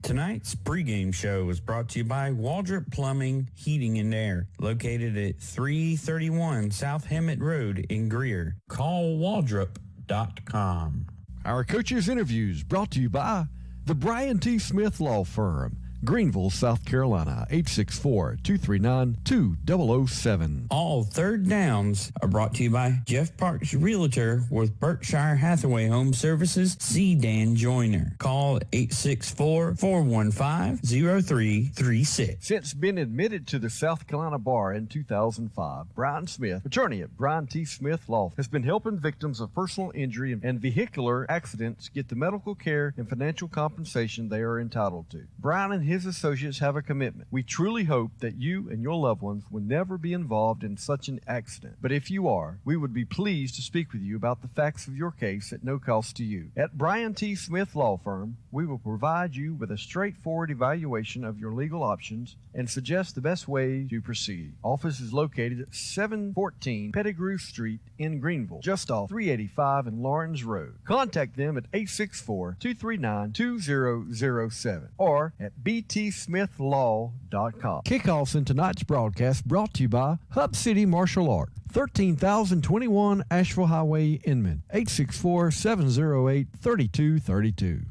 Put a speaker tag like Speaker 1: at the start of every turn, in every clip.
Speaker 1: Tonight's pregame show was brought to you by Waldrop Plumbing, Heating and Air, located at 331 South Hemet Road in Greer. Call Waldrop.com.
Speaker 2: Our coaches' interviews brought to you by the Brian T. Smith Law Firm, Greenville, South Carolina, 864-239-2007.
Speaker 1: All third downs are brought to you by Jeff Parks Realtor with Berkshire Hathaway Home Services. See Dan Joyner. Call 864-415-0336.
Speaker 2: Since being admitted to the South Carolina Bar in 2005, Brian Smith, attorney at Brian T. Smith Law, has been helping victims of personal injury and vehicular accidents get the medical care and financial compensation they are entitled to. Brian and his associates have a commitment. We truly hope that you and your loved ones will never be involved in such an accident. But if you are, we would be pleased to speak with you about the facts of your case at no cost to you. At Brian T. Smith Law Firm, we will provide you with a straightforward evaluation of your legal options and suggest the best way to proceed. Office is located at 714 Pettigrew Street in Greenville, just off 385 and Lawrence Road. Contact them at 864-239-2007 or at btsmithlaw.com. Kickoffs in tonight's broadcast brought to you by Hub City Martial Art, 13,021 Asheville Highway, Inman, 864-708-3232.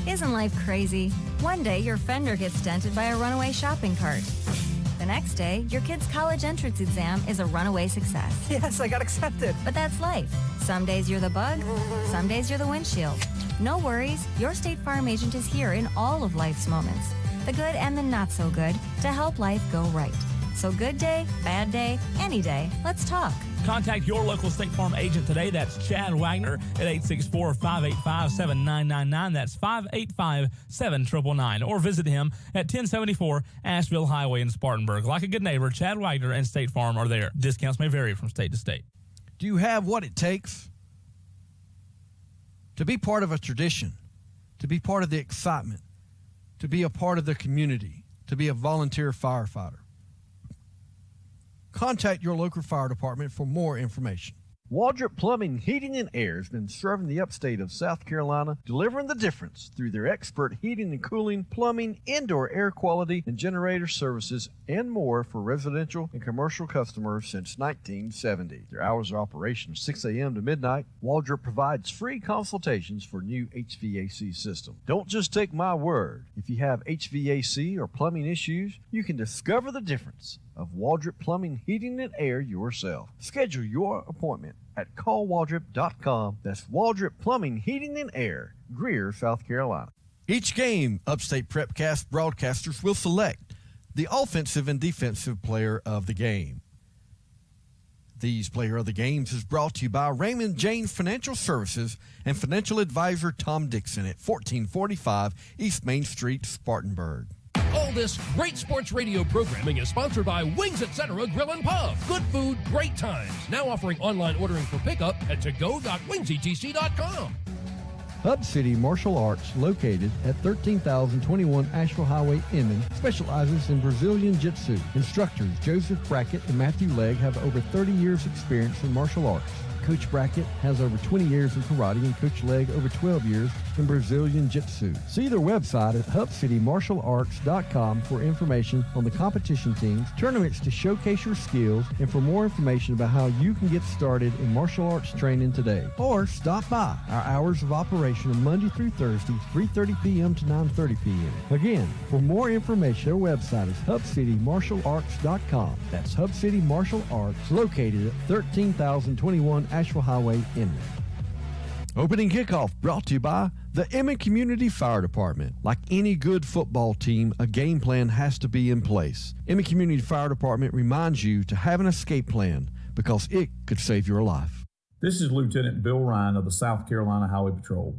Speaker 3: Isn't life crazy? One day your fender gets dented by a runaway shopping cart. The next day, your kid's college entrance exam is a runaway success.
Speaker 4: Yes, I got accepted.
Speaker 3: But that's life. Some days you're the bug, some days you're the windshield. No worries, your State Farm agent is here in all of life's moments, the good and the not so good, to help life go right. So good day, bad day, any day, let's talk.
Speaker 5: Contact your local State Farm agent today. That's Chad Wagner at 864-585-7999. That's 585-7999. Or visit him at 1074 Asheville Highway in Spartanburg. Like a good neighbor, Chad Wagner and State Farm are there. Discounts may vary from state to state.
Speaker 2: Do you have what it takes to be part of a tradition, to be part of the excitement, to be a part of the community, to be a volunteer firefighter? Contact your local fire department for more information. Waldrop Plumbing, Heating and Air has been serving the upstate of South Carolina, delivering the difference through their expert heating and cooling, plumbing, indoor air quality, and generator services, and more for residential and commercial customers since 1970. Their hours of operation are 6 a.m. to midnight. Waldrop provides free consultations for new HVAC systems. Don't just take my word. If you have HVAC or plumbing issues, you can discover the difference of Waldrop Plumbing, Heating and Air yourself. Schedule your appointment at callwaldrop.com. That's Waldrop Plumbing, Heating and Air, Greer, South Carolina. Each game, Upstate Prep-Cast broadcasters will select the offensive and defensive player of the game. These Player of the Games is brought to you by Raymond James Financial Services and financial advisor Tom Dixon at 1445 East Main Street, Spartanburg.
Speaker 6: All this great sports radio programming is sponsored by Wings Etc. Grill and Pub. Good food, great times. Now offering online ordering for pickup at to-go.wingsetc.com.
Speaker 2: Hub City Martial Arts, located at 13,021 Asheville Highway, Inman, specializes in Brazilian Jiu-Jitsu. Instructors Joseph Brackett and Matthew Legg have over 30 years experience in martial arts. Coach Brackett has over 20 years in karate and Coach Legg over 12 years in Brazilian Jiu-Jitsu. See their website at hubcitymartialarts.com for information on the competition teams, tournaments to showcase your skills, and for more information about how you can get started in martial arts training today. Or stop by. Our hours of operation are Monday through Thursday, 3:30 p.m. to 9:30 p.m. Again, for more information, their website is hubcitymartialarts.com. That's Hub City Martial Arts, located at 13,021 Asheville Highway, Inman. Opening kickoff brought to you by the Inman Community Fire Department. Like any good football team, a game plan has to be in place. Inman Community Fire Department reminds you to have an escape plan because it could save your life.
Speaker 7: This is Lieutenant Bill Ryan of the South Carolina Highway Patrol.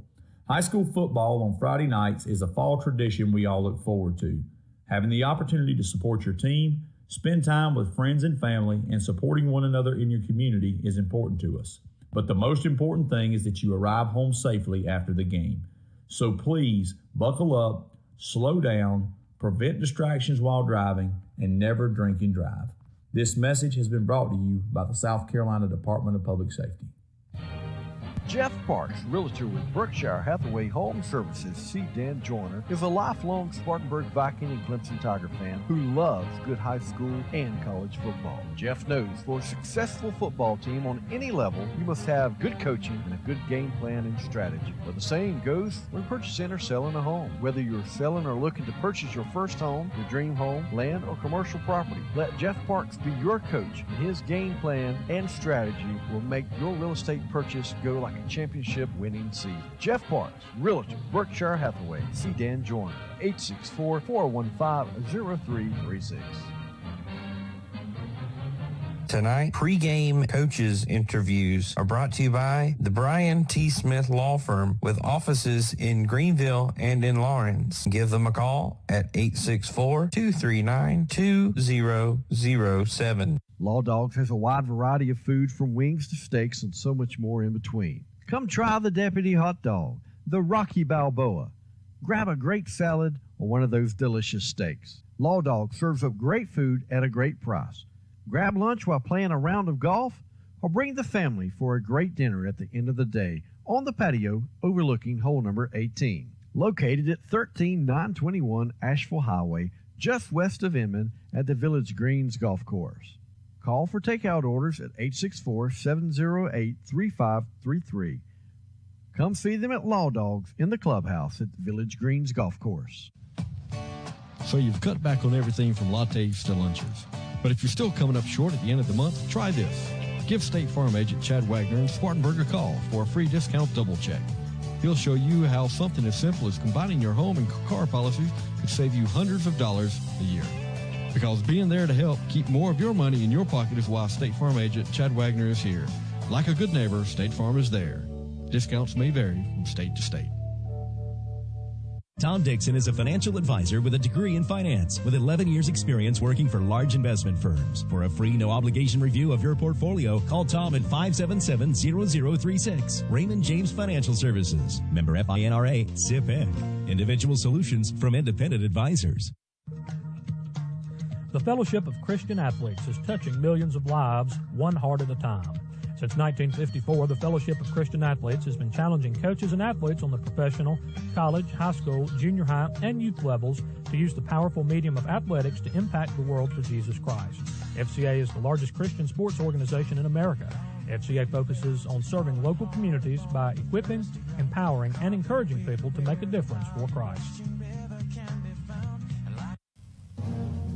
Speaker 7: High school football on Friday nights is a fall tradition we all look forward to. Having the opportunity to support your team, spend time with friends and family, and supporting one another in your community is important to us. But the most important thing is that you arrive home safely after the game. So please buckle up, slow down, prevent distractions while driving, and never drink and drive. This message has been brought to you by the South Carolina Department of Public Safety.
Speaker 2: Jeff Parks, realtor with Berkshire Hathaway Home Services, C. Dan Joyner, is a lifelong Spartanburg Viking and Clemson Tiger fan who loves good high school and college football. Jeff knows for a successful football team on any level, you must have good coaching and a good game plan and strategy. But the same goes when purchasing or selling a home. Whether you're selling or looking to purchase your first home, your dream home, land, or commercial property, let Jeff Parks be your coach, and his game plan and strategy will make your real estate purchase go like a championship winning season. Jeff Parks, realtor, Berkshire Hathaway, C. Dan Joyner, 864-415-0336.
Speaker 1: Tonight, pregame coaches interviews are brought to you by the Brian T. Smith Law Firm with offices in Greenville and in Lawrence. Give them a call at 864-239-2007.
Speaker 2: Law Dogs has a wide variety of food from wings to steaks and so much more in between. Come try the Deputy Hot Dog, the Rocky Balboa. Grab a great salad or one of those delicious steaks. Law Dog serves up great food at a great price. Grab lunch while playing a round of golf, or bring the family for a great dinner at the end of the day on the patio overlooking hole number 18. Located at 13921 Asheville Highway, just west of Inman at the Village Greens Golf Course. Call for takeout orders at 864-708-3533. Come see them at Law Dogs in the clubhouse at the Village Greens Golf Course.
Speaker 4: So you've cut back on everything from lattes to lunches. But if you're still coming up short at the end of the month, try this. Give State Farm agent Chad Wagner in Spartanburg a call for a free discount double check. He'll show you how something as simple as combining your home and car policies could save you hundreds of dollars a year. Because being there to help keep more of your money in your pocket is why State Farm agent Chad Wagner is here. Like a good neighbor, State Farm is there. Discounts may vary from state to state.
Speaker 8: Tom Dixon is a financial advisor with a degree in finance with 11 years experience working for large investment firms. For a free no-obligation review of your portfolio, call Tom at 577-0036. Raymond James Financial Services. Member FINRA, SIP Inc. Individual solutions from independent advisors.
Speaker 9: The Fellowship of Christian Athletes is touching millions of lives, one heart at a time. Since 1954, the Fellowship of Christian Athletes has been challenging coaches and athletes on the professional, college, high school, junior high, and youth levels to use the powerful medium of athletics to impact the world for Jesus Christ. FCA is the largest Christian sports organization in America. FCA focuses on serving local communities by equipping, empowering, and encouraging people to make a difference for Christ.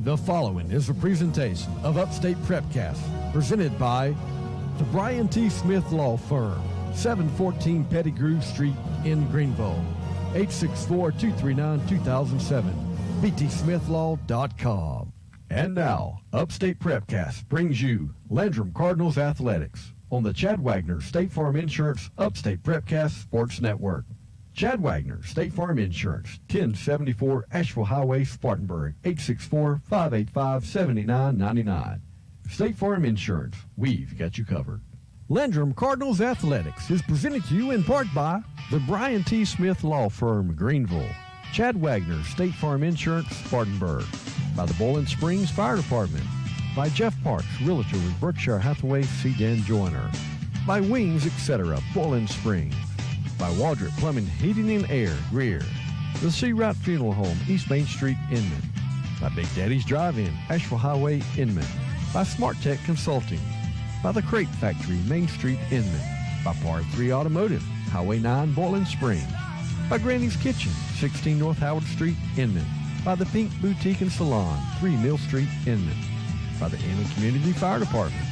Speaker 2: The following is a presentation of Upstate Prep-Cast, presented by the Brian T. Smith Law Firm, 714 Pettigrew Street in Greenville, 864-239-2007, btsmithlaw.com. And now, Upstate Prep-Cast brings you Landrum Cardinals Athletics on the Chad Wagner State Farm Insurance Upstate Prep-Cast Sports Network. Chad Wagner, State Farm Insurance, 1074 Asheville Highway, Spartanburg, 864-585-7999. State Farm Insurance, we've got you covered. Landrum Cardinals Athletics is presented to you in part by the Brian T. Smith Law Firm, Greenville, Chad Wagner, State Farm Insurance, Spartanburg, by the Bowling Springs Fire Department, by Jeff Parks, realtor with Berkshire Hathaway, C. Dan Joyner, by Wings, etc., Bowling Springs, by Waldrop Plumbing, Heating and Air, Greer, the Sea Route Funeral Home, East Main Street, Inman, by Big Daddy's Drive-In, Asheville Highway, Inman, by Smart Tech Consulting, by the Crate Factory, Main Street, Inman, by Par 3 Automotive, Highway 9, Bowling Springs, by Granny's Kitchen, 16 North Howard Street, Inman, by the Pink Boutique and Salon, 3 Mill Street, Inman, by the Inman Community Fire Department,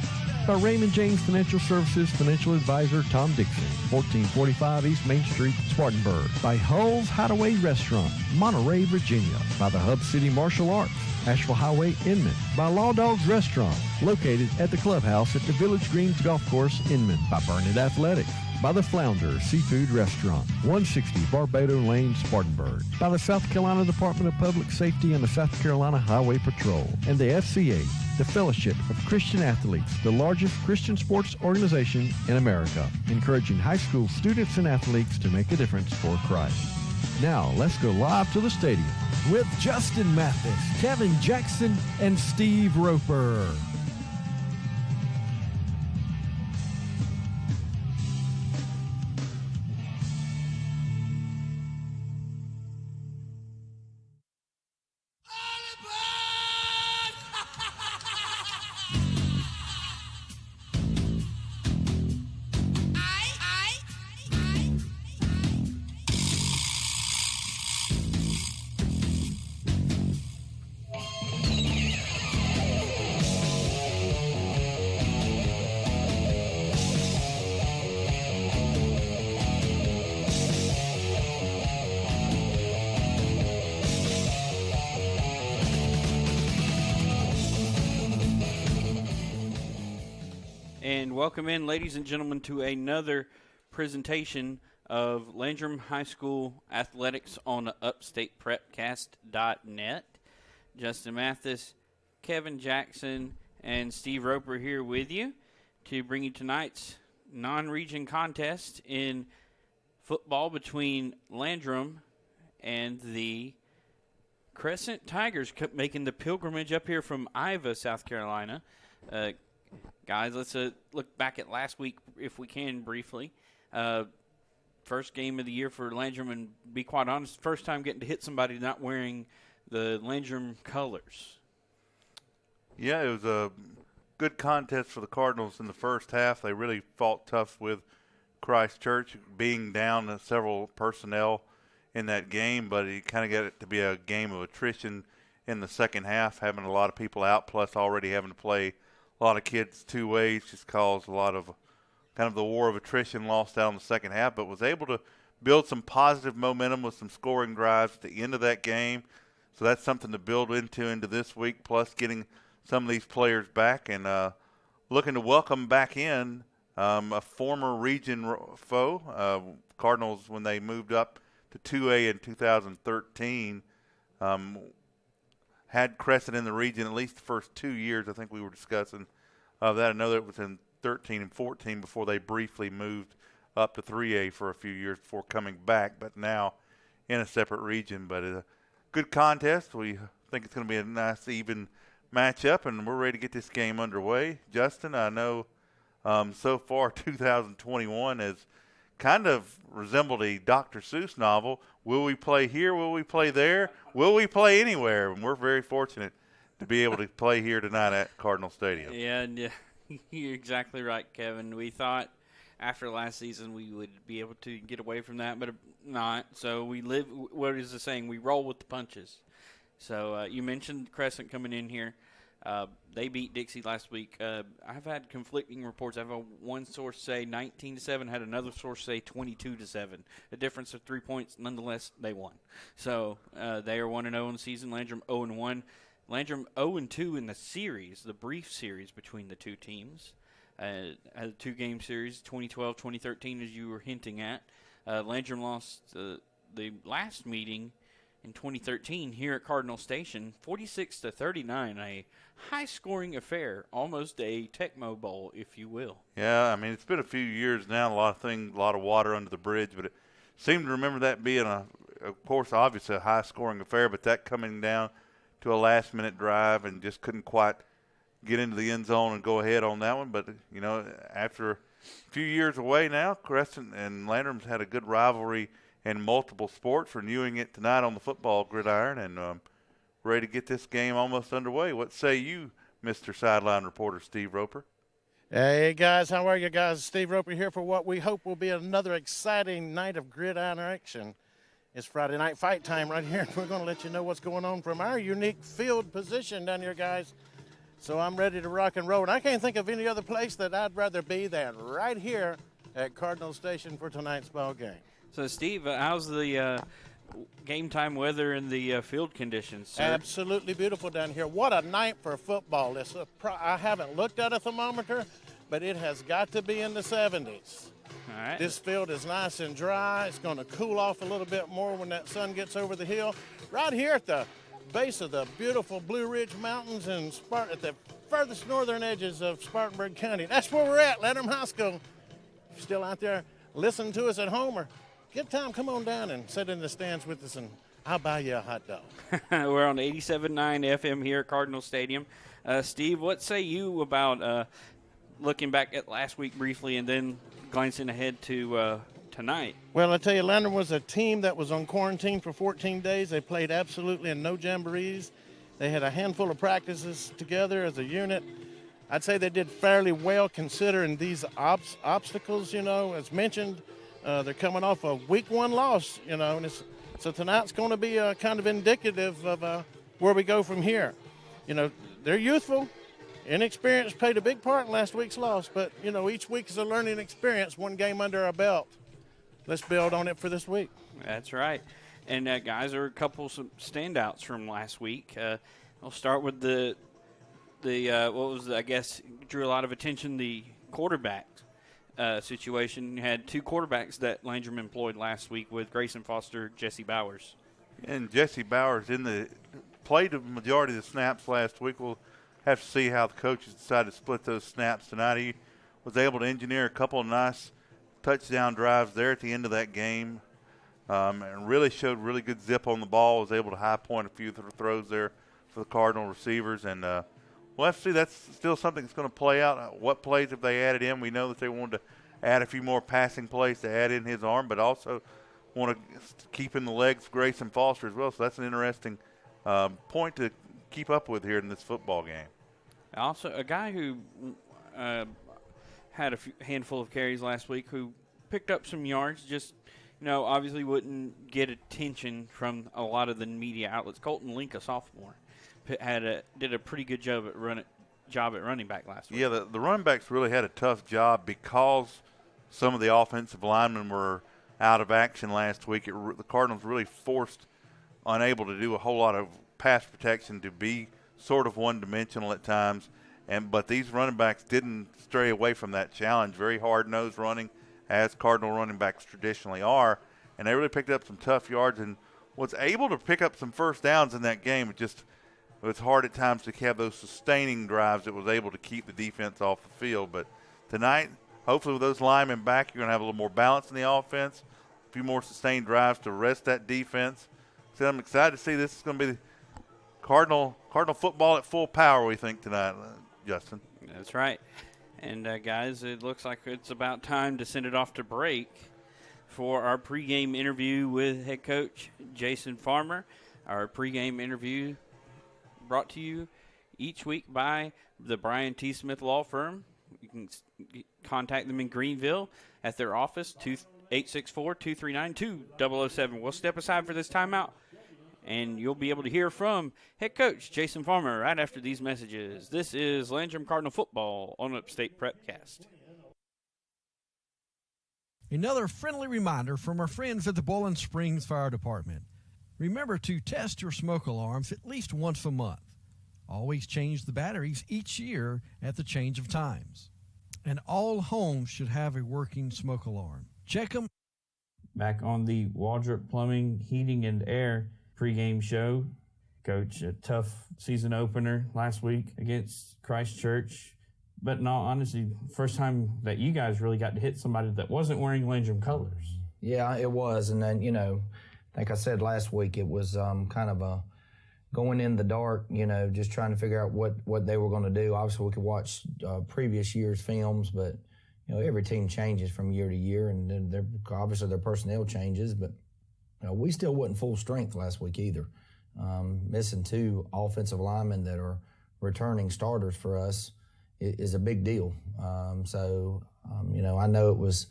Speaker 2: by Raymond James Financial Services Financial Advisor Tom Dixon, 1445 East Main Street, Spartanburg, by Hull's Hideaway Restaurant, Monterey, Virginia, by the Hub City Martial Arts, Asheville Highway, Inman, by Law Dogs Restaurant, located at the clubhouse at the Village Greens Golf Course, Inman, by Burnett Athletics, by the Flounder Seafood Restaurant, 160 Barbado Lane, Spartanburg, by the South Carolina Department of Public Safety and the South Carolina Highway Patrol, and the FCA, the Fellowship of Christian Athletes, the largest Christian sports organization in America, encouraging high school students and athletes to make a difference for Christ. Now, let's go live to the stadium with Justin Mathis, Kevin Jackson, and Steve Roper.
Speaker 10: and welcome in, ladies and gentlemen, to another presentation of Landrum High School Athletics on UpstatePrep-Cast.net. Justin Mathis, Kevin Jackson, and Steve Roper here with you to bring you tonight's non-region contest in football between Landrum and the Crescent Tigers, making the pilgrimage up here from Ivor, South Carolina. Guys, let's look back at last week, if we can, briefly. First game of the year for Landrum, and be quite honest, first time getting to hit somebody not wearing the Landrum colors.
Speaker 11: Yeah, it was a good contest for the Cardinals in the first half. They really fought tough with Christchurch, being down several personnel in that game, but it kind of got it to be a game of attrition in the second half, having a lot of people out, plus already having to play a lot of kids two ways just caused a lot of kind of the war of attrition lost out in the second half, but was able to build some positive momentum with some scoring drives at the end of that game. So that's something to build into this week, plus getting some of these players back and looking to welcome back in a former region foe. Cardinals, when they moved up to 2A in 2013, had Crescent in the region at least the first 2 years. I think we were discussing that. I know that it was in 13 and 14 before they briefly moved up to 3A for a few years before coming back, but now in a separate region. But a good contest. We think it's going to be a nice, even matchup, and we're ready to get this game underway. Justin, I know so far 2021 has kind of resembled a Dr. Seuss novel. Will we play here? Will we play there? Will we play anywhere? And we're very fortunate to be able to play here tonight at Cardinal Stadium.
Speaker 10: Yeah, and you're exactly right, Kevin. We thought after last season we would be able to get away from that, but not. So we live, what is the saying? We roll with the punches. So you mentioned Crescent coming in here. They beat Dixie last week. I've had conflicting reports. I've had one source say 19-7, had another source say 22-7. A difference of 3 points. Nonetheless, they won. So they are 1-0 in the season. Landrum 0-1. Landrum 0-2 in the series, the brief series between the two teams. A two-game series, 2012-2013, as you were hinting at. Landrum lost the last meeting in 2013 here at Cardinal Station, 46-39, a high-scoring affair, almost a Tecmo Bowl, if you will.
Speaker 11: Yeah, I mean, it's been a few years now, a lot of water under the bridge, but it seemed to remember that being, of course, obviously a high-scoring affair, but that coming down to a last-minute drive and just couldn't quite get into the end zone and go ahead on that one. But, you know, after a few years away now, Crescent and Landrum's had a good rivalry in multiple sports, renewing it tonight on the football gridiron, and ready to get this game almost underway. What say you, Mr. Sideline Reporter Steve Roper?
Speaker 12: Hey, guys. How are you guys? Steve Roper here for what we hope will be another exciting night of gridiron action. It's Friday night fight time right here. We're going to let you know what's going on from our unique field position down here, guys. So I'm ready to rock and roll. And I can't think of any other place that I'd rather be than right here at Cardinal Station for tonight's ball game.
Speaker 10: So, Steve, how's the game time weather and the field conditions, sir?
Speaker 12: Absolutely beautiful down here. What a night for football. I haven't looked at a thermometer, but it has got to be in the 70s.
Speaker 10: All right.
Speaker 12: This field is nice and dry. It's going to cool off a little bit more when that sun gets over the hill. Right here at the base of the beautiful Blue Ridge Mountains and at the furthest northern edges of Spartanburg County. That's where we're at, Landrum High School. If you're still out there listening to us at home or get time, come on down and sit in the stands with us, and I'll buy you a hot dog.
Speaker 10: We're on 87.9 FM here at Cardinal Stadium. Steve, what say you about looking back at last week briefly and then glancing ahead to tonight?
Speaker 12: Well, I tell you, Landrum was a team that was on quarantine for 14 days. They played absolutely in no jamborees. They had a handful of practices together as a unit. I'd say they did fairly well considering these obstacles, you know, as mentioned. They're coming off a week one loss, you know, and so tonight's going to be kind of indicative of where we go from here. You know, they're youthful. Inexperience played a big part in last week's loss, but, you know, each week is a learning experience, one game under our belt. Let's build on it for this week.
Speaker 10: That's right. And, guys, there are a couple some standouts from last week. I'll start with the what was, I guess, drew a lot of attention, the quarterback situation. Had two quarterbacks that Landrum employed last week with Grayson Foster, Jesse Bowers.
Speaker 11: And Jesse Bowers played the majority of the snaps last week. We'll have to see how the coaches decide to split those snaps tonight. He was able to engineer a couple of nice touchdown drives there at the end of that game, and really showed really good zip on the ball. Was able to high point a few throws there for the Cardinal receivers, and we'll have to see. That's still something that's going to play out. What plays have they added in? We know that they wanted to add a few more passing plays to add in his arm, but also want to keep in the legs of Grayson Foster as well. So that's an interesting point to keep up with here in this football game.
Speaker 10: Also, a guy who had a handful of carries last week who picked up some yards, just, obviously wouldn't get attention from a lot of the media outlets. Colton Link, a sophomore, did a pretty good job at running back last week.
Speaker 11: Yeah, the running backs really had a tough job because some of the offensive linemen were out of action last week. The Cardinals really unable to do a whole lot of pass protection, to be sort of one-dimensional at times. But these running backs didn't stray away from that challenge. Very hard-nosed running, as Cardinal running backs traditionally are. And they really picked up some tough yards and was able to pick up some first downs in that game. It was hard at times to have those sustaining drives that was able to keep the defense off the field. But tonight, hopefully with those linemen back, you're going to have a little more balance in the offense, a few more sustained drives to rest that defense. So I'm excited to see this is going to be the Cardinal football at full power, we think, tonight, Justin.
Speaker 10: That's right. And, guys, it looks like it's about time to send it off to break for our pregame interview with head coach Jason Farmer. Our pregame interview brought to you each week by the Brian T. Smith Law Firm. You can contact them in Greenville at their office, 864-239-2007. We'll step aside for this timeout, and you'll be able to hear from head coach Jason Farmer right after these messages. This is Landrum Cardinal Football on Upstate Prep-Cast.
Speaker 2: Another friendly reminder from our friends at the Boiling Springs Fire Department. Remember to test your smoke alarms at least once a month. Always change the batteries each year at the change of times. And all homes should have a working smoke alarm. Check them.
Speaker 1: Back on the Waldrop Plumbing, Heating, and Air pregame show. Coach, a tough season opener last week against Christ Church. But in all honesty, first time that you guys really got to hit somebody that wasn't wearing Landrum colors.
Speaker 13: Yeah, it was. And then, like I said last week, it was kind of a going in the dark, just trying to figure out what they were going to do. Obviously, we could watch previous year's films, but, every team changes from year to year, and then obviously their personnel changes. But, we still wasn't full strength last week either. Missing two offensive linemen that are returning starters for us is a big deal. I know it was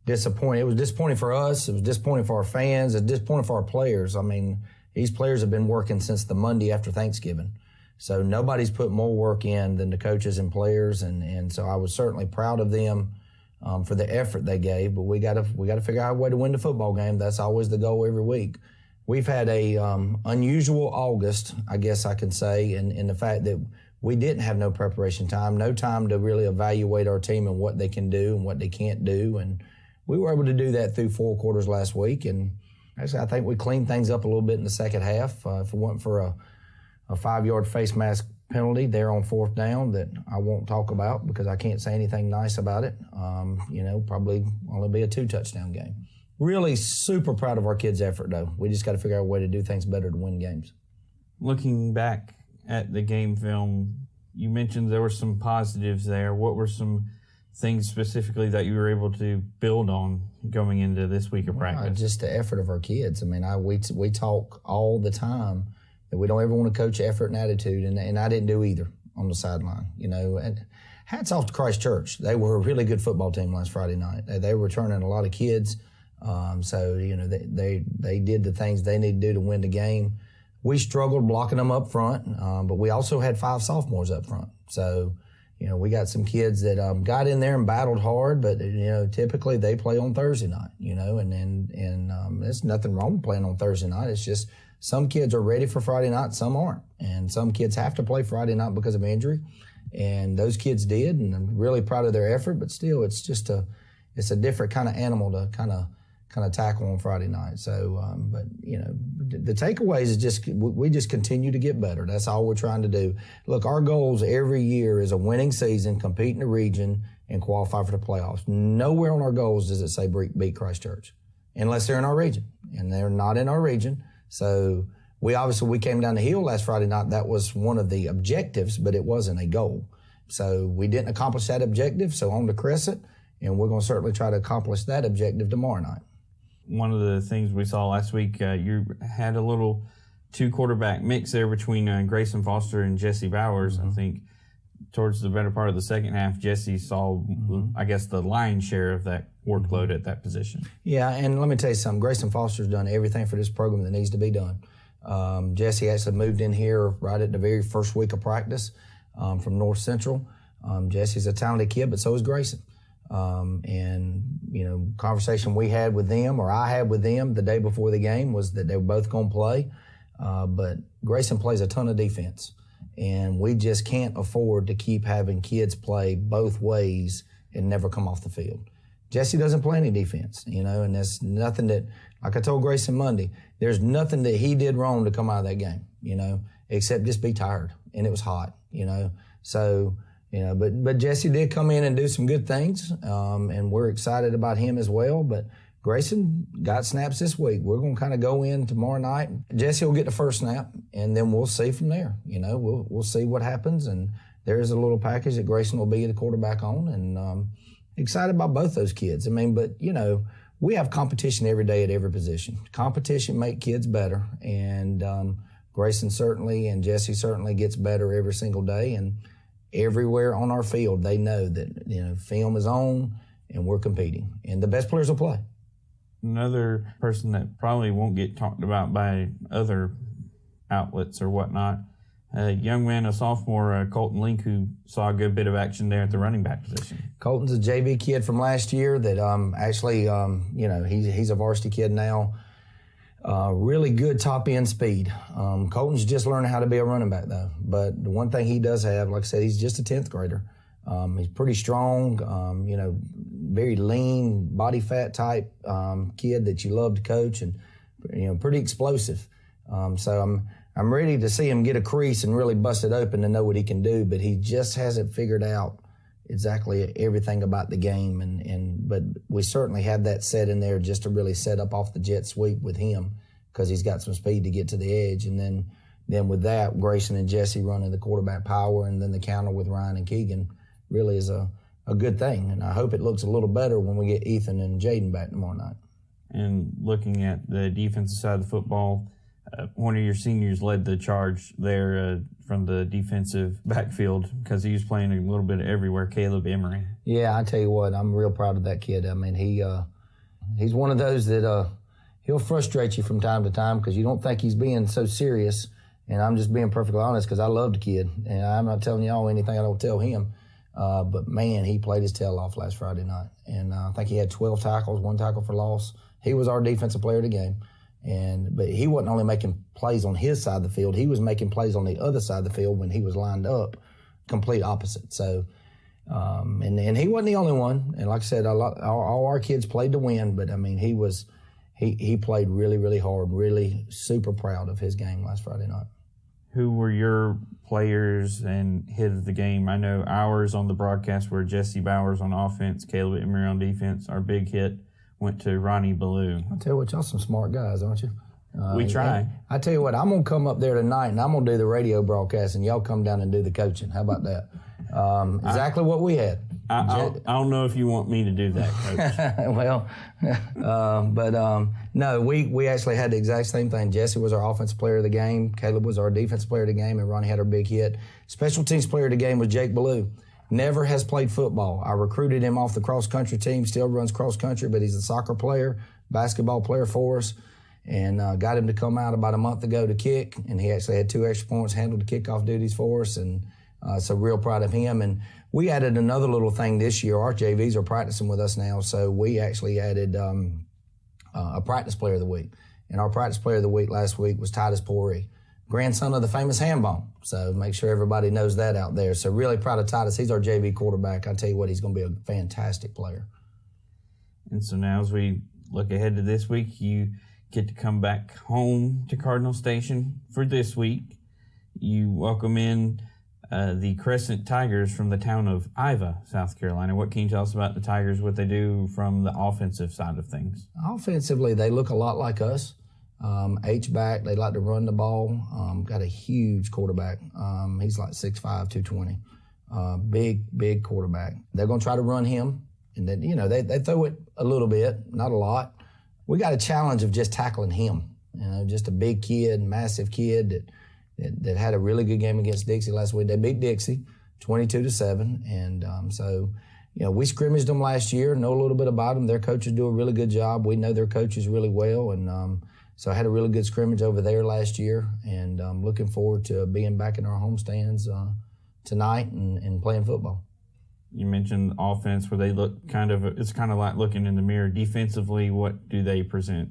Speaker 13: disappointing. It was disappointing for us. It was disappointing for our fans. It was disappointing for our players. I mean, these players have been working since the Monday after Thanksgiving. So nobody's put more work in than the coaches and players. And so I was certainly proud of them for the effort they gave. But we got to figure out a way to win the football game. That's always the goal every week. We've had a unusual August, I guess I can say, in the fact that we didn't have no preparation time, no time to really evaluate our team and what they can do and what they can't do. And we were able to do that through 4 quarters last week. And actually, I think we cleaned things up a little bit in the second half. If it wasn't for a 5-yard face mask penalty there on 4th down that I won't talk about because I can't say anything nice about it, probably only be a 2-touchdown game. Really super proud of our kids' effort, though. We just got to figure out a way to do things better to win games.
Speaker 1: Looking back at the game film, you mentioned there were some positives there. What were some things specifically that you were able to build on going into this week of practice?
Speaker 13: Just the effort of our kids. I mean, we talk all the time that we don't ever want to coach effort and attitude, and I didn't do either on the sideline. And hats off to Christ Church. They were a really good football team last Friday night. They were returning a lot of kids. They did the things they need to do to win the game. We struggled blocking them up front, but we also had 5 sophomores up front. So, we got some kids that got in there and battled hard, but, typically they play on Thursday night, and there's nothing wrong with playing on Thursday night. It's just some kids are ready for Friday night, some aren't. And some kids have to play Friday night because of injury. And those kids did, and I'm really proud of their effort, but still it's a different kind of animal to kind of tackle on Friday night. So, but the takeaways is we just continue to get better. That's all we're trying to do. Look, our goals every year is a winning season, compete in the region, and qualify for the playoffs. Nowhere on our goals does it say beat Christ Church, unless they're in our region, and they're not in our region. So we came down the hill last Friday night. That was one of the objectives, but it wasn't a goal. So we didn't accomplish that objective. So on to Crescent, and we're going to certainly try to accomplish that objective tomorrow night.
Speaker 1: One of the things we saw last week, you had a little 2-quarterback mix there between Grayson Foster and Jesse Bowers. I think towards the better part of the second half, Jesse saw, I guess, the lion's share of that workload at that position.
Speaker 13: Yeah, and let me tell you something. Grayson Foster's done everything for this program that needs to be done. Jesse actually moved in here right at the very first week of practice from North Central. Jesse's a talented kid, but so is Grayson. And, conversation we had with them, or I had with them the day before the game, was that they were both going to play. But Grayson plays a ton of defense, and we just can't afford to keep having kids play both ways and never come off the field. Jesse doesn't play any defense, and there's nothing that, like I told Grayson Monday, there's nothing that he did wrong to come out of that game, except just be tired, and it was hot, So, but Jesse did come in and do some good things, and we're excited about him as well. But Grayson got snaps this week. We're going to kind of go in tomorrow night. Jesse will get the first snap, and then we'll see from there. We'll see what happens, and there's a little package that Grayson will be the quarterback on, and excited about both those kids. But we have competition every day at every position. Competition make kids better, and Grayson certainly and Jesse certainly gets better every single day, and everywhere on our field, they know that, film is on and we're competing, and the best players will play.
Speaker 1: Another person that probably won't get talked about by other outlets or whatnot, a young man, a sophomore, Colton Link, who saw a good bit of action there at the running back position.
Speaker 13: Colton's a JV kid from last year that he's a varsity kid now. Really good top-end speed. Colton's just learning how to be a running back, though. But the one thing he does have, like I said, he's just a 10th grader. He's pretty strong, very lean, body fat type kid that you love to coach, and pretty explosive. So I'm ready to see him get a crease and really bust it open to know what he can do. But he just hasn't figured out exactly everything about the game, but we certainly have that set in there just to really set up off the jet sweep with him, because he's got some speed to get to the edge, and then with that, Grayson and Jesse running the quarterback power, and then the counter with Ryan and Keegan really is a good thing, and I hope it looks a little better when we get Ethan and Jaden back tomorrow night.
Speaker 1: And looking at the defensive side of the football, one of your seniors led the charge there from the defensive backfield, because he was playing a little bit everywhere, Caleb Emery.
Speaker 13: Yeah, I tell you what, I'm real proud of that kid. I mean, he's one of those that he'll frustrate you from time to time because you don't think he's being so serious, and I'm just being perfectly honest because I love the kid, and I'm not telling y'all anything I don't tell him. But, man, he played his tail off last Friday night, and I think he had 12 tackles, 1 tackle for loss. He was our defensive player of the game. But he wasn't only making plays on his side of the field, he was making plays on the other side of the field when he was lined up, complete opposite. So, and he wasn't the only one. And like I said, all our kids played to win, but I mean, he played really, really hard, really super proud of his game last Friday night.
Speaker 1: Who were your players and hit of the game? I know ours on the broadcast were Jesse Bowers on offense, Caleb Emery on defense. Our big hit went to Ronnie Ballou.
Speaker 13: I tell you what, y'all some smart guys, aren't you?
Speaker 1: We try.
Speaker 13: I tell you what, I'm going to come up there tonight, and I'm going to do the radio broadcast, and y'all come down and do the coaching. How about that? Exactly what we had.
Speaker 1: I don't know if you want me to do that, Coach.
Speaker 13: Well, no, we actually had the exact same thing. Jesse was our offensive player of the game. Caleb was our defensive player of the game, and Ronnie had our big hit. Special teams player of the game was Jake Ballou. Never has played football. I recruited him off the cross-country team, still runs cross-country, but he's a soccer player, basketball player for us, and got him to come out about a month ago to kick, and he actually had 2 extra points, handled the kickoff duties for us, and so real proud of him. And we added another little thing this year. Our JVs are practicing with us now, so we actually added a practice player of the week. And our practice player of the week last week was Titus Poree. grandson of the famous Hambone. So make sure everybody knows that out there. So really proud of Titus. He's our JV quarterback. I tell you what, he's going to be a fantastic player.
Speaker 1: And so now as we look ahead to this week, you get to come back home to Cardinal Station for this week. You welcome in the Crescent Tigers from the town of Iva, South Carolina. What can you tell us about the Tigers, what they do from the offensive side of things?
Speaker 13: Offensively, they look a lot like us. H-back, they like to run the ball. Got a huge quarterback. He's like 6'5", 220. Big quarterback. They're going to try to run him. And then, they throw it a little bit, not a lot. We got a challenge of just tackling him. Just a big kid, massive kid that had a really good game against Dixie last week. They beat Dixie 22-7. And so, we scrimmaged them last year, know a little bit about them. Their coaches do a really good job. We know their coaches really well. And so I had a really good scrimmage over there last year. And I'm looking forward to being back in our home stands tonight and playing football.
Speaker 1: You mentioned offense where they look it's kind of like looking in the mirror. Defensively, what do they present?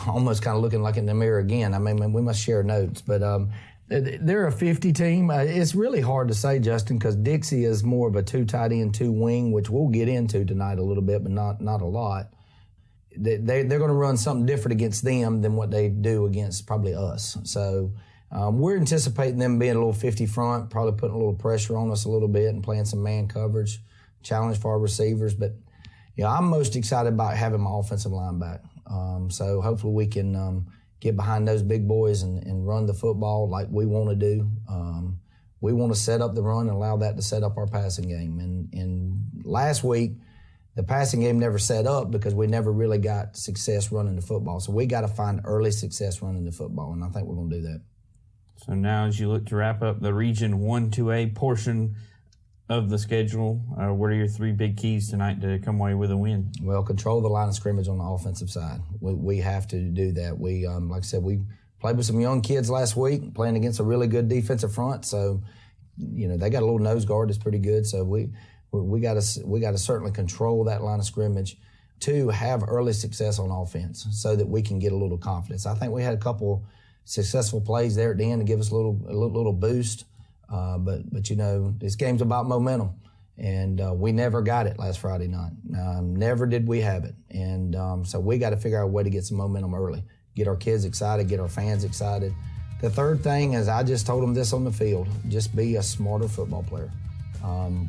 Speaker 13: Almost kind of looking like in the mirror again. I mean, we must share notes, but they're a 50 team. It's really hard to say, Justin, because Dixie is more of a 2 tight end, 2 wing, which we'll get into tonight a little bit, but not a lot. They're going to run something different against them than what they do against probably us. So we're anticipating them being a little 50 front, probably putting a little pressure on us a little bit and playing some man coverage, challenge for our receivers. But I'm most excited about having my offensive line back. So hopefully we can get behind those big boys and run the football like we want to do. We want to set up the run and allow that to set up our passing game. And last week, the passing game never set up because we never really got success running the football. So we got to find early success running the football, and I think we're going to do that.
Speaker 1: So now as you look to wrap up the Region 1-2A portion of the schedule, what are your 3 big keys tonight to come away with a win?
Speaker 13: Well, control the line of scrimmage on the offensive side. We have to do that. We, like I said, we played with some young kids last week, playing against a really good defensive front. So, they got a little nose guard that's pretty good. So we got to certainly control that line of scrimmage. 2, have early success on offense so that we can get a little confidence. I think we had a couple successful plays there at the end to give us a little boost. But this game's about momentum, and we never got it last Friday night. Never did we have it. And so we got to figure out a way to get some momentum early, get our kids excited, get our fans excited. The third thing is I just told them this on the field, just be a smarter football player.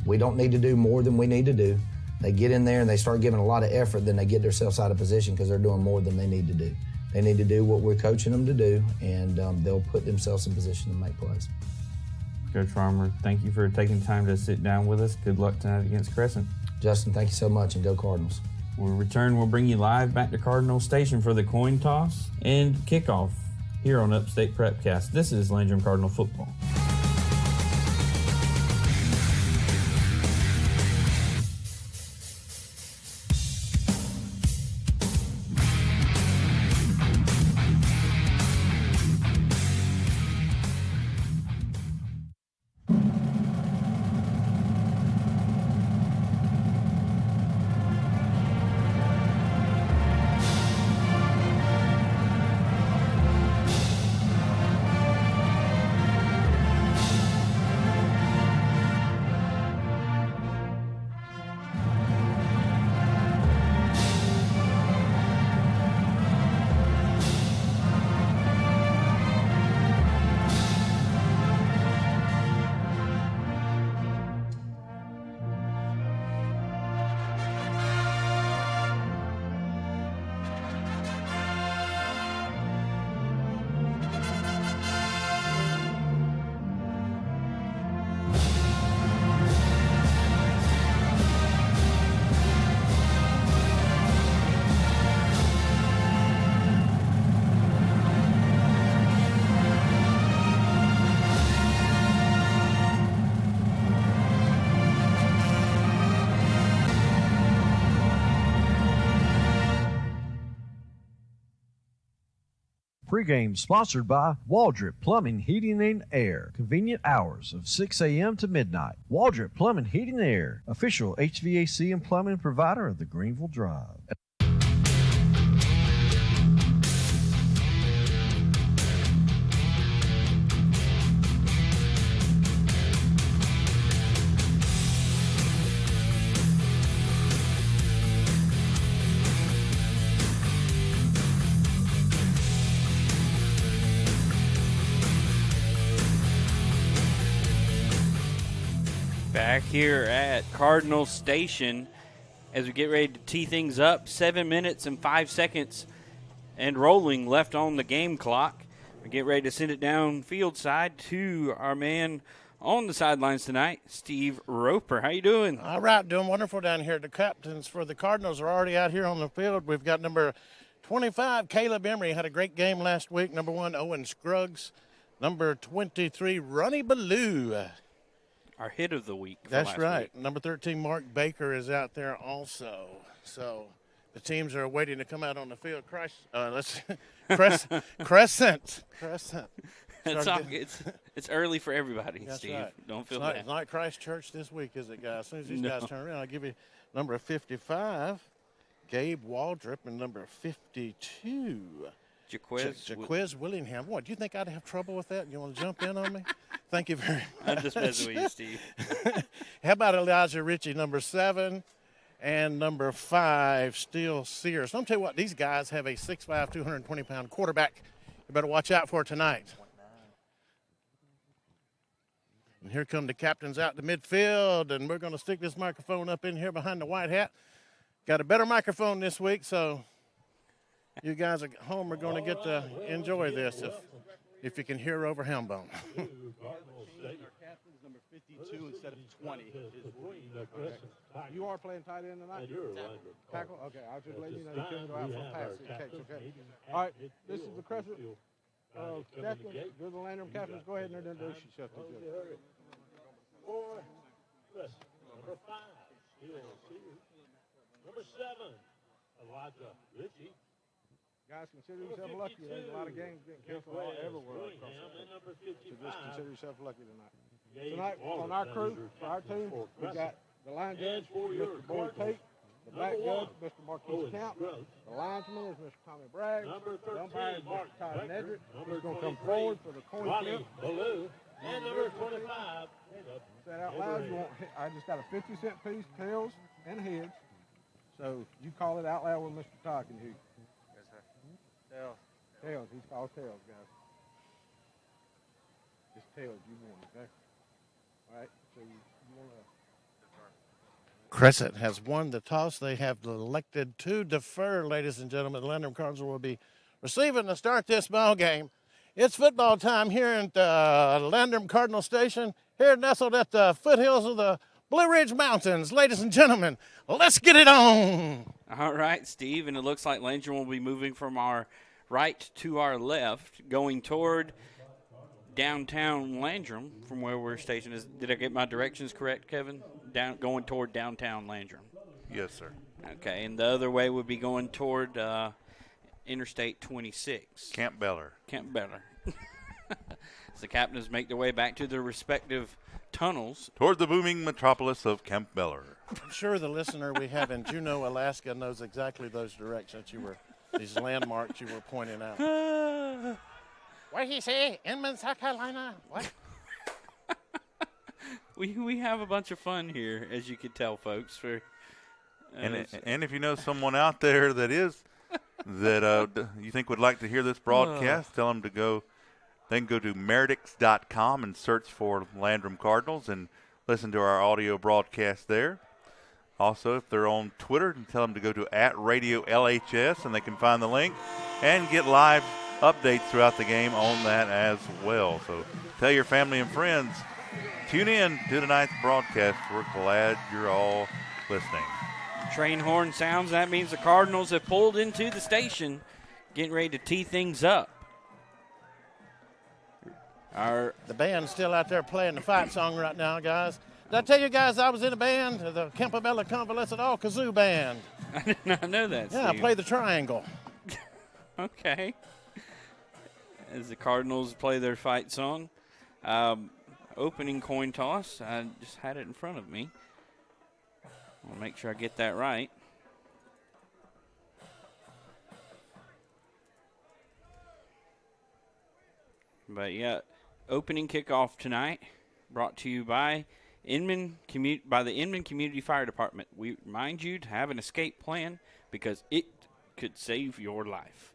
Speaker 13: We don't need to do more than we need to do. They get in there and they start giving a lot of effort, then they get themselves out of position because they're doing more than they need to do. They need to do what we're coaching them to do, and they'll put themselves in position to make plays.
Speaker 1: Coach Farmer, thank you for taking time to sit down with us. Good luck tonight against Crescent.
Speaker 13: Justin, thank you so much, and go Cardinals.
Speaker 1: When we return, we'll bring you live back to Cardinal Station for the coin toss and kickoff here on Upstate Prep-Cast. This is Landrum Cardinal Football.
Speaker 2: Pre-game sponsored by Waldrop Plumbing, Heating, and Air. Convenient hours of 6 a.m. to midnight. Waldrop Plumbing, Heating, and Air. Official HVAC and plumbing provider of the Greenville Drive.
Speaker 10: Back here at Cardinals Station as we get ready to tee things up. 7 minutes and 5 seconds and rolling left on the game clock. We get ready to send it down field side to our man on the sidelines tonight, Steve Roper. How you doing?
Speaker 12: All right, doing wonderful down here. The captains for the Cardinals are already out here on the field. We've got number 25, Caleb Emery, had a great game last week. Number 1, Owen Scruggs. Number 23, Ronnie Ballou.
Speaker 10: Our hit of the week.
Speaker 12: That's right. Number 13, Mark Baker is out there also. So the teams are waiting to come out on the field. Crescent.
Speaker 10: It's early for everybody,
Speaker 12: That's
Speaker 10: Steve.
Speaker 12: Right.
Speaker 10: Don't feel bad.
Speaker 12: It's not Christ Church this week, is it, guys? As soon as these guys turn around, I'll give you number 55, Gabe Waldrop, and number 52, Jaquez Willingham. What, do you think I'd have trouble with that? You want to jump in on me? Thank you very much.
Speaker 10: I'm just messing with you, Steve.
Speaker 12: How about Elijah Ritchie, number 7, and number 5, Steele Sears. I'll tell you what, these guys have a 6'5", 220-pound quarterback you better watch out for tonight. And here come the captains out to midfield, and we're going to stick this microphone up in here behind the white hat. Got a better microphone this week, so you guys at home are going to get to enjoy this if you can hear over Hambone.
Speaker 14: Number 52 instead of 20. Okay. You are playing tight end tonight? Tackle? Okay, I'll just let you know you can go out for a pass in case, okay? All right, this is the Crescent. Captain, you're the Landrum captains. Go ahead and introduce yourself to each other.
Speaker 15: Number 5, Steele Sears. Number 7, Elijah Ritchie.
Speaker 14: Guys, consider yourself lucky. There's a lot of games getting canceled everywhere.
Speaker 15: Number 55.
Speaker 14: So just consider yourself lucky tonight. Tonight, on our crew, for our team, we got the line judge, Mr. Boyd Tate, the black judge, Mr. Marquis Camp, the linesman is Mr. Tommy Bragg, the umpire is Mark Todd Nedrick. He's going to come forward for the coin flip.
Speaker 15: And number 25.
Speaker 14: Say that out loud. I just got a 50-cent piece, tails and heads. So you call it out loud when Mr. Todd can hear you.
Speaker 12: Yes, sir. Tails.
Speaker 14: Tails. He's called tails, guys. Just tails. You want, okay? All right, so you want to...
Speaker 12: Crescent has won the toss. They have elected to defer, ladies and gentlemen. The Landrum Cardinals will be receiving to start this ball game. It's football time here at Landrum Cardinal Station, here nestled at the foothills of the Blue Ridge Mountains. Ladies and gentlemen, let's get it on.
Speaker 10: All right, Steve, and it looks like Landrum will be moving from our right to our left, going toward downtown Landrum from where we're stationed. Did I get my directions correct, Kevin? Going toward downtown Landrum.
Speaker 11: Yes, sir.
Speaker 10: Okay, and the other way would be going toward Interstate 26.
Speaker 11: Camp Beller.
Speaker 10: Camp Beller. As the captains make their way back to their respective tunnels.
Speaker 11: Toward the booming metropolis of Camp Beller.
Speaker 12: I'm sure the listener we have in Juneau, Alaska knows exactly those directions these landmarks you were pointing out. What did he say? Inman, South Carolina? What?
Speaker 10: We have a bunch of fun here, as you can tell, folks.
Speaker 11: And if you know someone out there that you think would like to hear this broadcast, tell them to go. They can go to meredix.com and search for Landrum Cardinals and listen to our audio broadcast there. Also, if they're on Twitter, tell them to go to @RadioLHS and they can find the link and get live updates throughout the game on that as well. So tell your family and friends, tune in to tonight's broadcast. We're glad you're all listening.
Speaker 10: Train horn sounds. That means the Cardinals have pulled into the station, getting ready to tee things up.
Speaker 12: The band's still out there playing the fight song right now, guys. Did I tell you guys I was in a band, the Campobello Convalescent All Kazoo Band?
Speaker 10: I did not know that,
Speaker 12: Yeah, I
Speaker 10: Steve.
Speaker 12: play the triangle.
Speaker 10: Okay. As the Cardinals play their fight song. Opening coin toss. I just had it in front of me. I'll make sure I get that right. But, yeah, opening kickoff tonight brought to you by the Inman Community Fire Department. We remind you to have an escape plan because it could save your life.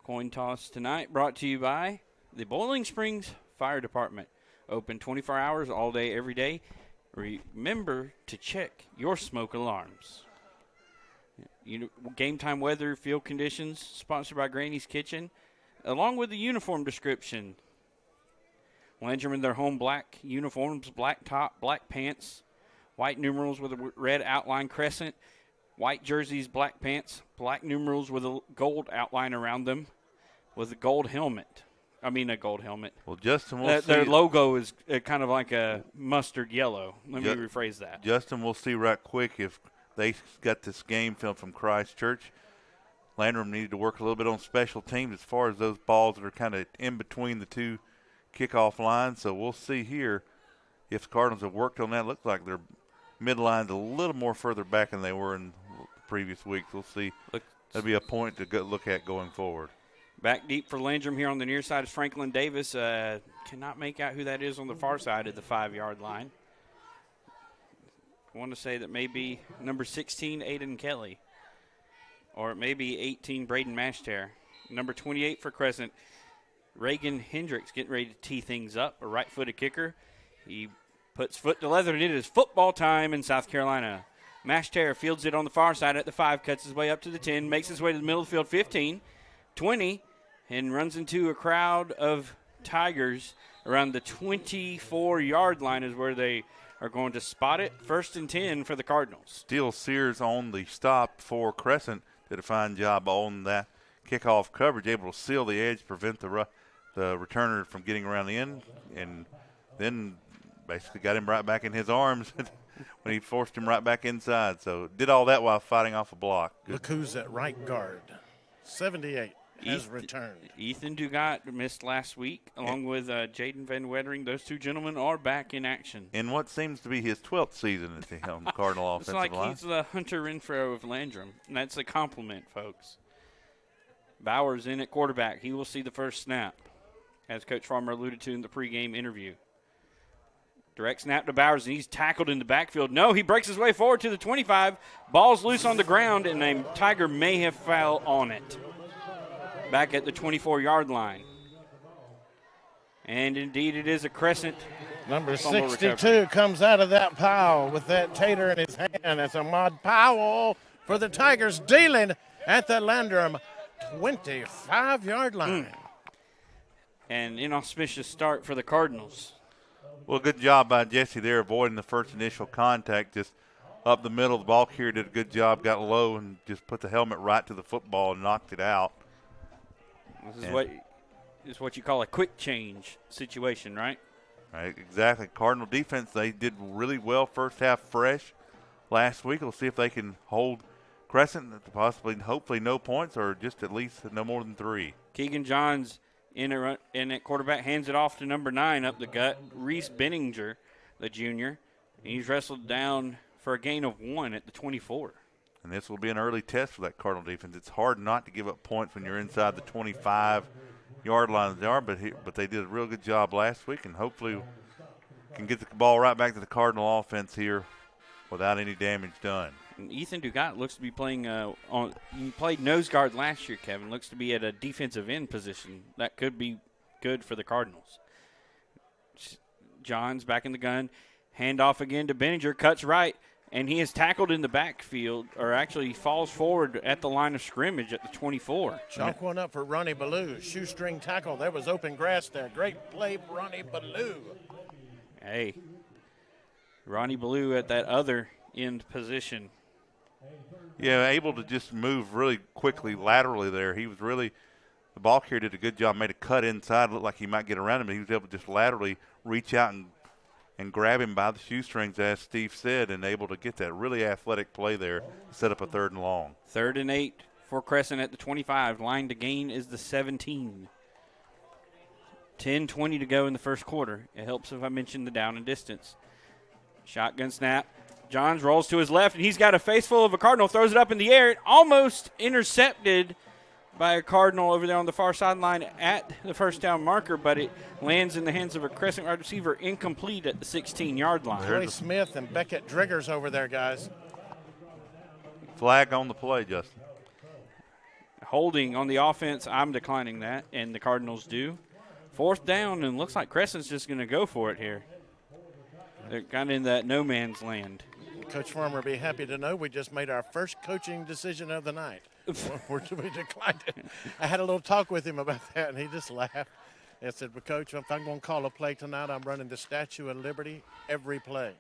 Speaker 10: Coin toss tonight brought to you by the Boiling Springs Fire Department. Open 24 hours all day, every day. Remember to check your smoke alarms. Game time weather, field conditions, sponsored by Granny's Kitchen, along with the uniform description. Landrum in their home black uniforms, black top, black pants, white numerals with a red outline crescent, white jerseys, black pants, black numerals with a gold outline around them, with a gold helmet. A gold helmet.
Speaker 11: Well, Justin, we'll see.
Speaker 10: Their logo is kind of like a mustard yellow. Let me rephrase that.
Speaker 11: Justin, we'll see right quick if they got this game film from Christchurch. Landrum needed to work a little bit on special teams as far as those balls that are kind of in between the two kickoff lines. So we'll see here if the Cardinals have worked on that. Looks like their midline's a little more further back than they were in the previous weeks. We'll see. That'll be a point to go look at going forward.
Speaker 10: Back deep for Landrum here on the near side is Franklin Davis. Cannot make out who that is on the far side of the 5-yard line. I want to say that may be number 16, Aiden Kelly. Or it may be 18, Braden Mashter. Number 28 for Crescent, Reagan Hendricks getting ready to tee things up, a right-footed kicker. He puts foot to leather, and it is football time in South Carolina. Mashter fields it on the far side at the 5, cuts his way up to the 10, makes his way to the middle of the field, 15, 20, and runs into a crowd of Tigers around the 24-yard line is where they are going to spot it. 1st and 10 for the Cardinals.
Speaker 11: Steele Sears on the stop for Crescent did a fine job on that kickoff coverage, able to seal the edge, prevent the returner from getting around the end, and then basically got him right back in his arms when he forced him right back inside. So did all that while fighting off a block. Good.
Speaker 12: Look who's at right guard. 78 has returned.
Speaker 10: Ethan Dugat missed last week, along with Jaden Van Wettering. Those two gentlemen are back in action.
Speaker 11: In what seems to be his 12th season at the Cardinal offensive line.
Speaker 10: It's like he's the Hunter Renfro of Landrum, and that's a compliment, folks. Bowers in at quarterback. He will see the first snap, as Coach Farmer alluded to in the pregame interview. Direct snap to Bowers, and he's tackled in the backfield. No, he breaks his way forward to the 25. Ball's loose on the ground, and a Tiger may have fell on it. Back at the 24-yard line. And indeed, it is a Crescent.
Speaker 12: Number 62 comes out of that pile with that tater in his hand. That's Ahmad Powell for the Tigers, dealing at the Landrum 25-yard line.
Speaker 10: An inauspicious start for the Cardinals.
Speaker 11: Well, good job by Jesse there, avoiding the first initial contact, just up the middle. The ball carrier did a good job, got low, and just put the helmet right to the football and knocked it out.
Speaker 10: This is what you call a quick change situation, right?
Speaker 11: Right, exactly. Cardinal defense, they did really well first half fresh last week. We'll see if they can hold Crescent to possibly, hopefully, no points or just at least no more than 3.
Speaker 10: Keegan Johns in at quarterback, hands it off to number 9 up the gut, Reese Benninger, the junior. And he's wrestled down for a gain of 1 at the 24.
Speaker 11: And this will be an early test for that Cardinal defense. It's hard not to give up points when you're inside the 25-yard line. They are, but they did a real good job last week, and hopefully can get the ball right back to the Cardinal offense here without any damage done.
Speaker 10: And Ethan Dugat looks to be playing he played nose guard last year, Kevin. Looks to be at a defensive end position. That could be good for the Cardinals. Johns back in the gun. Hand off again to Benninger. Cuts right. And he is tackled in the backfield, or actually he falls forward at the line of scrimmage at the 24.
Speaker 12: Chalk one up for Ronnie Ballou. Shoestring tackle. There was open grass there. Great play for Ronnie Ballou.
Speaker 10: Hey, Ronnie Ballou at that other end position.
Speaker 11: Yeah, able to just move really quickly laterally there. He was really, the ball carrier did a good job, made a cut inside, looked like he might get around him, but he was able to just laterally reach out and grab him by the shoestrings, as Steve said, and able to get that really athletic play there to set up a 3rd and long.
Speaker 10: 3rd and 8 for Crescent at the 25. Line to gain is the 17. 10:20 to go in the first quarter. It helps if I mention the down and distance. Shotgun snap. Johns rolls to his left, and he's got a face full of a Cardinal, throws it up in the air, almost intercepted by a Cardinal over there on the far sideline at the first down marker, but it lands in the hands of a Crescent wide receiver, incomplete at the 16-yard line.
Speaker 12: Trey Smith and Beckett Driggers over there, guys.
Speaker 11: Flag on the play, Justin.
Speaker 10: Holding on the offense, I'm declining that, and the Cardinals do. 4th down, and looks like Crescent's just going to go for it here. They're kind of in that no man's land.
Speaker 12: Coach Farmer will be happy to know we just made our first coaching decision of the night. We declined it. I had a little talk with him about that, and he just laughed. I said, well, Coach, if I'm going to call a play tonight, I'm running the Statue of Liberty every play.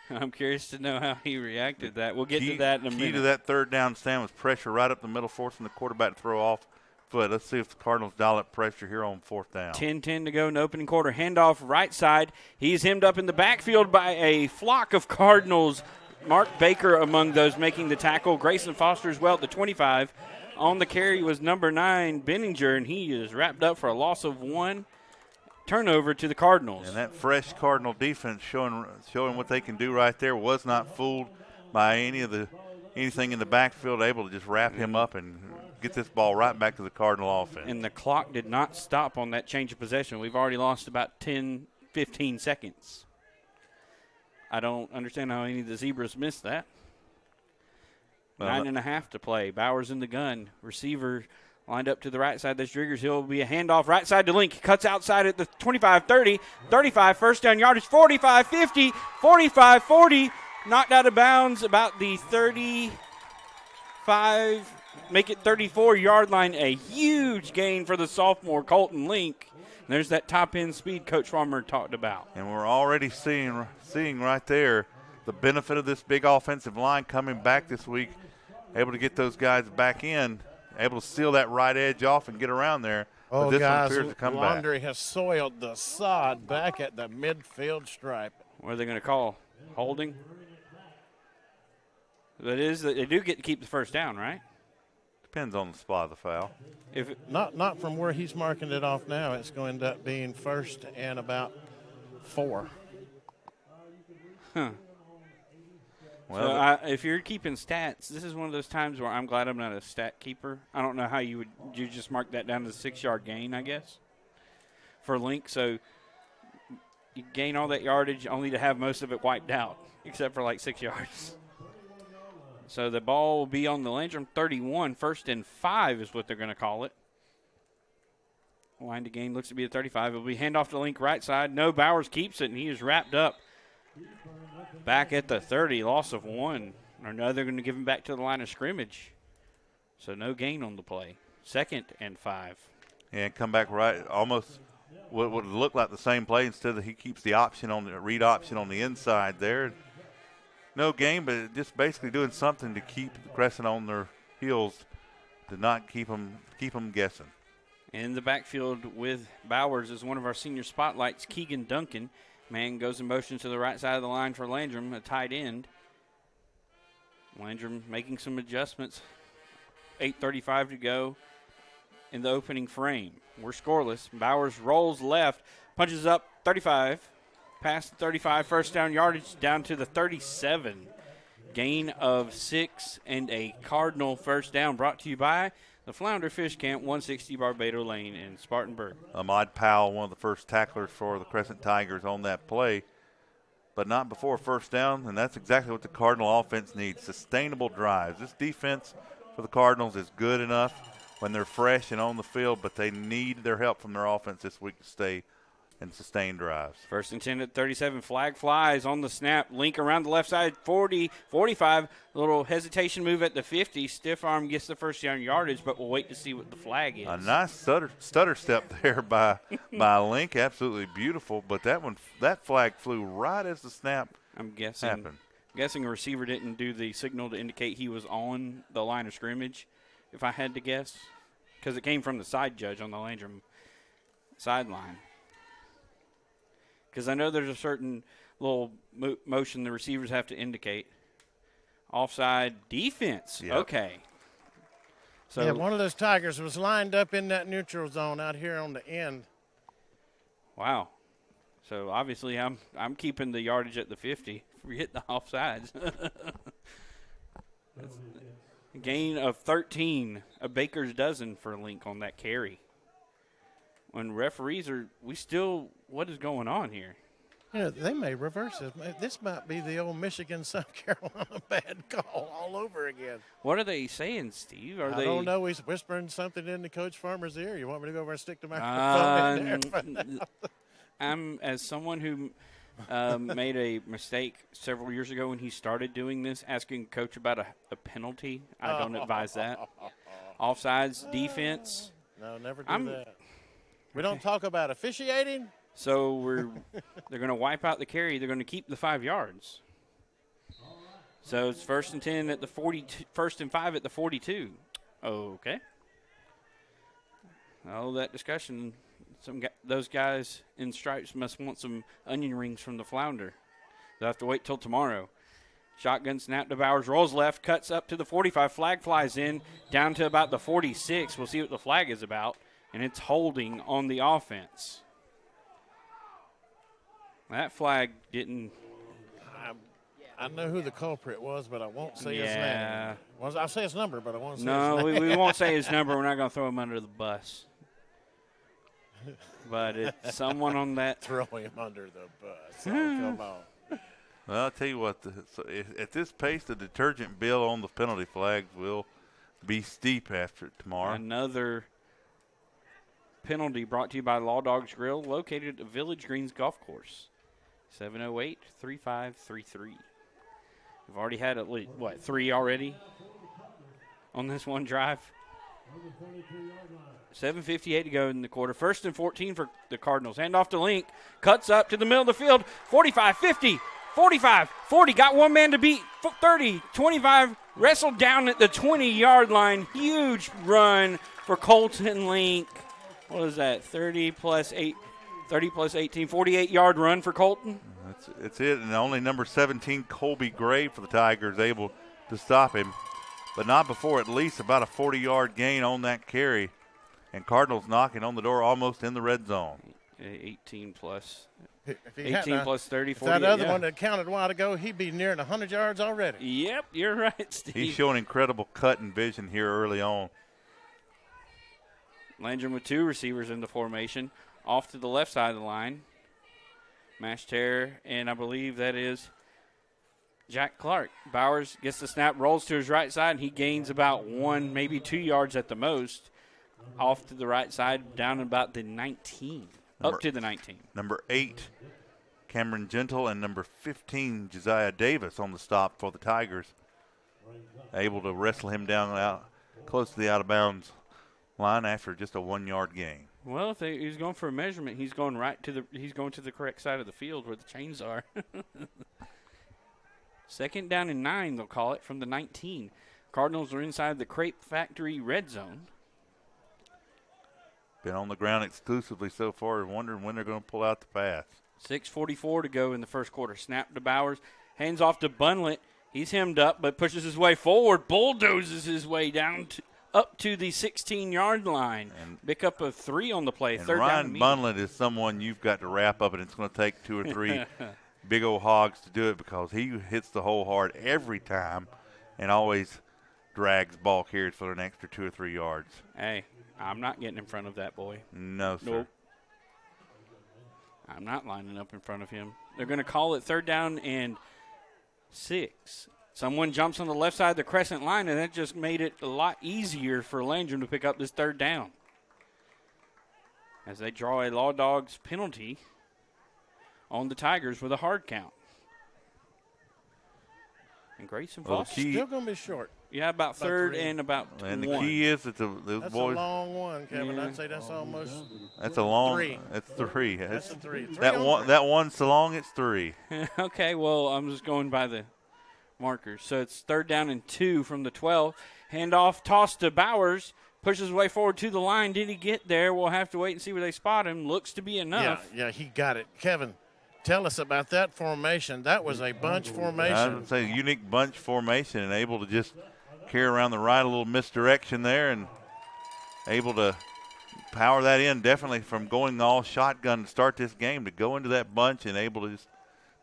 Speaker 10: I'm curious to know how he reacted to that. We'll get to that in a minute.
Speaker 11: Key to that 3rd down stand was pressure right up the middle, forcing the quarterback to throw off foot. Let's see if the Cardinals dial up pressure here on 4th down.
Speaker 10: 10-10 to go in the opening quarter. Handoff right side. He's hemmed up in the backfield by a flock of Cardinals. Mark Baker among those making the tackle. Grayson Foster as well at the 25. On the carry was number 9, Benninger, and he is wrapped up for a loss of 1. Turnover to the Cardinals.
Speaker 11: And that fresh Cardinal defense showing what they can do right there. Was not fooled by anything in the backfield, able to just wrap him up and get this ball right back to the Cardinal offense.
Speaker 10: And the clock did not stop on that change of possession. We've already lost about 10, 15 seconds. I don't understand how any of the Zebras missed that. 9.5 to play. Bowers in the gun. Receiver lined up to the right side. That's Driggers. He'll be a handoff right side to Link. Cuts outside at the 25-30. 35, first down yardage. 45-50. 45-40. Knocked out of bounds about the 35, make it 34-yard line. A huge gain for the sophomore, Colton Link. And there's that top-end speed Coach Farmer talked about.
Speaker 11: And we're already seeing right there the benefit of this big offensive line coming back this week, able to get those guys back in, able to seal that right edge off and get around there.
Speaker 12: Oh,
Speaker 11: but this
Speaker 12: guys,
Speaker 11: one appears to come
Speaker 12: Laundry
Speaker 11: back.
Speaker 12: has soiled the sod back at the midfield stripe.
Speaker 10: What are they going to call? Holding? That is, they do get to keep the first down, right?
Speaker 11: Depends on the spot of the foul.
Speaker 10: If
Speaker 12: not from where he's marking it off now, it's going to end up being 1st and about 4.
Speaker 10: Huh.
Speaker 11: Well,
Speaker 10: so if you're keeping stats, this is one of those times where I'm glad I'm not a stat keeper. I don't know how you just mark that down to the 6-yard gain, I guess, for Link. So you gain all that yardage only to have most of it wiped out, except for like 6 yards. So the ball will be on the Landrum 31. 1st and 5 is what they're going to call it. Line to gain looks to be a 35. It'll be handoff to Link right side. No, Bowers keeps it, and he is wrapped up back at the 30. Loss of 1. Or no, they're going to give him back to the line of scrimmage. So no gain on the play. 2nd and 5.
Speaker 11: And come back right, almost what would look like the same play. Instead of he keeps the option on the read option on the inside there. No gain, but just basically doing something to keep Crescent on their heels, to not keep them guessing.
Speaker 10: In the backfield with Bowers is one of our senior spotlights, Keegan Duncan. Man goes in motion to the right side of the line for Landrum, a tight end. Landrum making some adjustments. 8:35 to go in the opening frame. We're scoreless. Bowers rolls left, punches up 35. Past the 35, first down yardage down to the 37. Gain of 6 and a Cardinal first down, brought to you by the Flounder Fish Camp, 160 Barbado Lane in Spartanburg.
Speaker 11: Ahmad Powell, one of the first tacklers for the Crescent Tigers on that play, but not before first down, and that's exactly what the Cardinal offense needs, sustainable drives. This defense for the Cardinals is good enough when they're fresh and on the field, but they need their help from their offense this week to stay and sustain drives.
Speaker 10: 1st and 10 at 37. Flag flies on the snap. Link around the left side, 40, 45. A little hesitation move at the 50. Stiff arm gets the first down yardage, but we'll wait to see what the flag is.
Speaker 11: A nice stutter step there by Link. Absolutely beautiful. But that flag flew right as the snap happened.
Speaker 10: I'm guessing a receiver didn't do the signal to indicate he was on the line of scrimmage, if I had to guess, because it came from the side judge on the Landrum sideline. Because I know there's a certain little motion the receivers have to indicate. Offside defense. Yep. Okay.
Speaker 12: So yeah, one of those Tigers was lined up in that neutral zone out here on the end.
Speaker 10: Wow. So obviously I'm keeping the yardage at the 50. Forget the offsides. Gain of 13, a baker's dozen for Link on that carry. When referees what is going on here?
Speaker 12: You know, they may reverse this. This might be the old Michigan, South Carolina bad call all over again.
Speaker 10: What are they saying, Steve?
Speaker 12: I don't know. He's whispering something into Coach Farmer's ear. You want me to go over and stick the microphone in there?
Speaker 10: I'm, as someone who made a mistake several years ago when he started doing this, asking Coach about a penalty. I don't advise that. Offsides, defense.
Speaker 12: No, never do that. We don't talk about officiating.
Speaker 10: So they're going to wipe out the carry. They're going to keep the 5 yards. So it's 1st and 10 at the 42, 1st and 5 at the 42. Okay. Oh, that discussion. Those guys in stripes must want some onion rings from the Flounder. They'll have to wait till tomorrow. Shotgun snap to Bowers, rolls left, cuts up to the 45. Flag flies in, down to about the 46. We'll see what the flag is about. And it's holding on the offense. That flag didn't.
Speaker 12: I know who the culprit was, but I won't say his name. Well, I'll say his number, but I won't say his name.
Speaker 10: No, we won't say his number. We're not going to throw him under the bus. But it's someone on that.
Speaker 12: Throw him under the bus. Oh, come on.
Speaker 11: Well, I'll tell you what. At this pace, the detergent bill on the penalty flags will be steep after tomorrow.
Speaker 10: Another penalty brought to you by Law Dogs Grill, located at Village Greens Golf Course. 708-3533. We've already had at least, 3 already on this one drive? 7:58 to go in the quarter. 1st and 14 for the Cardinals. Hand off to Link. Cuts up to the middle of the field. 45, 50, 45, 40. Got one man to beat. 30, 25. Wrestled down at the 20-yard line. Huge run for Colton Link. What is that? 30 plus 18, 48-yard run for Colton.
Speaker 11: That's it, and only number 17, Colby Gray for the Tigers, able to stop him, but not before at least about a 40-yard gain on that carry. And Cardinals knocking on the door almost in the red zone.
Speaker 10: 18 plus.
Speaker 12: 18
Speaker 10: plus 30,
Speaker 12: if
Speaker 10: 48.
Speaker 12: That other one that counted a while ago, he'd be nearing 100 yards already.
Speaker 10: Yep, you're right, Steve.
Speaker 11: He's showing incredible cut and vision here early on.
Speaker 10: Landrum with 2 receivers in the formation. Off to the left side of the line. Mash terror, and I believe that is Jack Clark. Bowers gets the snap, rolls to his right side, and he gains about 1, maybe 2 yards at the most. Off to the right side, down about the 19. Up to the 19.
Speaker 11: Number 8, Cameron Gentle, and number 15, Josiah Davis on the stop for the Tigers. Able to wrestle him down out close to the out-of-bounds line after just a 1-yard gain.
Speaker 10: Well, if he's going for a measurement, he's going to the correct side of the field where the chains are. 2nd down and 9, they'll call it, from the 19. Cardinals are inside the Crepe Factory red zone.
Speaker 11: Been on the ground exclusively so far and wondering when they're going to pull out the pass.
Speaker 10: 6:44 to go in the first quarter. Snap to Bowers. Hands off to Bunlett. He's hemmed up but pushes his way forward. Bulldozes his way down up to the 16-yard line. And pick up a 3 on the play.
Speaker 11: And
Speaker 10: 3rd
Speaker 11: Ryan
Speaker 10: down.
Speaker 11: Bunlett is someone you've got to wrap up, and it's going to take 2 or 3 big old hogs to do it because he hits the hole hard every time and always drags ball carries for an extra 2 or 3 yards.
Speaker 10: Hey, I'm not getting in front of that boy.
Speaker 11: No, sir.
Speaker 10: Nope. I'm not lining up in front of him. They're going to call it 3rd down and 6. Someone jumps on the left side of the Crescent line, and that just made it a lot easier for Landrum to pick up this 3rd down. As they draw a Law Dogs penalty on the Tigers with a hard count. And Grayson Foster.
Speaker 12: Still going to be short.
Speaker 10: Yeah, about 3rd and about
Speaker 11: and
Speaker 10: 1.
Speaker 11: The key is that those
Speaker 12: that's
Speaker 11: boys.
Speaker 12: A long one, Kevin. I'd say that's almost.
Speaker 11: That's a long.
Speaker 12: 3.
Speaker 11: That's 3.
Speaker 12: That's a 3.
Speaker 11: That one's so long. It's 3.
Speaker 10: Okay, well, I'm just going by the markers. So it's 3rd down and 2 from the 12. Handoff, toss to Bowers. Pushes his way forward to the line. Did he get there? We'll have to wait and see where they spot him. Looks to be enough.
Speaker 12: Yeah, he got it. Kevin, tell us about that formation. That was a bunch formation.
Speaker 11: I would say unique bunch formation and able to just carry around the right, a little misdirection there, and able to power that in definitely from going all shotgun to start this game to go into that bunch and able to just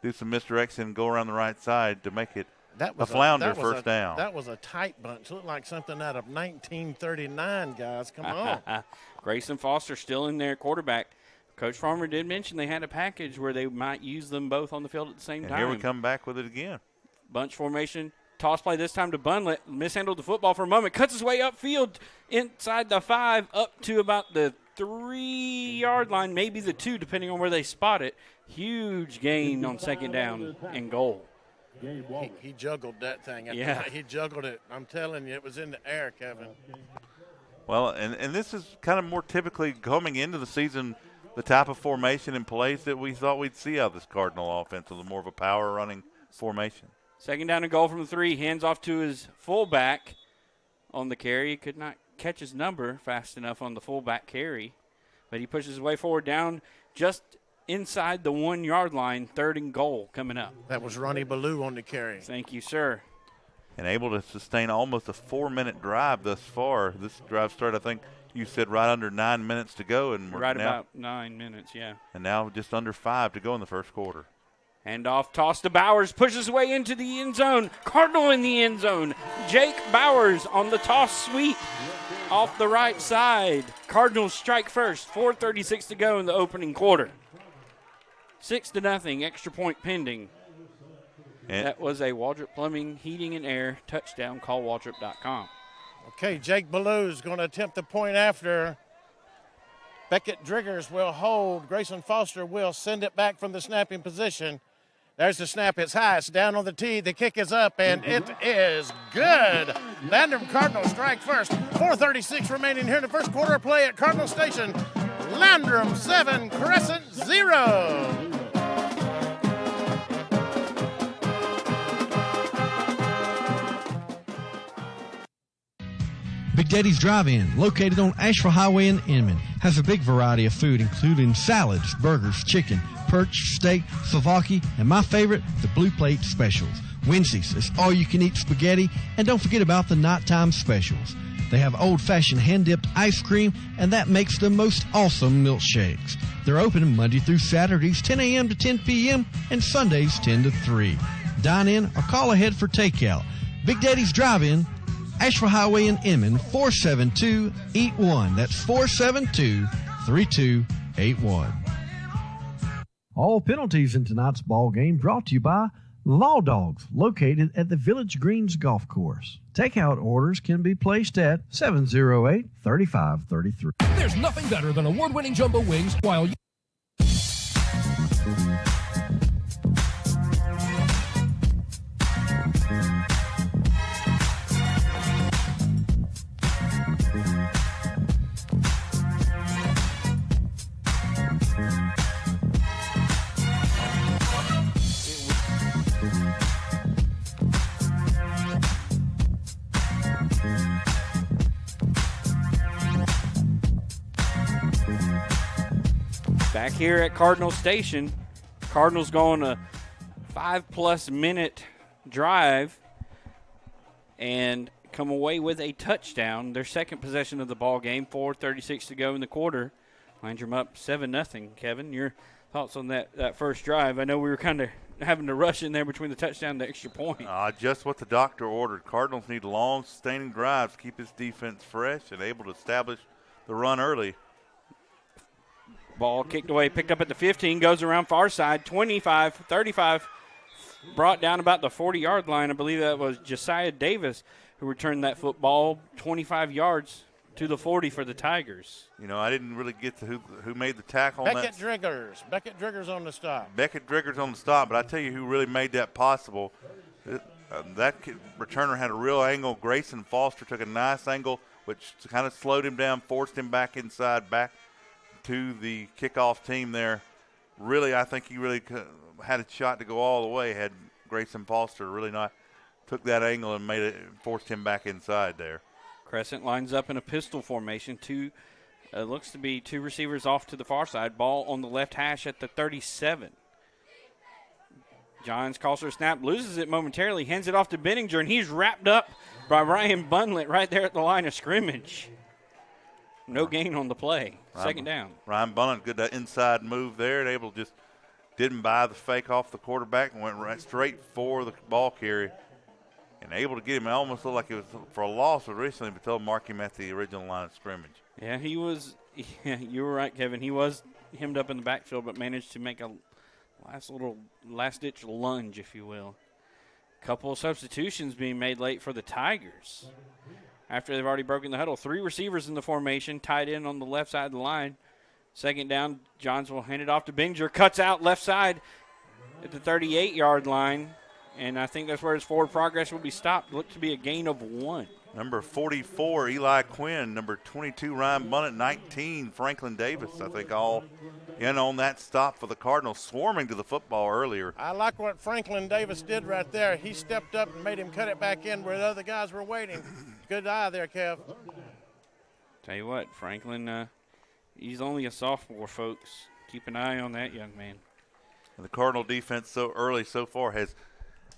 Speaker 11: do some misdirection and go around the right side to make it a flounder first down.
Speaker 12: That was a tight bunch. Looked like something out of 1939, guys. Come on.
Speaker 10: Grayson Foster still in there, quarterback. Coach Farmer did mention they had a package where they might use them both on the field at the same
Speaker 11: And
Speaker 10: time.
Speaker 11: here we come back with it again.
Speaker 10: Bunch formation. Toss play this time to Bunlett. Mishandled the football for a moment. Cuts his way upfield inside the 5 up to about the 3-yard line, maybe the 2, depending on where they spot it. Huge gain on second down and goal.
Speaker 12: He juggled that thing. He juggled it. I'm telling you, it was in the air, Kevin.
Speaker 11: Well, and this is kind of more typically coming into the season, the type of formation and plays that we thought we'd see out of this Cardinal offense, a little more of a power running formation.
Speaker 10: Second down and goal from the 3. Hands off to his fullback on the carry. He could not catch his number fast enough on the fullback carry, but he pushes his way forward down just inside the 1-yard line. 3rd and goal coming up.
Speaker 12: That was Ronnie Ballou on the carry.
Speaker 10: Thank you, sir.
Speaker 11: And able to sustain almost a 4-minute drive thus far. This drive started, I think you said, right under 9 minutes to go. And we're
Speaker 10: right
Speaker 11: now,
Speaker 10: about 9 minutes, yeah.
Speaker 11: And now just under 5 to go in the first quarter.
Speaker 10: Handoff, toss to Bowers, pushes his way into the end zone. Cardinal in the end zone. Jake Bowers on the toss sweep off the right side. Cardinals strike first. 4:36 to go in the opening quarter. 6-0, extra point pending.
Speaker 11: And
Speaker 10: that was a Waldrop Plumbing, Heating, and Air touchdown. Call Waldrop.com.
Speaker 12: Okay, Jake Ballou going to attempt the point after. Beckett Driggers will hold. Grayson Foster will send it back from the snapping position. There's the snap. It's high. It's down on the tee. The kick is up, and it is good. Landrum Cardinals strike first. 4:36 remaining here in the first quarter of play at Cardinal Station. Landrum 7, Crescent 0.
Speaker 2: Big Daddy's Drive-In, located on Asheville Highway in Inman, has a big variety of food, including salads, burgers, chicken, perch, steak, Slovakia, and my favorite, the Blue Plate Specials. Wednesdays is all-you-can-eat spaghetti, and don't forget about the nighttime specials. They have old-fashioned hand-dipped ice cream, and that makes the most awesome milkshakes. They're open Monday through Saturdays, 10 a.m. to 10 p.m., and Sundays, 10 to 3. Dine in or call ahead for takeout. Big Daddy's Drive-In, Asheville Highway in Inman, 472-EAT-1. That's 472-3281. All penalties in tonight's ball game brought to you by Law Dogs, located at the Village Greens Golf Course. Takeout orders can be placed at 708-3533.
Speaker 6: There's nothing better than award-winning jumbo wings while you...
Speaker 10: Back here at Cardinal Station, Cardinals going a 5+ minute drive and come away with a touchdown. Their second possession of the ball game, 4:36 to go in the quarter. Landrum up 7-0. Kevin, your thoughts on that first drive? I know we were kind of having to rush in there between the touchdown and the extra point.
Speaker 11: Just what the doctor ordered. Cardinals need long, sustaining drives, keep his defense fresh and able to establish the run early.
Speaker 10: Ball kicked away, picked up at the 15, goes around far side, 25, 35, brought down about the 40-yard line. I believe that was Josiah Davis who returned that football 25 yards to the 40 for the Tigers.
Speaker 11: You know, I didn't really get to who made the tackle on that.
Speaker 12: Beckett Driggers on the stop.
Speaker 11: Beckett Driggers on the stop, but I tell you who really made that possible. That returner had a real angle. Grayson Foster took a nice angle, which kind of slowed him down, forced him back inside, back to the kickoff team there. Really, I think he really had a shot to go all the way had Grayson Foster really not took that angle and forced him back inside there.
Speaker 10: Crescent lines up in a pistol formation. Looks to be two receivers off to the far side. Ball on the left hash at the 37. Johns calls for a snap, loses it momentarily, hands it off to Benninger, and he's wrapped up by Ryan Bunlett right there at the line of scrimmage. No gain on the play. Second down.
Speaker 11: Ryan Bunlett, good inside move there, and able to just didn't buy the fake off the quarterback and went right straight for the ball carry. And able to get him. It almost looked like it was for a loss originally, but told mark him at the original line of scrimmage.
Speaker 10: Yeah, he was. Yeah, you were right, Kevin. He was hemmed up in the backfield, but managed to make a last-ditch lunge, if you will. Couple of substitutions being made late for the Tigers. After they've already broken the huddle, 3 receivers in the formation, tied in on the left side of the line. Second down, Johns will hand it off to Binger. Cuts out left side at the 38-yard line, and I think that's where his forward progress will be stopped. Looked to be a gain of 1.
Speaker 11: Number 44, Eli Quinn. Number 22, Ryan Bunnett. 19, Franklin Davis. I think all in on that stop for the Cardinals, swarming to the football earlier.
Speaker 12: I like what Franklin Davis did right there. He stepped up and made him cut it back in where the other guys were waiting. Good eye there, Kev.
Speaker 10: Tell you what, Franklin, he's only a sophomore, folks. Keep an eye on that young man.
Speaker 11: And the Cardinal defense so early so far has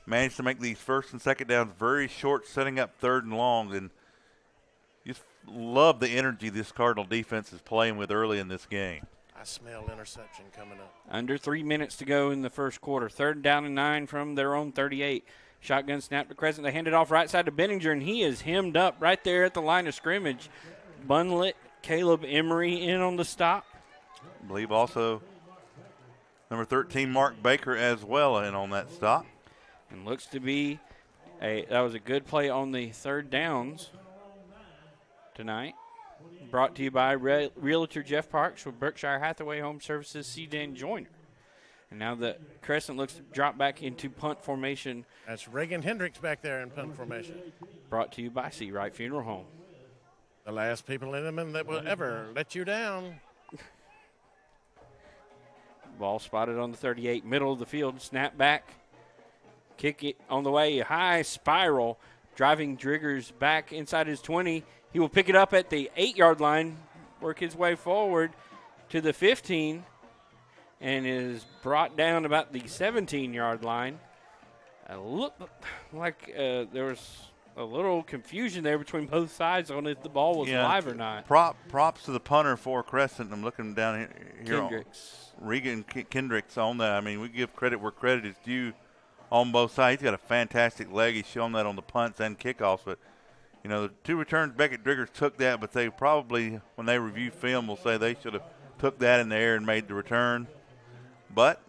Speaker 11: managed to make these first and second downs very short, setting up third and long. And you just love the energy this Cardinal defense is playing with early in this game.
Speaker 12: I smell interception coming up.
Speaker 10: Under 3 minutes to go in the first quarter. 3rd down and 9 from their own 38. Shotgun snap to Crescent. They hand it off right side to Benninger, and he is hemmed up right there at the line of scrimmage. Bunlett, Caleb Emery in on the stop.
Speaker 11: I believe also number 13, Mark Baker, as well, in on that stop.
Speaker 10: And looks to be that was a good play on the 3rd downs tonight. Brought to you by Realtor Jeff Parks with Berkshire Hathaway Home Services, C-Dan Joyner. And now the Crescent looks to drop back into punt formation.
Speaker 12: That's Reagan Hendricks back there in punt formation.
Speaker 10: Brought to you by C. Wright Funeral Home.
Speaker 12: The last people in them that will ever let you down.
Speaker 10: Ball spotted on the 38, middle of the field. Snap back. Kick it on the way. High spiral. Driving Driggers back inside his 20. He will pick it up at the 8-yard line. Work his way forward to the 15. And is brought down about the 17-yard line. It looked like there was a little confusion there between both sides on if the ball was live or not.
Speaker 11: Props to the punter for Crescent. I'm looking down here
Speaker 10: Kendricks.
Speaker 11: Regan Kendricks on that. I mean, we give credit where credit is due on both sides. He's got a fantastic leg. He's shown that on the punts and kickoffs. But, you know, the 2 returns, Beckett Driggers took that, but they probably, when they review film, will say they should have took that in the air and made the return. But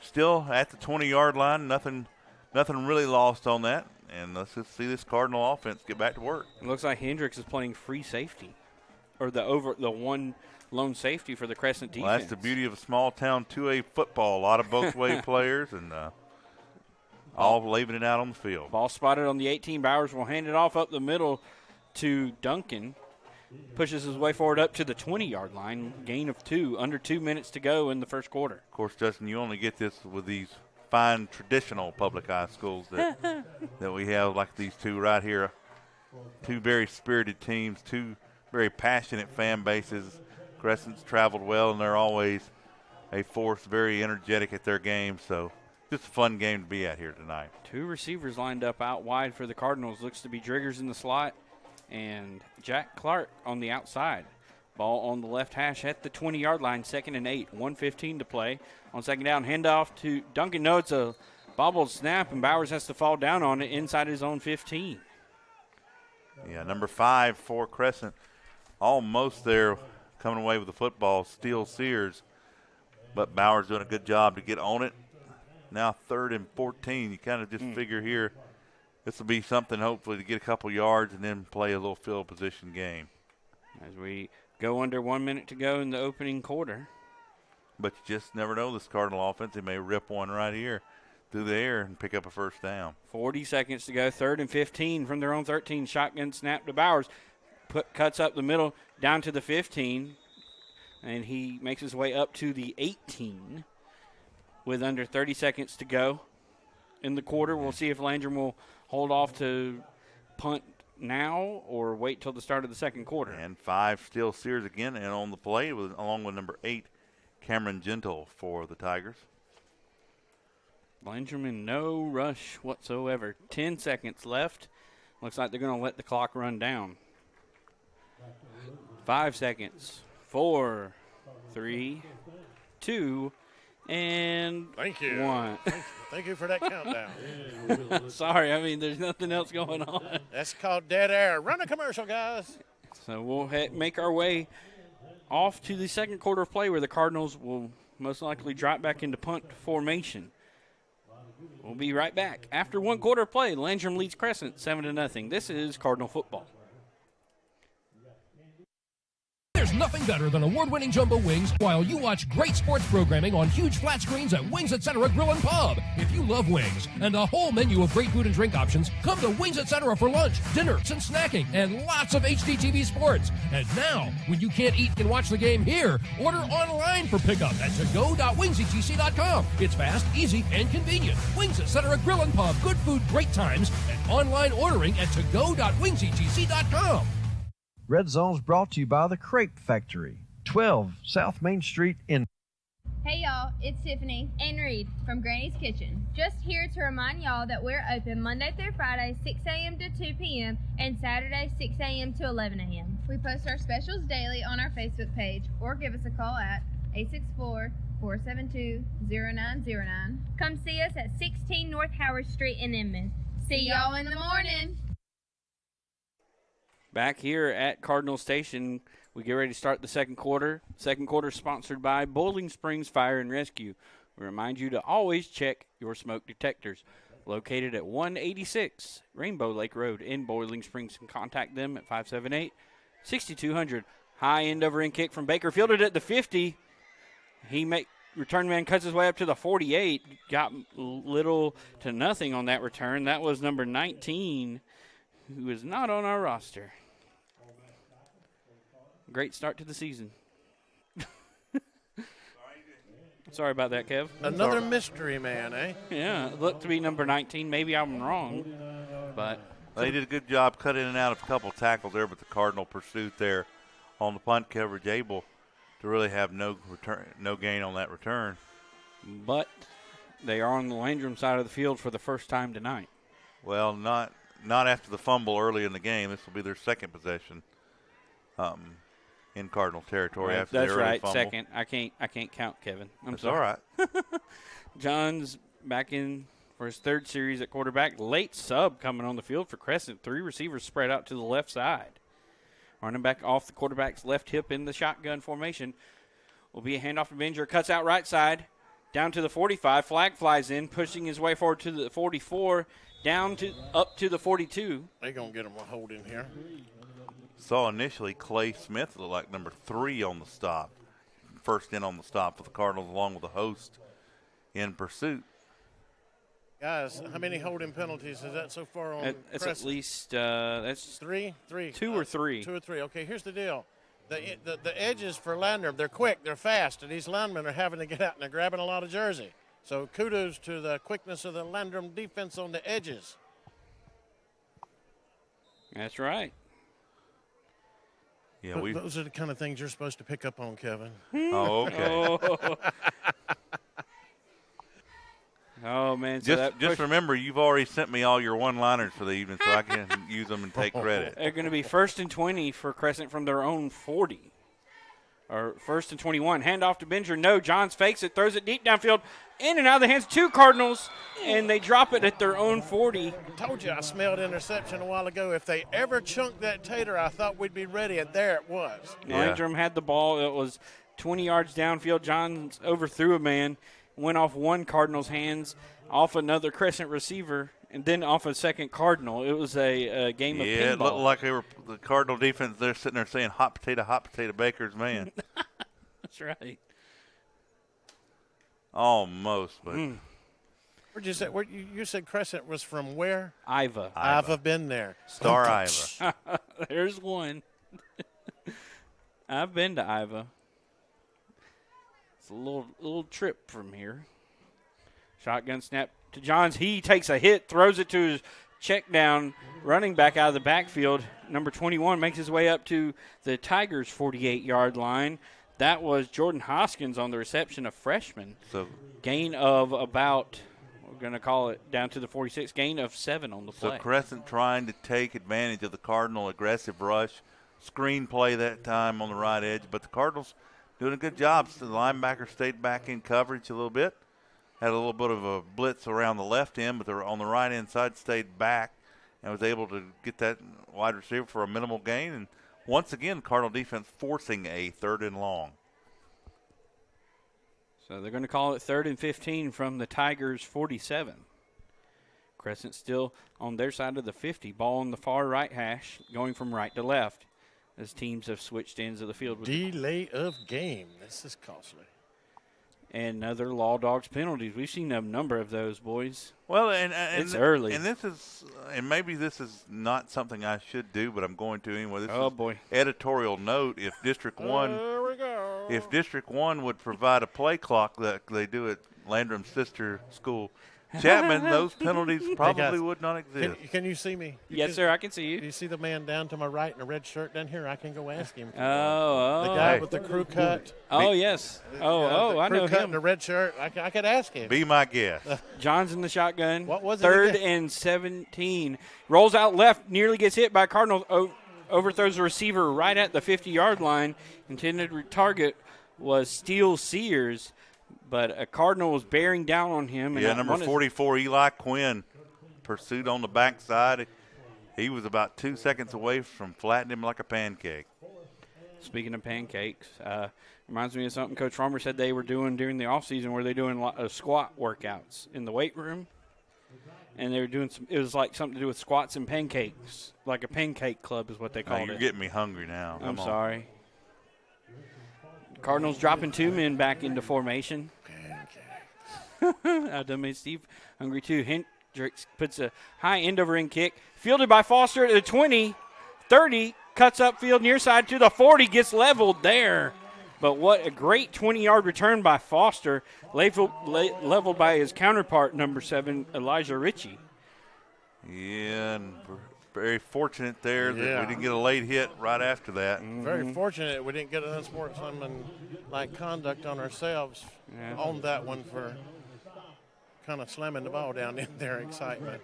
Speaker 11: still at the 20-yard line, nothing really lost on that. And let's just see this Cardinal offense get back to work.
Speaker 10: It looks like Hendricks is playing free safety, or the one lone safety for the Crescent defense.
Speaker 11: Well, that's the beauty of a small-town 2A football. A lot of both-way players, and all leaving it out on the field.
Speaker 10: Ball spotted on the 18. Bowers will hand it off up the middle to Duncan. Pushes his way forward up to the 20-yard line. Gain of 2. Under 2 minutes to go in the first quarter.
Speaker 11: Of course, Justin, you only get this with these fine traditional public high schools that we have, like these two right here. 2 very spirited teams, 2 very passionate fan bases. Crescent's traveled well, and they're always a force, very energetic at their game. So just a fun game to be at here tonight.
Speaker 10: 2 receivers lined up out wide for the Cardinals. Looks to be Driggers in the slot and Jack Clark on the outside. Ball on the left hash at the 20-yard line, 2nd and 8, 1:15 to play. On second down, handoff to Duncan. No, it's a bobbled snap, and Bowers has to fall down on it inside his own 15.
Speaker 11: Yeah, number 5 for Crescent, almost there coming away with the football, Steele Sears. But Bowers doing a good job to get on it. Now 3rd and 14. You kind of just figure here this will be something hopefully to get a couple yards and then play a little field position game.
Speaker 10: As we go under 1 minute to go in the opening quarter.
Speaker 11: But you just never know this Cardinal offense. They may rip one right here through the air and pick up a first down.
Speaker 10: 40 seconds to go. 3rd and 15 from their own 13. Shotgun snap to Bowers. Cuts up the middle down to the 15. And he makes his way up to the 18 with under 30 seconds to go in the quarter. We'll see if Landrum will hold off to punt now or wait till the start of the second quarter.
Speaker 11: And 5 still Sears again and on the play along with number 8, Cameron Gentle for the Tigers.
Speaker 10: Landrum in no rush whatsoever. 10 seconds left. Looks like they're going to let the clock run down. 5 seconds. 4, 3, 2, and
Speaker 12: Thank you.
Speaker 10: 1.
Speaker 12: Thank you for that countdown.
Speaker 10: Sorry, I mean, there's nothing else going on.
Speaker 12: That's called dead air. Run a commercial, guys.
Speaker 10: So we'll make our way off to the second quarter of play where the Cardinals will most likely drop back into punt formation. We'll be right back. After one quarter of play, Landrum leads Crescent 7-0. This is Cardinal football.
Speaker 6: There's nothing better than award-winning jumbo wings while you watch great sports programming on huge flat screens at Wings Etc. Grill and Pub. If you love wings and a whole menu of great food and drink options, come to Wings Etc. for lunch, dinners, and snacking, and lots of HDTV sports. And now, when you can't eat and watch the game here, order online for pickup at togo.wingsetc.com. It's fast, easy, and convenient. Wings Etc. Grill and Pub. Good food, great times, and online ordering at togo.wingsetc.com.
Speaker 16: Red Zone's brought to you by the Crepe Factory, 12 South Main Street in.
Speaker 17: Hey y'all, it's Tiffany and Reed from Granny's Kitchen. Just here to remind y'all that we're open Monday through Friday, 6 a.m. to 2 p.m. and Saturday, 6 a.m. to 11 a.m. We post our specials daily on our Facebook page or give us a call at 864-472-0909. Come see us at 16 North Howard Street in Inman. See y'all in the morning.
Speaker 10: Back here at Cardinal Station, we get ready to start the second quarter. Second quarter sponsored by Boiling Springs Fire and Rescue. We remind you to always check your smoke detectors. Located at 186 Rainbow Lake Road in Boiling Springs. And contact them at 578-6200. High end over end kick from Baker. Fielded at the 50. Return man cuts his way up to the 48. Got little to nothing on that return. That was number 19, who is not on our roster. Great start to the season. Sorry about that, Kev.
Speaker 12: Another mystery man, eh?
Speaker 10: Yeah, it looked to be number 19. Maybe I'm wrong, but
Speaker 11: they did a good job cutting in and out of a couple tackles there, but the Cardinal pursuit there on the punt coverage able to really have no gain on that return.
Speaker 10: But they are on the Landrum side of the field for the first time tonight.
Speaker 11: Well, not after the fumble early in the game. This will be their second possession in Cardinal territory after the early fumble.
Speaker 10: Second. I can't count, Kevin.
Speaker 11: That's
Speaker 10: sorry.
Speaker 11: all right.
Speaker 10: John's back in for his third series at quarterback. Late sub coming on the field for Crescent. 3 receivers spread out to the left side. Running back off the quarterback's left hip in the shotgun formation. Will be a handoff to Binger. Cuts out right side. Down to the 45. Flag flies in, pushing his way forward to the 44. Up to the 42.
Speaker 12: They're going to get him a hold in here.
Speaker 11: Saw initially Clay Smith look like number 3 on the stop. First in on the stop for the Cardinals along with the host in pursuit.
Speaker 12: Guys, how many holding penalties is that so far on
Speaker 10: It's
Speaker 12: Crescent?
Speaker 10: at least that's
Speaker 12: three.
Speaker 10: 2 or 3.
Speaker 12: 2 or 3. Okay, here's the deal. The edges for Landrum, they're quick, they're fast, and these linemen are having to get out and they're grabbing a lot of jersey. So kudos to the quickness of the Landrum defense on the edges.
Speaker 10: That's right.
Speaker 11: Yeah,
Speaker 12: those are the kind of things you're supposed to pick up on, Kevin.
Speaker 11: Oh, okay.
Speaker 10: Oh, man.
Speaker 11: So just remember, you've already sent me all your one-liners for the evening, so I can use them and take credit.
Speaker 10: They're going to be 1st and 20 for Crescent from their own 40. Or 1st and 21. Handoff to Binger. No, Johns fakes it, throws it deep downfield. In and out of the hands of 2 Cardinals, and they drop it at their own 40.
Speaker 12: I told you I smelled interception a while ago. If they ever chunked that tater, I thought we'd be ready, and there it was.
Speaker 10: Yeah. Landrum had the ball. It was 20 yards downfield. Johns overthrew a man, went off one Cardinal's hands, off another Crescent receiver, and then off a second Cardinal. It was a game of pinball.
Speaker 11: Yeah, it looked like they were the Cardinal defense. They're sitting there saying, hot potato, Baker's man.
Speaker 10: That's right.
Speaker 11: Almost, but.
Speaker 12: Where'd you say? You said Crescent was from where?
Speaker 10: Iva.
Speaker 12: I've been there.
Speaker 11: Star Iva.
Speaker 10: There's one. I've been to Iva. It's a little trip from here. Shotgun snap to Johns. He takes a hit, throws it to his check down, running back out of the backfield. Number 21 makes his way up to the Tigers' 48-yard line. That was Jordan Hoskins on the reception, a freshman.
Speaker 11: So
Speaker 10: gain of about, we're going to call it down to the 46, gain of 7 on the play.
Speaker 11: So Crescent trying to take advantage of the Cardinal aggressive rush. Screen play that time on the right edge, but the Cardinals doing a good job. So the linebacker stayed back in coverage a little bit. Had a little bit of a blitz around the left end, but they're on the right hand side, stayed back and was able to get that wide receiver for a minimal gain and once again, Cardinal defense forcing a 3rd and long.
Speaker 10: So they're going to call it 3rd and 15 from the Tigers' 47. Crescent still on their side of the 50. Ball on the far right hash, going from right to left as teams have switched ends of the field.
Speaker 12: Delay of game. This is costly.
Speaker 10: And other Law Dogs penalties. We've seen a number of those, boys.
Speaker 11: Well, and
Speaker 10: it's early.
Speaker 11: And this is, and maybe this is not something I should do, but I'm going to anyway. This is
Speaker 10: boy.
Speaker 11: Editorial note: if District 1,
Speaker 12: There we go.
Speaker 11: if District 1 would provide a play clock that they do at Landrum's sister school, Chapman, those penalties probably would not exist.
Speaker 12: Can you see me?
Speaker 10: Yes, sir, I can see you.
Speaker 12: Do you see the man down to my right in a red shirt down here? I can go ask him.
Speaker 10: Oh.
Speaker 12: The guy with the crew cut.
Speaker 10: Oh, yes.
Speaker 12: The
Speaker 10: I
Speaker 12: crew
Speaker 10: know
Speaker 12: cut
Speaker 10: him.
Speaker 12: in the red shirt. I could ask him.
Speaker 11: Be my guest.
Speaker 10: John's in the shotgun.
Speaker 12: What was it
Speaker 10: 3rd
Speaker 12: again?
Speaker 10: and 17. Rolls out left, nearly gets hit by Cardinals. Overthrows the receiver right at the 50-yard line. Intended target was Steele Sears, but a Cardinal was bearing down on him.
Speaker 11: And number 44, Eli Quinn, pursued on the backside. He was about 2 seconds away from flattening him like a pancake.
Speaker 10: Speaking of pancakes, reminds me of something Coach Farmer said they were doing during the offseason where they're doing a lot of squat workouts in the weight room. And they were doing it was like something to do with squats and pancakes, like a pancake club is what they called it.
Speaker 11: You're getting me hungry now.
Speaker 10: I'm sorry. Cardinals dropping 2 men back into formation. I done made Steve hungry too. Hendricks puts a high end-over-end kick. Fielded by Foster at the 20, 30, cuts upfield near side to the 40, gets leveled there. But what a great 20-yard return by Foster, leveled by his counterpart, number 7, Elijah Ritchie.
Speaker 11: Yeah, and very fortunate there that we didn't get a late hit right after that.
Speaker 12: Very fortunate we didn't get an unsportsmanlike conduct on ourselves on that one for kind of slamming the ball down in their excitement.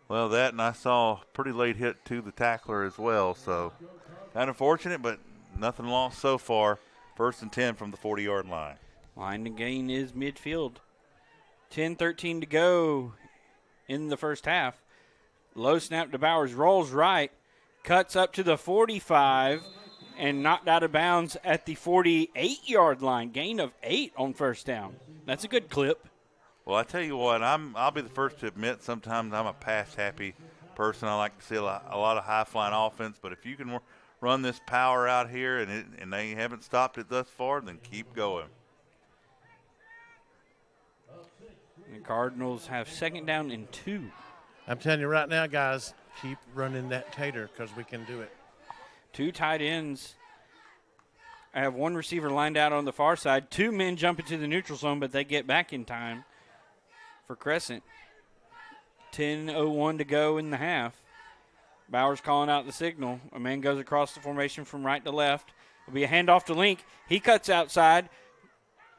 Speaker 11: Well, that, and I saw a pretty late hit to the tackler as well. So kind of fortunate, but nothing lost so far. 1st and 10 from the 40-yard line.
Speaker 10: Line to gain is midfield. 10-13 to go in the first half. Low snap to Bowers, rolls right, cuts up to the 45, and knocked out of bounds at the 48-yard line. Gain of 8 on first down. That's a good clip.
Speaker 11: Well, I tell you what, I'll be the first to admit sometimes I'm a pass-happy person. I like to see a lot of high-flying offense, but if you can run this power out here and they haven't stopped it thus far, then keep going.
Speaker 10: The Cardinals have 2nd down and 2.
Speaker 12: I'm telling you right now, guys, keep running that tater because we can do it.
Speaker 10: 2 tight ends. I have 1 receiver lined out on the far side. 2 men jump into the neutral zone, but they get back in time for Crescent. 10:01 to go in the half. Bowers calling out the signal. A man goes across the formation from right to left. It'll be a handoff to Link. He cuts outside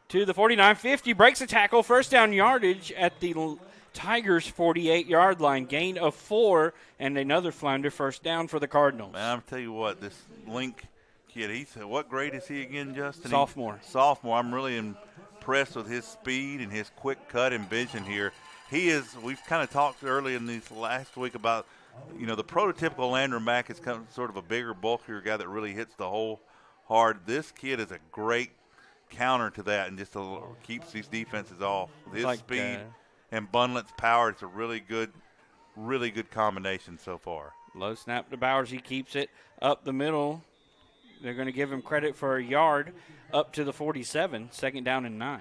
Speaker 10: to the 49-50, breaks a tackle, 1st down yardage at the Tigers' 48-yard line. Gain of 4 and another flounder, 1st down for the Cardinals.
Speaker 11: Man, I'm tell you what, this Link kid, what grade is he again, Justin?
Speaker 10: Sophomore.
Speaker 11: Sophomore. I'm really impressed with his speed and his quick cut and vision here. We've kind of talked early in this last week about, the prototypical Landrum back is kind of sort of a bigger, bulkier guy that really hits the hole hard. This kid is a great counter to that and just keeps these defenses off. With his speed and Bunlett's power, it's a really good combination so far.
Speaker 10: Low snap to Bowers. He keeps it up the middle. They're going to give him credit for a yard up to the 47, 2nd down and 9.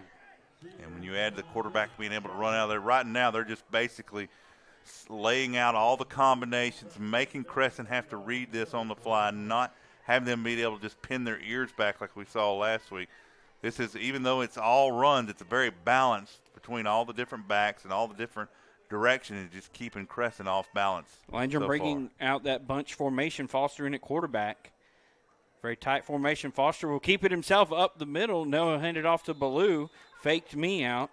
Speaker 11: And when you add the quarterback being able to run out of there, right now they're just basically laying out all the combinations, making Crescent have to read this on the fly, not having them be able to just pin their ears back like we saw last week. This is, even though it's all runs, it's a very balanced between all the different backs and all the different directions, and just keeping Crescent off balance.
Speaker 10: Landrum breaking out that bunch formation, Foster in at quarterback. Very tight formation. Foster will keep it himself up the middle. Noah handed off to Ballou. Faked me out.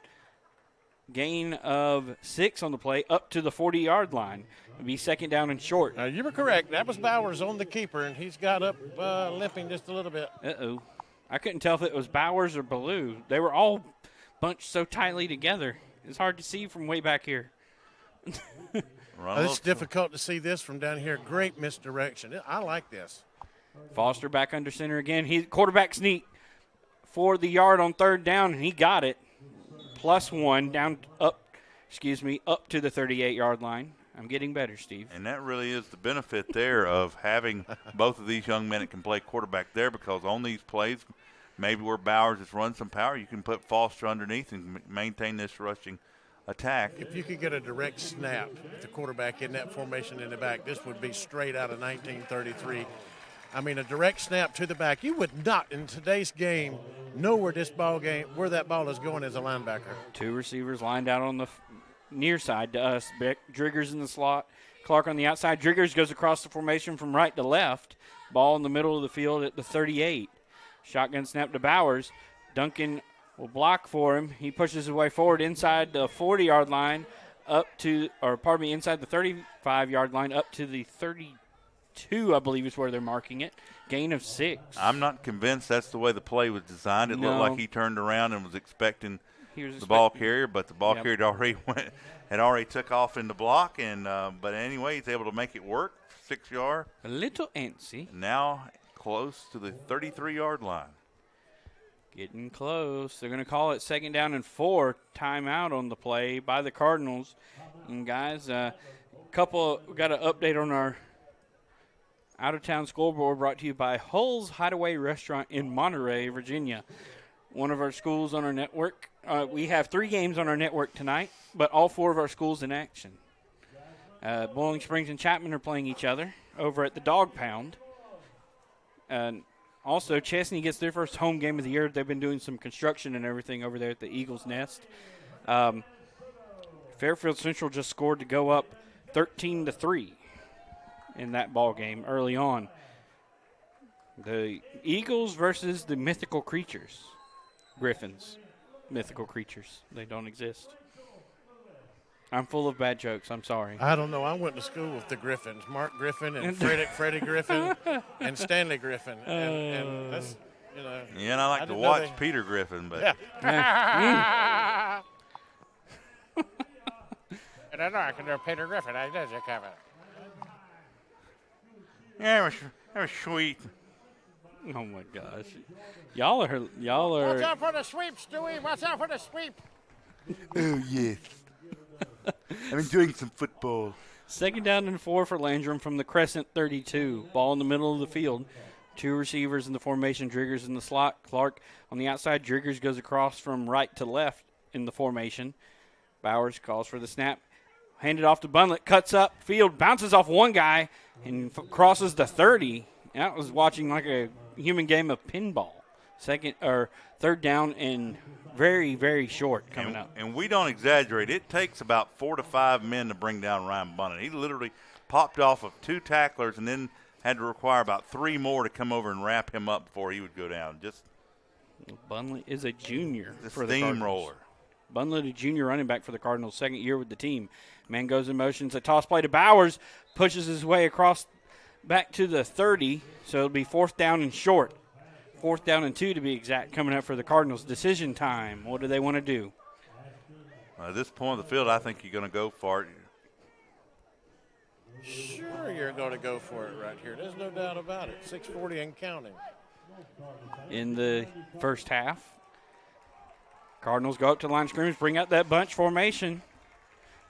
Speaker 10: Gain of 6 on the play up to the 40-yard line. It'll be 2nd down and short.
Speaker 12: You were correct. That was Bowers on the keeper, and he's got up limping just a little bit.
Speaker 10: Uh-oh. I couldn't tell if it was Bowers or Ballou. They were all bunched so tightly together. It's hard to see from way back here.
Speaker 12: It's difficult to see this from down here. Great misdirection. I like this.
Speaker 10: Foster back under center again. He quarterback sneak for the yard on third down, and he got it. +1 up to the 38-yard line. I'm getting better, Steve.
Speaker 11: And that really is the benefit there of having both of these young men that can play quarterback there, because on these plays, maybe where Bowers has run some power, you can put Foster underneath and maintain this rushing attack.
Speaker 12: If you could get a direct snap with the quarterback in that formation in the back, this would be straight out of 1933. I mean, a direct snap to the back. You would not, in today's game, know where that ball is going as a linebacker.
Speaker 10: Two receivers lined out on the near side to us. Driggers in the slot. Clark on the outside. Driggers goes across the formation from right to left. Ball in the middle of the field at the 38. Shotgun snap to Bowers. Duncan will block for him. He pushes his way forward inside the 40-yard line inside the 35-yard line up to the 32, I believe is where they're marking it. Gain of 6.
Speaker 11: I'm not convinced that's the way the play was designed. It looked like he turned around and was expecting the ball carrier, but the ball carrier had already took off in the block, and but anyway, he's able to make it work. 6 yard.
Speaker 10: A little antsy.
Speaker 11: Now close to the 33-yard line.
Speaker 10: Getting close. They're going to call it 2nd down and 4. Timeout on the play by the Cardinals. And guys, we got an update on our out-of-town scoreboard brought to you by Hull's Hideaway Restaurant in Monterey, Virginia. One of our schools on our network. We have 3 games on our network tonight, but all 4 of our schools in action. Boiling Springs and Chapman are playing each other over at the Dog Pound. And also, Chesney gets their first home game of the year. They've been doing some construction and everything over there at the Eagles Nest. Fairfield Central just scored to go up 13-3 in that ball game early on. The Eagles versus the mythical creatures. Griffins. Mythical creatures. They don't exist. I'm full of bad jokes. I'm sorry.
Speaker 12: I don't know. I went to school with the Griffins. Mark Griffin and Freddie Griffin and Stanley Griffin. And that's, you know.
Speaker 11: Yeah, and I like to watch Peter Griffin, but.
Speaker 12: Yeah. And I know I can do Peter Griffin. I did you, Kevin.
Speaker 11: Yeah, it was sweet.
Speaker 10: Oh my gosh, y'all are.
Speaker 12: Watch out for the sweep, Stewie. Watch out for the sweep.
Speaker 11: Oh yes. I'm enjoying some football.
Speaker 10: 2nd down and 4 for Landrum from the Crescent 32. Ball in the middle of the field. 2 receivers in the formation. Driggers in the slot. Clark on the outside. Driggers goes across from right to left in the formation. Bowers calls for the snap. Handed off to Bunlett. Cuts up field. Bounces off one guy and crosses the 30. That was watching like a human game of pinball. 3rd down and very, very short coming up.
Speaker 11: And we don't exaggerate. It takes about 4 to 5 men to bring down Ryan Bunlett. He literally popped off of 2 tacklers and then had to require about 3 more to come over and wrap him up before he would go down.
Speaker 10: Bunlett is a junior for
Speaker 11: the steamroller.
Speaker 10: Bunlett, a junior running back for the Cardinals, 2nd year with the team. Man goes in motion. It's a toss play to Bowers. Pushes his way across back to the 30, so it'll be 4th down and short. 4th down and 2 to be exact, coming up for the Cardinals. Decision time. What do they want to do?
Speaker 11: At this point of the field, I think you're going to go for it.
Speaker 12: Sure, you're going to go for it right here. There's no doubt about it. 6:40 and counting.
Speaker 10: In the first half, Cardinals go up to the line of scrimmage, bring out that bunch formation.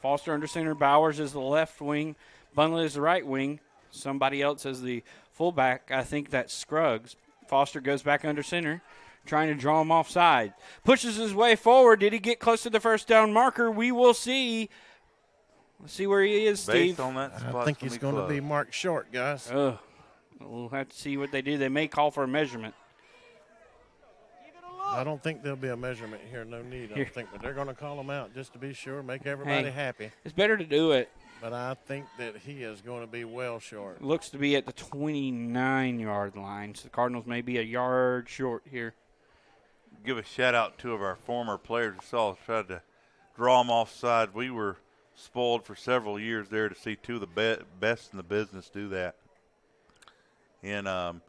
Speaker 10: Foster under center. Bowers is the left wing. Bunlett is the right wing. Somebody else as the fullback. I think that's Scruggs. Foster goes back under center, trying to draw him offside. Pushes his way forward. Did he get close to the 1st down marker? We will see. Let's see where he is, Steve.
Speaker 11: Based on that spot,
Speaker 12: I think he's going to be marked short, guys.
Speaker 10: We'll have to see what they do. They may call for a measurement.
Speaker 12: I don't think there'll be a measurement here. No need, I don't think. But they're going to call him out just to be sure, make everybody happy.
Speaker 10: It's better to do it.
Speaker 12: But I think that he is going to be well short.
Speaker 10: Looks to be at the 29-yard line, so the Cardinals may be a yard short here.
Speaker 11: Give a shout-out to 2 of our former players who saw us try to draw them offside. We were spoiled for several years there to see 2 of the best in the business do that. And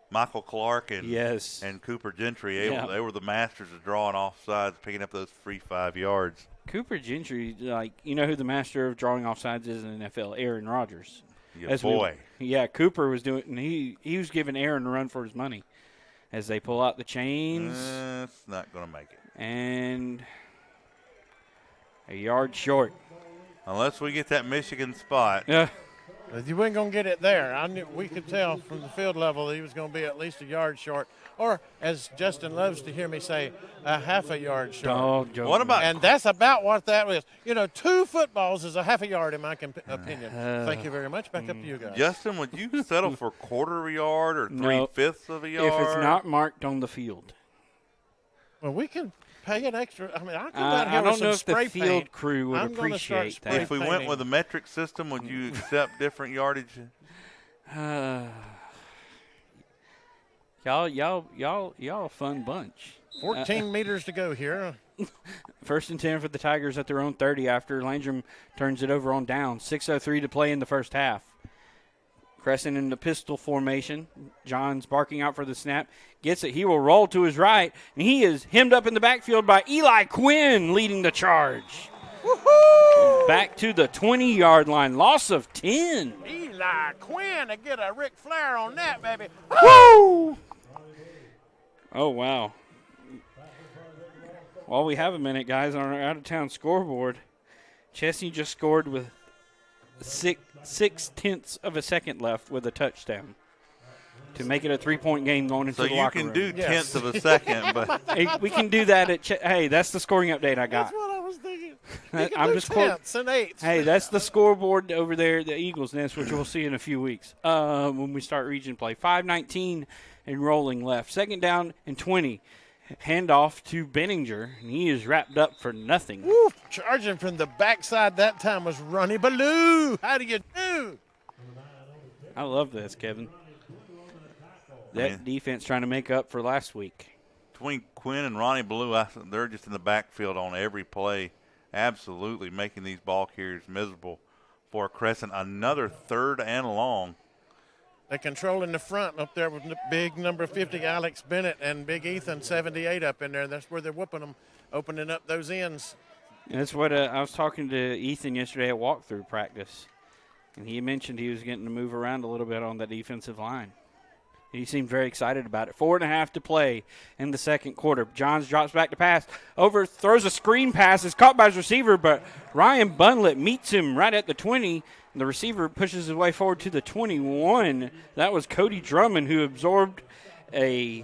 Speaker 11: Michael Clark and Cooper Gentry, they were the masters of drawing offsides, picking up those free 5 yards.
Speaker 10: Cooper Gentry, you know who the master of drawing offsides is in the NFL? Aaron Rodgers. Cooper was doing, and he was giving Aaron a run for his money as they pull out the chains.
Speaker 11: It's not going to make it.
Speaker 10: And a yard short.
Speaker 11: Unless we get that Michigan spot.
Speaker 10: Yeah.
Speaker 12: You weren't going to get it there. We could tell from the field level that he was going to be at least a yard short. Or, as Justin loves to hear me say, a half a yard short.
Speaker 11: What about?
Speaker 12: And that's about what that was. 2 footballs is a half a yard in my opinion. Thank you very much. Back up to you guys.
Speaker 11: Justin, would you settle for quarter of a yard or 3/5 of a yard?
Speaker 10: If it's not marked on the field.
Speaker 12: Well, we can pay an extra. I mean, I'll come down here
Speaker 10: I
Speaker 12: with
Speaker 10: don't know
Speaker 12: some
Speaker 10: if the
Speaker 12: spray
Speaker 10: field
Speaker 12: paint.
Speaker 10: crew would appreciate that.
Speaker 11: If we went with a metric system, would you accept different yardage?
Speaker 10: Y'all a fun bunch.
Speaker 12: 14 meters to go here.
Speaker 10: 1st and 10 for the Tigers at their own 30 after Landrum turns it over on down. 6:03 to play in the first half. Crescent in the pistol formation. John's barking out for the snap. Gets it. He will roll to his right, and he is hemmed up in the backfield by Eli Quinn leading the charge.
Speaker 12: Woohoo!
Speaker 10: Back to the 20-yard line. Loss of 10.
Speaker 12: Eli Quinn to get a Ric Flair on that, baby.
Speaker 10: Woo! Oh, wow. While we have a minute, guys, on our out-of-town scoreboard, Chesney just scored with 6/10 of a second left with a touchdown to make it a 3-point game going into the locker room.
Speaker 11: So you can do tenths of a second, but
Speaker 10: hey, we can do that at. Hey, that's the scoring update I got.
Speaker 12: That's what I was thinking.
Speaker 10: I'm just
Speaker 12: tenths and eighths.
Speaker 10: Hey, that's the scoreboard over there, the Eagles Nest, which we'll see in a few weeks when we start region play. 5:19 and rolling left. 2nd down and 20. Handoff to Benninger, and he is wrapped up for nothing.
Speaker 12: Woo, charging from the backside that time was Ronnie Ballou. How do you do?
Speaker 10: I love this, Kevin. That defense trying to make up for last week.
Speaker 11: Between Quinn and Ronnie Ballou, they're just in the backfield on every play, absolutely making these ball carriers miserable for Crescent. Another 3rd and long.
Speaker 12: They're controlling the front up there with big number 50 Alex Bennett and big Ethan 78 up in there. That's where they're whooping them, opening up those ends.
Speaker 10: And that's what I was talking to Ethan yesterday at walkthrough practice, and he mentioned he was getting to move around a little bit on that defensive line. He seemed very excited about it. 4.5 to play in the second quarter. Johns drops back to pass. Throws a screen pass. Is caught by his receiver, but Ryan Bunlett meets him right at the 20. The receiver pushes his way forward to the 21. That was Cody Drummond who absorbed a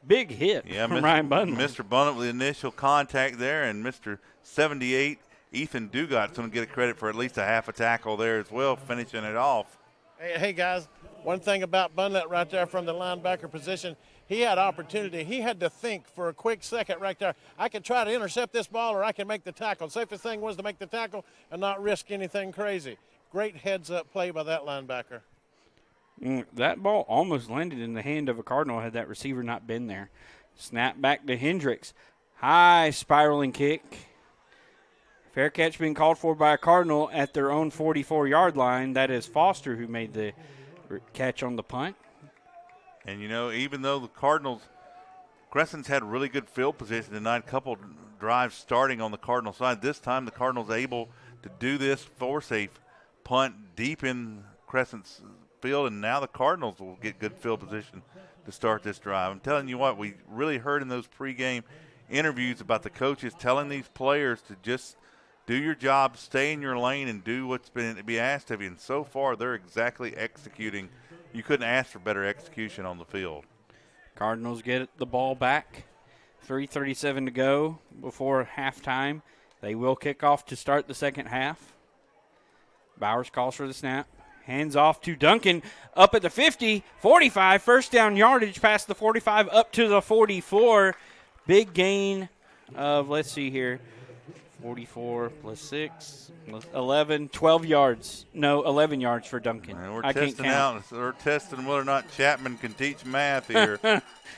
Speaker 10: big hit from Ryan Bunlett.
Speaker 11: Mr. Bunlett with the initial contact there, and Mr. 78, Ethan Dugot's going to get a credit for at least a half a tackle there as well, finishing it off.
Speaker 12: Hey guys, one thing about Bunlett right there from the linebacker position, he had opportunity. He had to think for a quick second right there. I can try to intercept this ball or I can make the tackle. Safest thing was to make the tackle and not risk anything crazy. Great heads-up play by that linebacker.
Speaker 10: That ball almost landed in the hand of a Cardinal had that receiver not been there. Snap back to Hendricks. High spiraling kick. Fair catch being called for by a Cardinal at their own 44-yard line. That is Foster who made the catch on the punt.
Speaker 11: And, even though the Crescent's had really good field position tonight, a couple drives starting on the Cardinal side. This time the Cardinals able to do this, force a punt deep in Crescent's field, and now the Cardinals will get good field position to start this drive. I'm telling you what, we really heard in those pregame interviews about the coaches telling these players to just do your job, stay in your lane, and do what's been to be asked of you. And so far, they're exactly executing. You couldn't ask for better execution on the field.
Speaker 10: Cardinals get the ball back. 3:37 to go before halftime. They will kick off to start the second half. Bowers calls for the snap. Hands off to Duncan up at the 50, 45, first down yardage past the 45 up to the 44. Big gain of, 44 plus 6, 11, 12 yards. No, 11 yards for Duncan.
Speaker 11: And we're testing whether or not Chapman can teach math here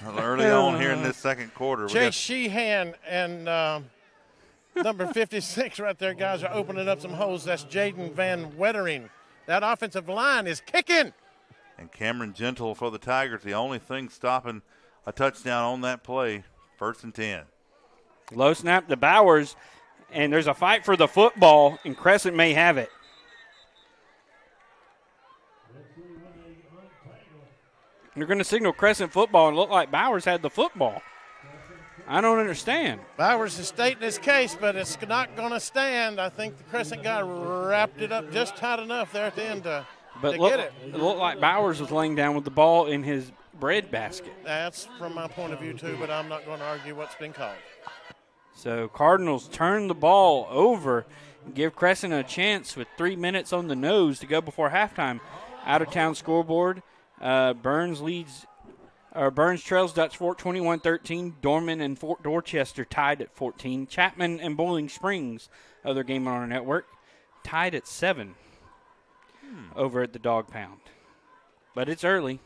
Speaker 11: early on here in this second quarter.
Speaker 12: Chase Sheehan and number 56 right there, guys, are opening up some holes. That's Jaden Van Wettering. That offensive line is kicking.
Speaker 11: And Cameron Gentle for the Tigers, the only thing stopping a touchdown on that play. 1st and 10.
Speaker 10: Low snap to Bowers, and there's a fight for the football, and Crescent may have it. They're going to signal Crescent football and look like Bowers had the football. I don't understand.
Speaker 12: Bowers is stating his case, but it's not going to stand. I think the Crescent guy wrapped it up just tight enough there at the end to get it.
Speaker 10: It looked like Bowers was laying down with the ball in his bread basket.
Speaker 12: That's from my point of view, too, but I'm not going to argue what's been called.
Speaker 10: So Cardinals turn the ball over and give Crescent a chance with 3 minutes on the nose to go before halftime. Out-of-town scoreboard. Burns trails Dutch Fork 21-13. Dorman and Fort Dorchester tied at 14. Chapman and Boiling Springs, other game on our network, tied at 7 over at the Dog Pound. But it's early.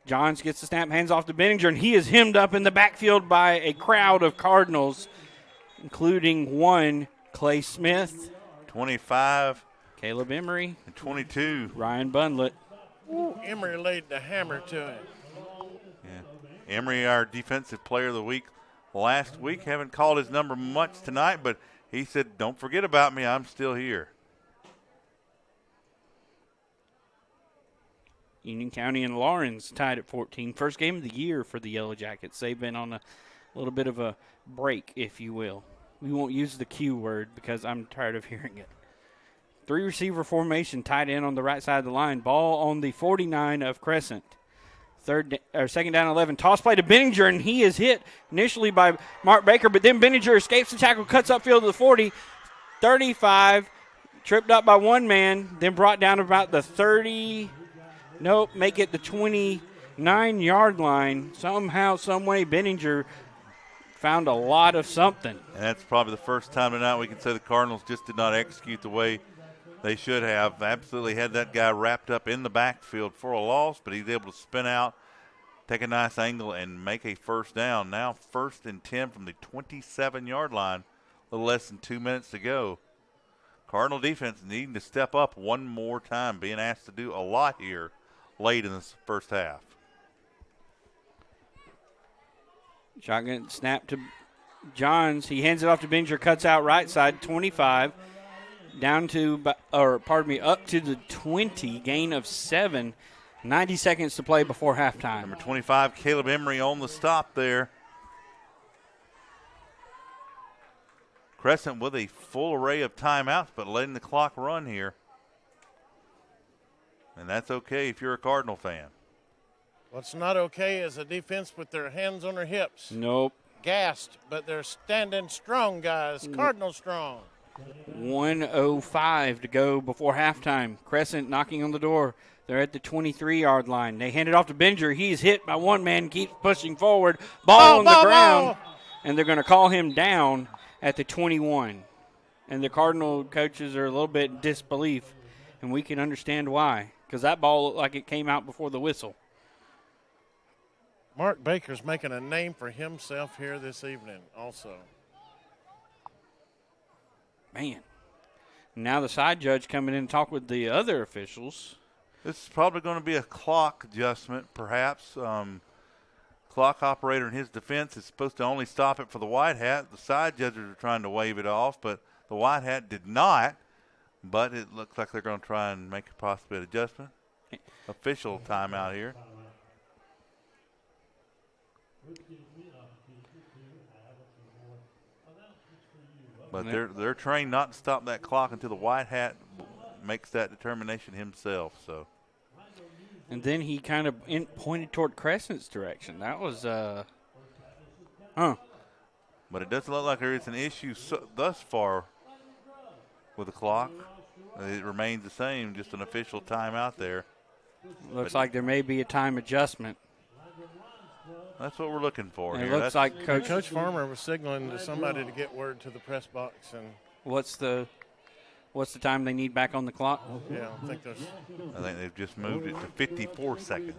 Speaker 10: Johns gets the snap, hands off to Benninger, and he is hemmed up in the backfield by a crowd of Cardinals, including one, Clay Smith.
Speaker 11: 25.
Speaker 10: Caleb Emery.
Speaker 11: And 22.
Speaker 10: Ryan Bunlett.
Speaker 12: Ooh, Emery laid the hammer to him.
Speaker 11: Yeah. Emery, our defensive player of the week last week. Haven't called his number much tonight, but he said, don't forget about me. I'm still here.
Speaker 10: Union County and Lawrence tied at 14. First game of the year for the Yellow Jackets. They've been on a little bit of a break, if you will. We won't use the Q word because I'm tired of hearing it. 3-receiver formation, tight end on the right side of the line. Ball on the 49 of Crescent. Second down 11. Toss play to Benninger, and he is hit initially by Mark Baker, but then Benninger escapes the tackle, cuts upfield to the 40, 35, tripped up by one man, then brought down about the 30. Nope, make it the 29-yard line. Somehow, some way, Benninger found a lot of something.
Speaker 11: And that's probably the first time tonight we can say the Cardinals just did not execute the way they should have. Absolutely had that guy wrapped up in the backfield for a loss, but he's able to spin out, take a nice angle, and make a first down. Now 1st and 10 from the 27-yard line, a little less than 2 minutes to go. Cardinal defense needing to step up one more time, being asked to do a lot here late in this first half.
Speaker 10: Shotgun snap to Johns. He hands it off to Benninger, cuts out right side, 25. Up to the 20, gain of 7. 90 seconds to play before halftime.
Speaker 11: Number 25, Caleb Emery on the stop there. Crescent with a full array of timeouts, but letting the clock run here. And that's okay if you're a Cardinal fan.
Speaker 12: What's not okay is a defense with their hands on their hips.
Speaker 10: Nope.
Speaker 12: Gassed, but they're standing strong, guys. Cardinal strong.
Speaker 10: 1:05 to go before halftime. Crescent knocking on the door. They're at the 23-yard line. They hand it off to Benninger. He's hit by one man, keeps pushing forward. Ball on the ground, and they're going to call him down at the 21. And the Cardinal coaches are a little bit in disbelief, and we can understand why, because that ball looked like it came out before the whistle.
Speaker 12: Mark Baker's making a name for himself here this evening also.
Speaker 10: Man. Now the side judge coming in and talk with the other officials.
Speaker 11: This is probably going to be a clock adjustment, perhaps. Clock operator in his defense is supposed to only stop it for the white hat. The side judges are trying to wave it off, but the white hat did not. But it looks like they're going to try and make a possible adjustment. Official timeout here. But they're trained not to stop that clock until the white hat makes that determination himself. So.
Speaker 10: And then he kind of pointed toward Crescent's direction. That was,
Speaker 11: But it doesn't look like there is an issue thus far with the clock. It remains the same, just an official timeout there.
Speaker 10: Looks like there may be a time adjustment.
Speaker 11: That's what we're looking for
Speaker 10: and
Speaker 11: here.
Speaker 10: It looks like
Speaker 12: Coach Farmer was signaling to somebody to get word to the press box. And
Speaker 10: what's the time they need back on the clock?
Speaker 12: Yeah, I think
Speaker 11: they've just moved it to 54 seconds.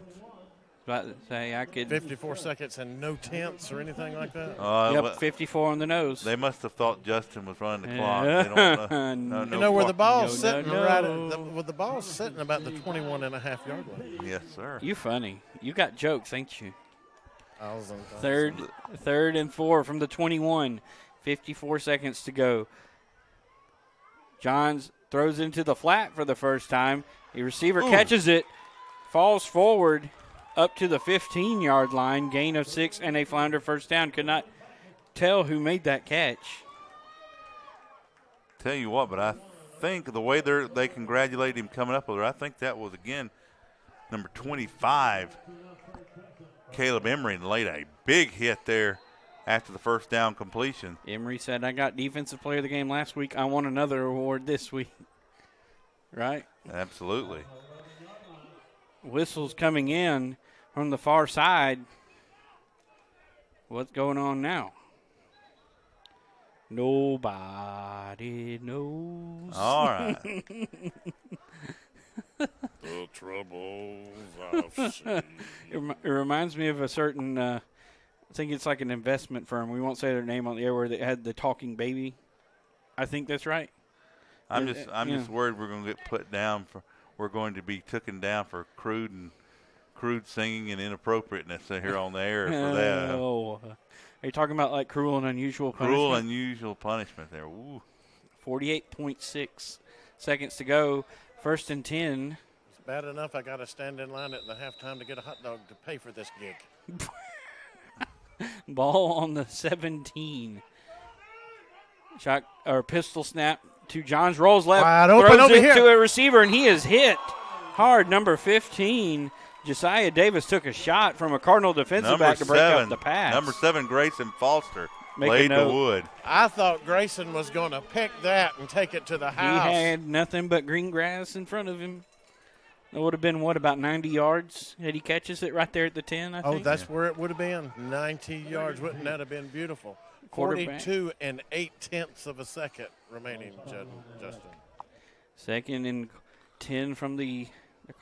Speaker 10: About to say I could
Speaker 12: 54 seconds and no tenths or anything like that.
Speaker 10: Yep, 54 on the nose.
Speaker 11: They must have thought Justin was running the clock. They don't,
Speaker 12: you know where the ball's sitting the ball's sitting about the 21.5-yard line.
Speaker 11: Yes, sir.
Speaker 10: You funny. You got jokes, ain't you?
Speaker 12: Third
Speaker 10: and 4 from the 21. 54 seconds to go. Johns throws into the flat for the first time. The receiver catches it, falls forward, up to the 15-yard line, gain of 6 and a flounder first down. Could not tell who made that catch.
Speaker 11: Tell you what, but I think the way they congratulate him coming up with her, I think that was, again, number 25, Caleb Emery, laid a big hit there after the first down completion.
Speaker 10: Emery said, I got Defensive Player of the Game last week. I want another award this week. Right?
Speaker 11: Absolutely.
Speaker 10: Whistles coming in from the far side. What's going on now? Nobody knows.
Speaker 11: All right.
Speaker 10: The troubles I've seen. It reminds me of a certain, I think it's like an investment firm. We won't say their name on the air, where they had the talking baby. I think that's right.
Speaker 11: I'm just worried we're going to get put down for. We're going to be taken down for crude singing and inappropriateness here on the air for that.
Speaker 10: Oh, are you talking about like cruel and unusual punishment?
Speaker 11: Cruel and unusual punishment there. Ooh.
Speaker 10: 48.6 seconds to go. 1st and 10.
Speaker 12: It's bad enough I got to stand in line at the halftime to get a hot dog to pay for this gig.
Speaker 10: Ball on the 17. Shot or pistol snap to Johns, rolls left,
Speaker 12: wide open
Speaker 10: throws
Speaker 12: over
Speaker 10: it
Speaker 12: here
Speaker 10: to a receiver, and he is hit hard. Number 15, Josiah Davis took a shot from a Cardinal defensive back to break up the pass.
Speaker 11: Number 7, Grayson Foster,
Speaker 10: Make
Speaker 11: laid the wood.
Speaker 12: I thought Grayson was going to pick that and take it to the house.
Speaker 10: He had nothing but green grass in front of him. That would have been, about 90 yards had he catches it right there at the 10, I think.
Speaker 12: Oh, that's where it would have been. 90 yards. Wouldn't that have been beautiful? 42 and 0.8 of a second remaining, Justin.
Speaker 10: 2nd and 10 from they're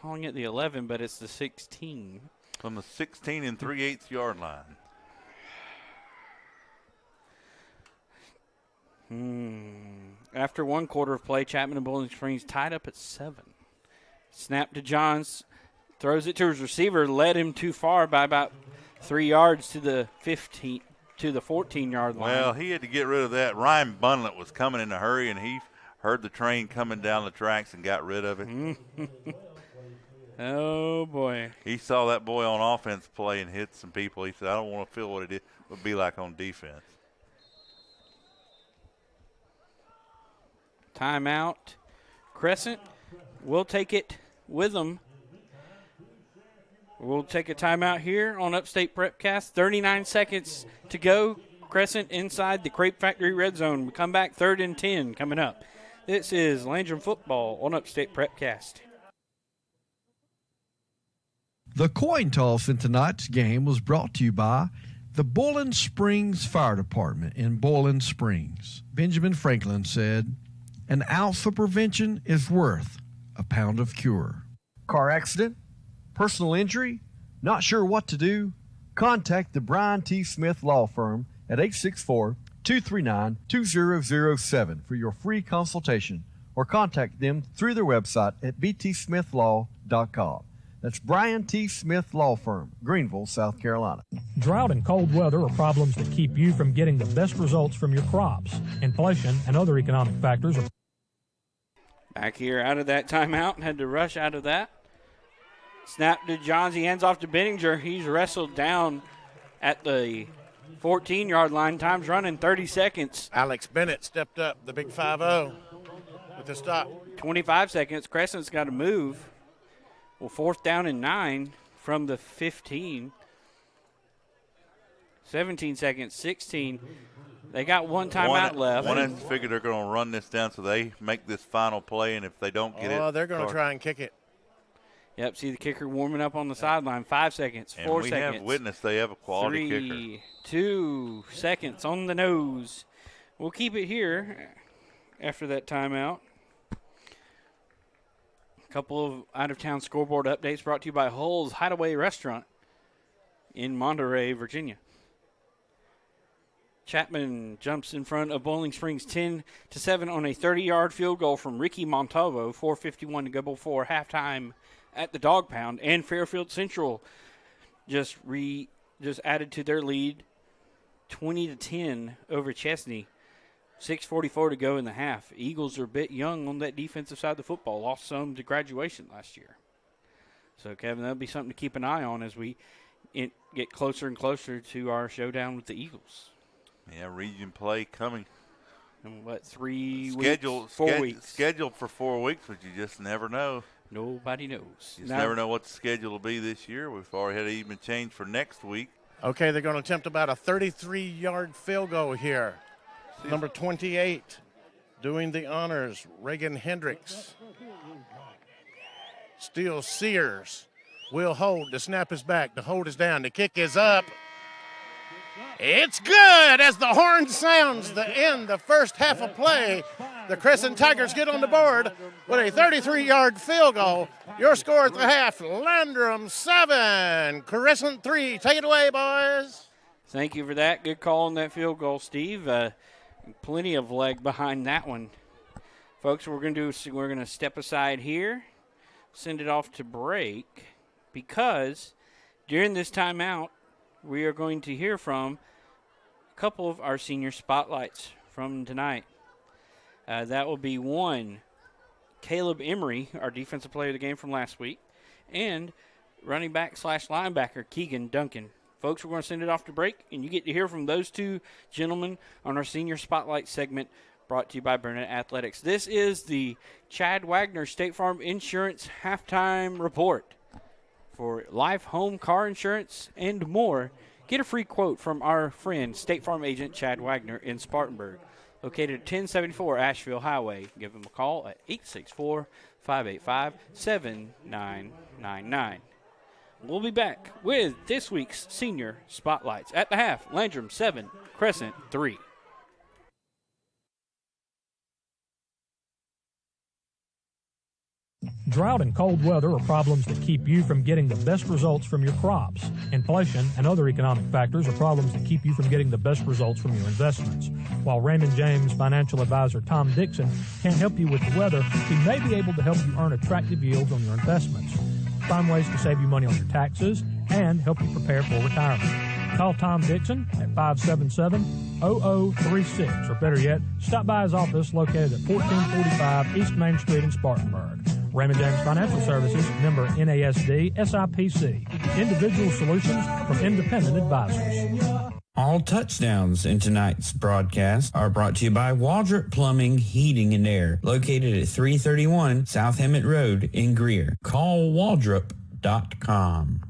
Speaker 10: calling it the 11, but it's the 16.
Speaker 11: From the 16 and 3/8 yard line.
Speaker 10: After 1 quarter of play, Chapman and Bowling Springs tied up at 7. Snap to Johns, throws it to his receiver, led him too far by about 3 yards to the 15. To the 14-yard line.
Speaker 11: Well, he had to get rid of that. Ryan Bunlett was coming in a hurry, and he heard the train coming down the tracks and got rid of it.
Speaker 10: Oh, boy.
Speaker 11: He saw that boy on offense play and hit some people. He said, I don't want to feel what it would be like on defense.
Speaker 10: Timeout. Crescent will take it with them. We'll take a timeout here on Upstate Prep-Cast. 39 seconds to go. Crescent inside the Crepe Factory red zone. We come back 3rd and 10 coming up. This is Landrum football on Upstate Prep-Cast.
Speaker 2: The coin toss in tonight's game was brought to you by the Bowling Springs Fire Department in Bowling Springs. Benjamin Franklin said, "An ounce of prevention is worth a pound of cure." Car accident? Personal injury? Not sure what to do? Contact the Brian T. Smith Law Firm at 864-239-2007 for your free consultation, or contact them through their website at btsmithlaw.com. That's Brian T. Smith Law Firm, Greenville, South Carolina.
Speaker 9: Drought and cold weather are problems that keep you from getting the best results from your crops. Inflation and other economic factors are...
Speaker 10: Back here out of that timeout, had to rush out of that. Snap to Johns. He hands off to Benninger. He's wrestled down at the 14-yard line. Time's running 30 seconds.
Speaker 12: Alex Bennett stepped up, the big 5-0 with the stop.
Speaker 10: 25 seconds. Crescent's got to move. Well, 4th down and 9 from the 15. 17 seconds, 16. They got one timeout left.
Speaker 11: One has to figure they're going to run this down so they make this final play, and if they don't get it.
Speaker 12: Oh, they're going to try and kick it.
Speaker 10: Yep, see the kicker warming up on the sideline. 5 seconds, 4 seconds.
Speaker 11: And we have witnessed they have a quality
Speaker 10: 3,
Speaker 11: kicker.
Speaker 10: 2 seconds on the nose. We'll keep it here after that timeout. A couple of out-of-town scoreboard updates brought to you by Hull's Hideaway Restaurant in Monterey, Virginia. Chapman jumps in front of Bowling Springs 10-7 on a 30-yard field goal from Ricky Montalvo. 4:51 to go before halftime at the Dog Pound. And Fairfield Central just added to their lead, 20-10 over Chesney. 6:44 to go in the half. Eagles are a bit young on that defensive side of the football. Lost some to graduation last year. So, Kevin, that'll be something to keep an eye on as we get closer and closer to our showdown with the Eagles.
Speaker 11: Yeah, region play coming.
Speaker 10: And what, 3
Speaker 11: weeks?
Speaker 10: 4 weeks.
Speaker 11: Scheduled for 4 weeks, but you just never know.
Speaker 10: Nobody knows.
Speaker 11: You just never know what the schedule will be this year. We've already had even change for next week.
Speaker 12: Okay, they're going to attempt about a 33-yard field goal here. Number 28, doing the honors, Reagan Hendricks. Steele Sears will hold. The snap is back. The hold is down. The kick is up. It's good as the horn sounds the end, the first half of play. The Crescent Tigers get on the board with a 33-yard field goal. Your score at the half, Landrum 7, Crescent 3. Take it away, boys.
Speaker 10: Thank you for that. Good call on that field goal, Steve. Plenty of leg behind that one. Folks, we're going to step aside here, send it off to break, because during this timeout, we are going to hear from a couple of our senior spotlights from tonight. That will be one, Caleb Emery, our defensive player of the game from last week, and running back / linebacker Keegan Duncan. Folks, we're going to send it off to break, and you get to hear from those two gentlemen on our senior spotlight segment brought to you by Burnett Athletics. This is the Chad Wagner State Farm Insurance Halftime Report. For life, home, car insurance, and more, get a free quote from our friend, State Farm agent Chad Wagner in Spartanburg, located at 1074 Asheville Highway. Give him a call at 864-585-7999. We'll be back with this week's senior spotlights. At the half, Landrum 7, Crescent 3.
Speaker 9: Drought and cold weather are problems that keep you from getting the best results from your crops. Inflation and other economic factors are problems that keep you from getting the best results from your investments. While Raymond James financial advisor Tom Dixon can't help you with the weather, he may be able to help you earn attractive yields on your investments, find ways to save you money on your taxes, and help you prepare for retirement. Call Tom Dixon at 577-0036, or better yet, stop by his office located at 1445 East Main Street in Spartanburg. Raymond James Financial Services, member NASD, SIPC. Individual solutions from independent advisors.
Speaker 1: All touchdowns in tonight's broadcast are brought to you by Waldrop Plumbing, Heating, and Air, located at 331 South Hemet Road in Greer. Call Waldrop.com.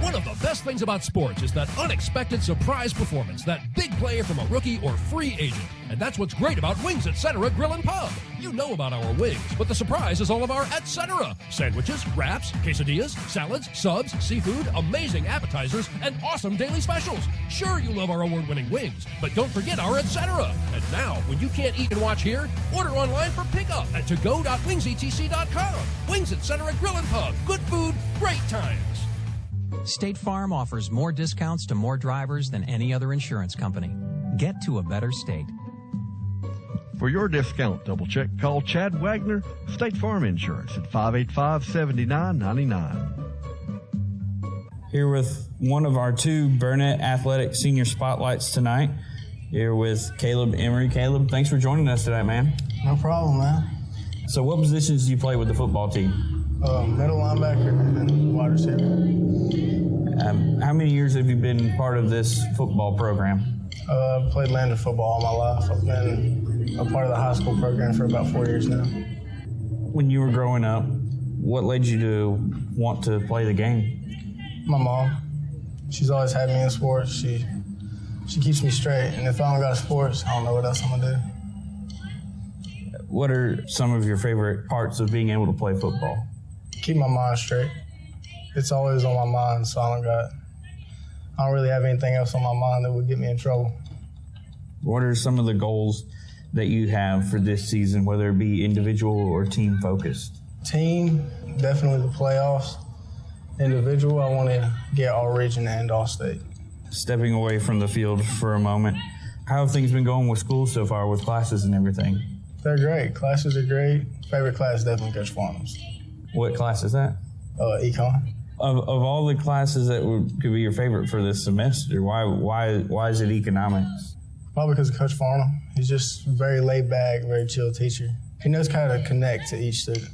Speaker 6: One of the best things about sports is that unexpected surprise performance, that big play from a rookie or free agent. And that's what's great about Wings Etc. Grill and Pub. You know about our wings, but the surprise is all of our Etc. Sandwiches, wraps, quesadillas, salads, subs, seafood, amazing appetizers, and awesome daily specials. Sure, you love our award-winning wings, but don't forget our Etc. And now, when you can't eat and watch here, order online for pickup at togo.wingsetc.com. Wings Etc. Grill and Pub. Good food, great times.
Speaker 18: State Farm offers more discounts to more drivers than any other insurance company. Get to a better state.
Speaker 16: For your discount double check, call Chad Wagner, State Farm Insurance at 585-7999.
Speaker 1: Here with one of our two Burnett Athletic Senior Spotlights tonight. Here with Caleb Emery. Caleb, thanks for joining us tonight, man.
Speaker 19: No problem, man.
Speaker 1: So what positions do you play with the football team?
Speaker 19: Middle linebacker and wide receiver.
Speaker 1: How many years have you been part of this football program?
Speaker 19: I've played Landrum football all my life. I've been a part of the high school program for about 4 years now.
Speaker 1: When you were growing up, what led you to want to play the game?
Speaker 19: My mom. She's always had me in sports. She keeps me straight, and if I don't got sports, I don't know what else I'm going to do.
Speaker 1: What are some of your favorite parts of being able to play football?
Speaker 19: Keep my mind straight. It's always on my mind, so I don't really have anything else on my mind that would get me in trouble.
Speaker 1: What are some of the goals that you have for this season, whether it be individual or team focused?
Speaker 19: Team, definitely the playoffs. Individual, I want to get all region and all state.
Speaker 1: Stepping away from the field for a moment, how have things been going with school so far with classes and everything?
Speaker 19: They're great. Classes are great. Favorite class is definitely Coach Farnham's.
Speaker 1: What class is that?
Speaker 19: Econ.
Speaker 1: Of all the classes that could be your favorite for this semester, why is it economics?
Speaker 19: Probably because of Coach Farnham. He's just very laid back, very chill teacher. He knows how to connect to each student.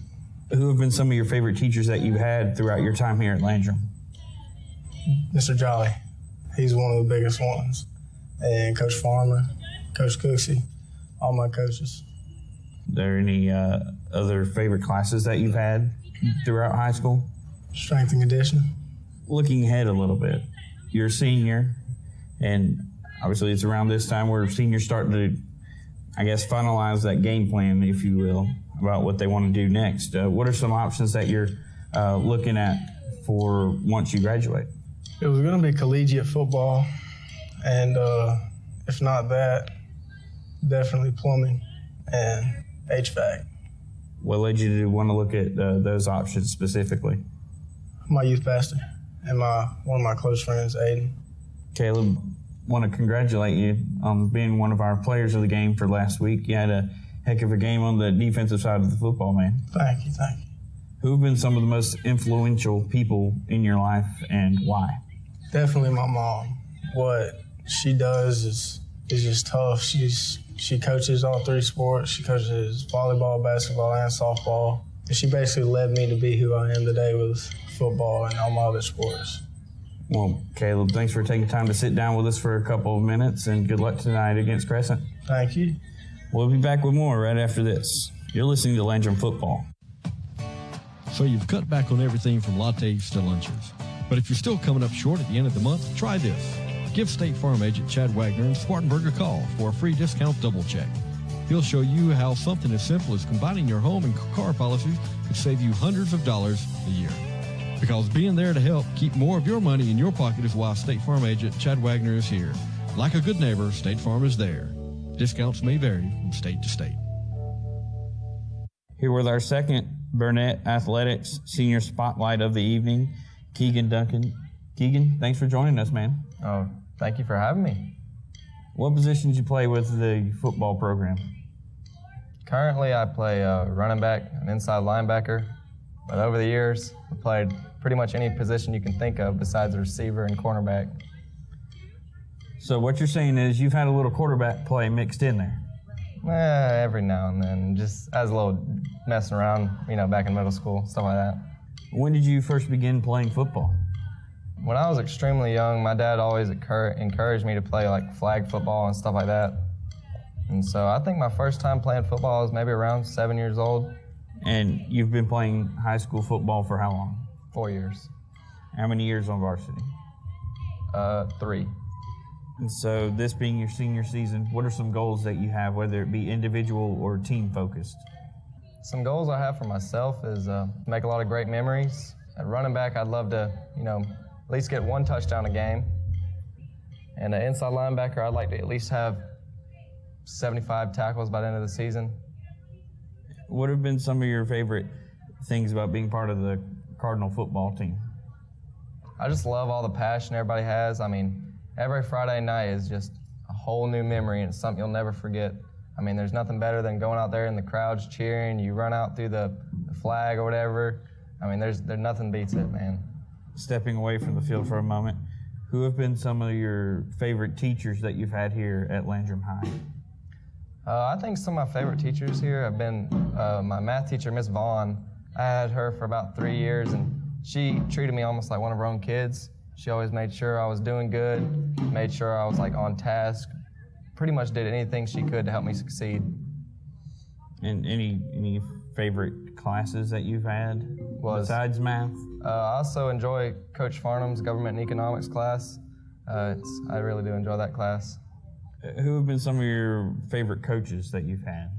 Speaker 1: Who have been some of your favorite teachers that you've had throughout your time here at Landrum?
Speaker 19: Mr. Jolly. He's one of the biggest ones. And Coach Farmer, Coach Cooksey, all my coaches.
Speaker 1: Are there any other favorite classes that you've had throughout high school?
Speaker 19: Strength and conditioning.
Speaker 1: Looking ahead a little bit, you're a senior, and obviously it's around this time where seniors start to, I guess, finalize that game plan, if you will, about what they want to do next. What are some options that you're looking at for once you graduate?
Speaker 19: It was going to be collegiate football, and if not that, definitely plumbing and HVAC.
Speaker 1: What led you to want to look at those options specifically?
Speaker 19: My youth pastor and one of my close friends, Aiden.
Speaker 1: Caleb, want to congratulate you on being one of our players of the game for last week. You had a heck of a game on the defensive side of the football, man.
Speaker 19: Thank you.
Speaker 1: Who have been some of the most influential people in your life and why?
Speaker 19: Definitely my mom. What she does is just tough. She coaches all three sports. She coaches volleyball, basketball, and softball. And she basically led me to be who I am today with football and all my other sports.
Speaker 1: Well, Caleb, thanks for taking time to sit down with us for a couple of minutes, and good luck tonight against Crescent.
Speaker 19: Thank you.
Speaker 1: We'll be back with more right after this. You're listening to Landrum Football.
Speaker 4: So you've cut back on everything from lattes to lunches. But if you're still coming up short at the end of the month, try this. Give State Farm agent Chad Wagner in Spartanburg a call for a free discount double check. He'll show you how something as simple as combining your home and car policies could save you hundreds of dollars a year. Because being there to help keep more of your money in your pocket is why State Farm agent Chad Wagner is here. Like a good neighbor, State Farm is there. Discounts may vary from state to state.
Speaker 1: Here with our second Burnett Athletics Senior Spotlight of the evening, Keegan Duncan. Keegan, thanks for joining us, man.
Speaker 20: Oh, thank you for having me.
Speaker 1: What position did you play with the football program?
Speaker 20: Currently, I play running back, an inside linebacker, but over the years, I played pretty much any position you can think of besides receiver and cornerback.
Speaker 1: So what you're saying is you've had a little quarterback play mixed in there?
Speaker 20: Every now and then, just as a little messing around, back in middle school, stuff like that.
Speaker 1: When did you first begin playing football?
Speaker 20: When I was extremely young, my dad always encouraged me to play like flag football and stuff like that. And so I think my first time playing football was maybe around 7 years old.
Speaker 1: And you've been playing high school football for how long?
Speaker 20: 4 years.
Speaker 1: How many years on varsity?
Speaker 20: 3.
Speaker 1: And so this being your senior season, what are some goals that you have, whether it be individual or team focused?
Speaker 20: Some goals I have for myself is make a lot of great memories. At running back, I'd love to, at least get 1 touchdown a game. And an inside linebacker, I'd like to at least have 75 tackles by the end of the season.
Speaker 1: What have been some of your favorite things about being part of the Cardinal football team?
Speaker 20: I just love all the passion everybody has. I mean, every Friday night is just a whole new memory, and it's something you'll never forget. I mean, there's nothing better than going out there and the crowd's cheering. You run out through the flag or whatever. I mean, there's nothing beats it, man.
Speaker 1: Stepping away from the field for a moment, who have been some of your favorite teachers that you've had here at Landrum High?
Speaker 20: I think some of my favorite teachers here have been my math teacher, Miss Vaughn. I had her for about 3 years, and she treated me almost like one of her own kids. She always made sure I was doing good, made sure I was on task, pretty much did anything she could to help me succeed.
Speaker 1: And any favorite classes that you've had besides math?
Speaker 20: I also enjoy Coach Farnham's Government and Economics class. I really do enjoy that class.
Speaker 1: Who have been some of your favorite coaches that you've had?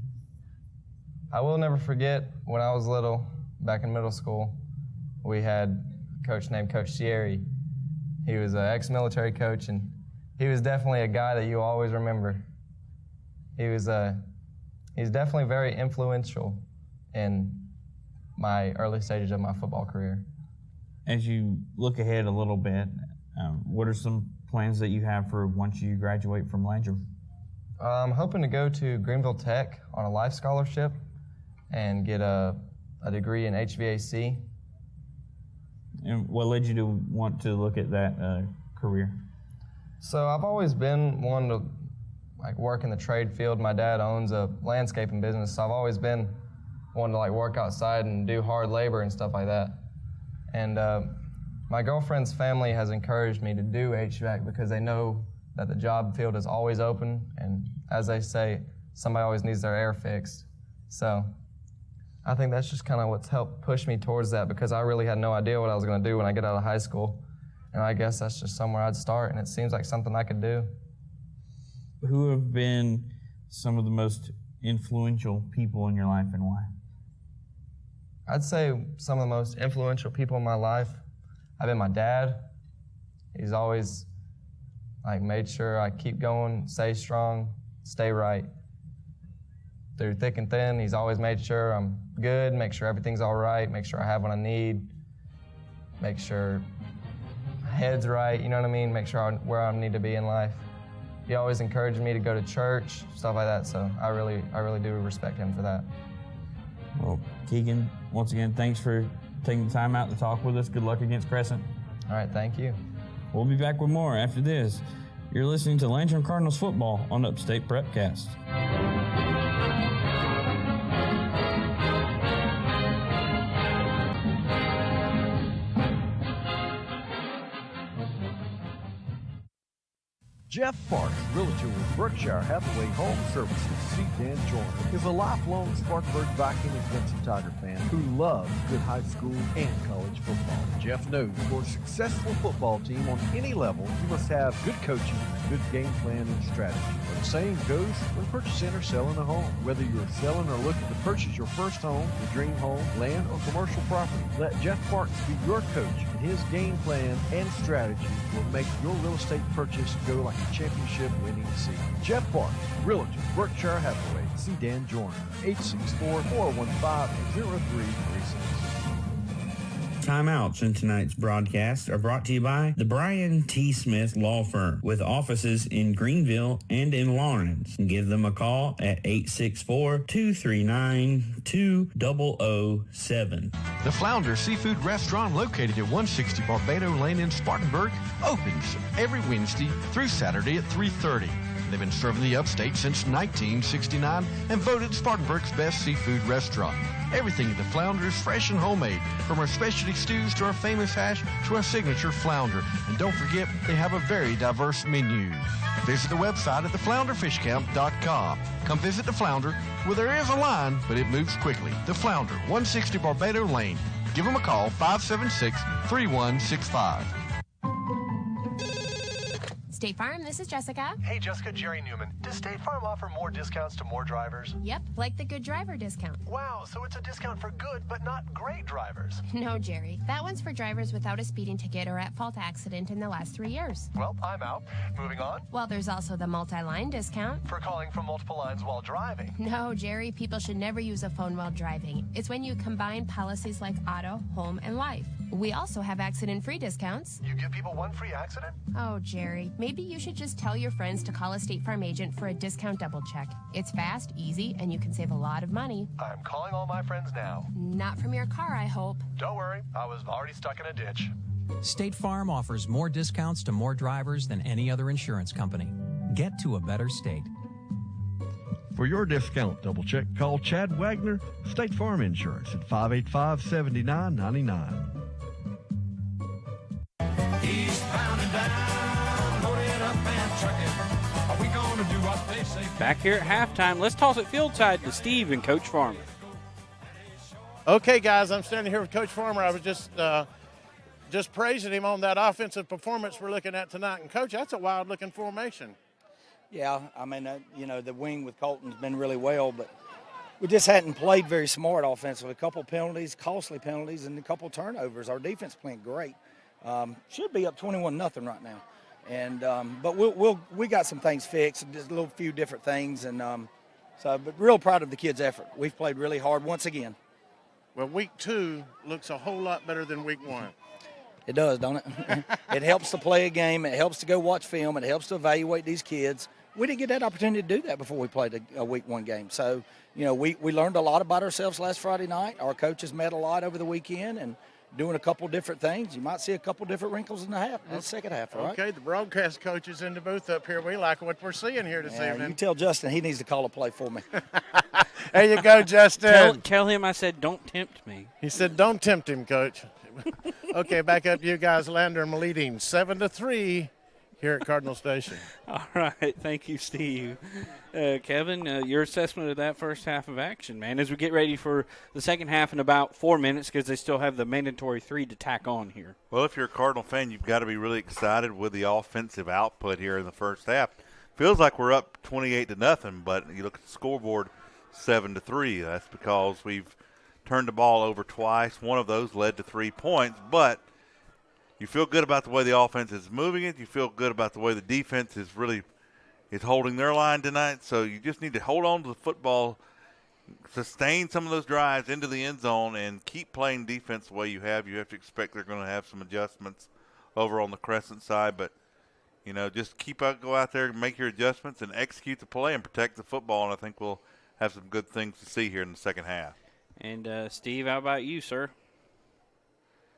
Speaker 20: I will never forget when I was little, back in middle school, we had a coach named Coach Sierry. He was an ex-military coach, and he was definitely a guy that you always remember. He's definitely very influential in my early stages of my football career.
Speaker 1: As you look ahead a little bit, what are some plans that you have for once you graduate from Landrum?
Speaker 20: I'm hoping to go to Greenville Tech on a life scholarship and get a degree in HVAC.
Speaker 1: And what led you to want to look at that career?
Speaker 20: So I've always been one to work in the trade field. My dad owns a landscaping business, so I've always been wanted to like work outside and do hard labor and stuff like that. And my girlfriend's family has encouraged me to do HVAC because they know that the job field is always open, and as they say, somebody always needs their air fixed. So I think that's just kind of what's helped push me towards that, because I really had no idea what I was going to do when I get out of high school. And I guess that's just somewhere I'd start, and it seems like something I could do.
Speaker 1: Who have been some of the most influential people in your life, and why?
Speaker 20: I'd say some of the most influential people in my life have been my dad. He's always like made sure I keep going, stay strong, stay right. Through thick and thin, he's always made sure I'm good, make sure everything's all right, make sure I have what I need, make sure my head's right, you know what I mean? Make sure where I need to be in life. He always encouraged me to go to church, stuff like that, so I really do respect him for that.
Speaker 1: Well, Keegan, once again, thanks for taking the time out to talk with us. Good luck against Crescent.
Speaker 20: All right, thank you.
Speaker 1: We'll be back with more after this. You're listening to Landrum Cardinals football on Upstate Prep-Cast.
Speaker 2: Jeff Parks, realtor with Berkshire Hathaway Home Services, C. Dan Jordan, is a lifelong Spartanburg Viking and Clemson Tiger fan who loves good high school and college football. Jeff knows for a successful football team on any level, you must have good coaching, good game plan, and strategy. The saying goes when purchasing or selling a home. Whether you're selling or looking to purchase your first home, your dream home, land, or commercial property, let Jeff Parks be your coach, and his game plan and strategy will make your real estate purchase go like a championship winning season. Jeff Parks, realtor, Berkshire Hathaway, C. Dan Jordan, 864-415-0336.
Speaker 1: Timeouts in tonight's broadcast are brought to you by the Brian T. Smith Law Firm, with offices in Greenville and in Lawrence. Give them a call at 864-239-2007.
Speaker 21: The Flounder Seafood Restaurant, located at 160 Barbado Lane in Spartanburg, opens every Wednesday through Saturday at 3:30. They've been serving the upstate since 1969 and voted Spartanburg's best seafood restaurant. Everything at the Flounder is fresh and homemade, from our specialty stews to our famous hash to our signature flounder. And don't forget, they have a very diverse menu. Visit the website at theflounderfishcamp.com. Come visit the Flounder, where there is a line, but it moves quickly. The Flounder, 160 Barbado Lane. Give them a call, 576-3165.
Speaker 22: State Farm, this is Jessica.
Speaker 23: Hey, Jessica, Jerry Newman. Does State Farm offer more discounts to more drivers?
Speaker 22: Yep, like the good driver discount.
Speaker 23: Wow, so it's a discount for good but not great drivers.
Speaker 22: No, Jerry. That one's for drivers without a speeding ticket or at-fault accident in the last 3 years.
Speaker 23: Well, I'm out. Moving on.
Speaker 22: Well, there's also the multi-line discount.
Speaker 23: For calling from multiple lines while driving.
Speaker 22: No, Jerry, people should never use a phone while driving. It's when you combine policies like auto, home, and life. We also have accident-free discounts.
Speaker 23: You give people one free accident?
Speaker 22: Oh, Jerry, maybe you should just tell your friends to call a State Farm agent for a discount double check. It's fast, easy, and you can save a lot of money.
Speaker 23: I'm calling all my friends now.
Speaker 22: Not from your car, I hope.
Speaker 23: Don't worry, I was already stuck in a ditch.
Speaker 18: State Farm offers more discounts to more drivers than any other insurance company. Get to a better state.
Speaker 2: For your discount double check, call Chad Wagner, State Farm Insurance at 585-7999.
Speaker 24: Eastbound and down, loaded up and trucking. Are we going to do what they say?
Speaker 10: Back here at halftime, let's toss it fieldside to Steve and Coach Farmer.
Speaker 12: Okay, guys, I'm standing here with Coach Farmer. I was just praising him on that offensive performance we're looking at tonight. And, Coach, that's a wild-looking formation.
Speaker 25: Yeah, I mean, the wing with Colton's been really well, but we just hadn't played very smart offensively. A couple penalties, costly penalties, and a couple turnovers. Our defense playing great. Should be up 21-0 right now, and but we got some things fixed, just a little few different things, and but real proud of the kids' effort. We've played really hard once again.
Speaker 12: Well, week 2 looks a whole lot better than week 1.
Speaker 25: It does, don't it? It helps to play a game. It helps to go watch film. It helps to evaluate these kids. We didn't get that opportunity to do that before we played a week 1 game. So, we learned a lot about ourselves last Friday night. Our coaches met a lot over the weekend, and doing a couple different things. You might see a couple different wrinkles in the second half. All right?
Speaker 12: Okay, the broadcast coach is in the booth up here. We like what we're seeing here this evening.
Speaker 25: You tell Justin he needs to call a play for me.
Speaker 12: There you go, Justin.
Speaker 10: Tell him I said don't tempt me.
Speaker 12: He said don't tempt him, Coach. Okay, back up to you guys. Landrum leading 7-3 here at Cardinal Station.
Speaker 10: All right. Thank you, Steve. Kevin, your assessment of that first half of action, man, as we get ready for the second half in about 4 minutes because they still have the mandatory 3 to tack on here.
Speaker 11: Well, if you're a Cardinal fan, you've got to be really excited with the offensive output here in the first half. Feels like we're up 28-0, but you look at the scoreboard, 7-3. That's because we've turned the ball over twice. One of those led to 3 points, but you feel good about the way the offense is moving it. You feel good about the way the defense is holding their line tonight. So you just need to hold on to the football, sustain some of those drives into the end zone, and keep playing defense the way you have. You have to expect they're going to have some adjustments over on the Crescent side, but just go out there and make your adjustments and execute the play and protect the football, and I think we'll have some good things to see here in the second half.
Speaker 10: And, Steve, how about you, sir?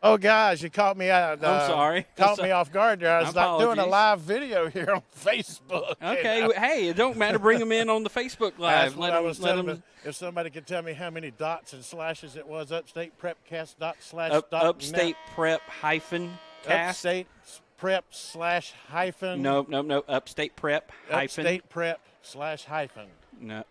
Speaker 12: Oh, guys, you caught me out.
Speaker 10: I'm sorry.
Speaker 12: Caught me off guard there. I was
Speaker 10: Apologies.
Speaker 12: doing a live video here on Facebook.
Speaker 10: Okay. Hey, it don't matter. Bring them in on the Facebook Live.
Speaker 12: That's what I was telling them. If somebody could tell me how many dots and slashes it was, Upstate Prep-Cast
Speaker 10: Upstate Prep-Cast.
Speaker 12: Upstate Prep/hyphen.
Speaker 10: No. Upstate Prep-hyphen.
Speaker 12: Upstate Prep/hyphen.
Speaker 10: No.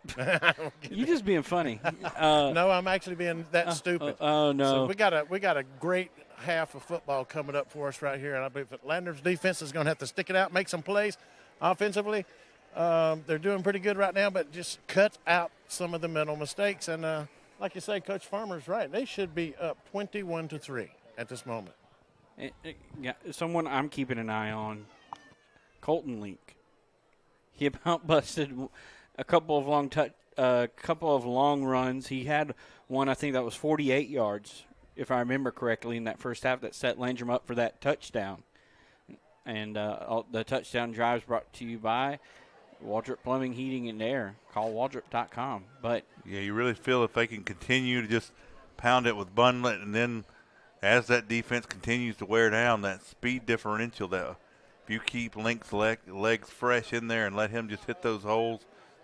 Speaker 10: You're just being funny.
Speaker 12: No, I'm actually being that stupid.
Speaker 10: Oh, no.
Speaker 12: So we got a great half of football coming up for us right here, and I believe that Landrum's defense is going to have to stick it out, make some plays offensively. They're doing pretty good right now, but just cut out some of the mental mistakes. And like you say, Coach Farmer's right. They should be up 21-3 at this moment.
Speaker 10: Yeah, someone I'm keeping an eye on, Colton Link. He about busted a couple of long runs. He had one, I think that was 48 yards, if I remember correctly, in that first half that set Landrum up for that touchdown. And the touchdown drives brought to you by Waldrop Plumbing, Heating, and Air. Call Waldrop.com. But
Speaker 11: yeah, you really feel if they can continue to just pound it with Bundlet, and then as that defense continues to wear down, that speed differential, that if you keep Link's legs fresh in there and let him just hit those holes,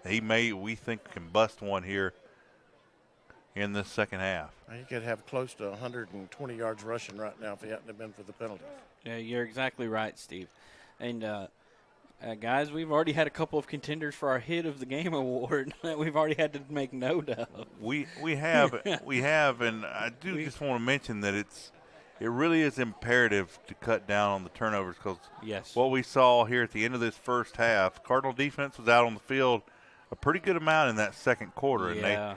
Speaker 11: we think can bust one here in this second half.
Speaker 12: He could have close to 120 yards rushing right now if he hadn't have been for the penalties.
Speaker 10: Yeah, you're exactly right, Steve. And, guys, we've already had a couple of contenders for our Hit of the Game award that we've already had to make note of.
Speaker 11: We have, and I do just want to mention that it really is imperative to cut down on the turnovers because what we saw here at the end of this first half, Cardinal defense was out on the field a pretty good amount in that second quarter, and they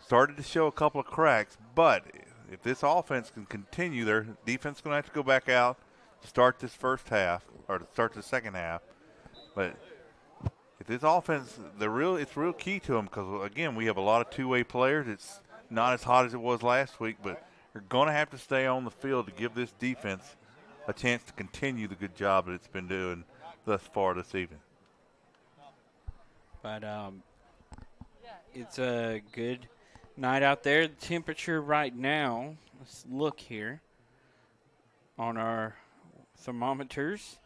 Speaker 11: started to show a couple of cracks. But if this offense can continue, their defense is going to have to go back out to start this first half or to start the second half. But if this offense, it's real key to them because, again, we have a lot of two-way players. It's not as hot as it was last week, but you're going to have to stay on the field to give this defense a chance to continue the good job that it's been doing thus far this evening.
Speaker 10: But it's a good night out there. The temperature right now, let's look here on our thermometers.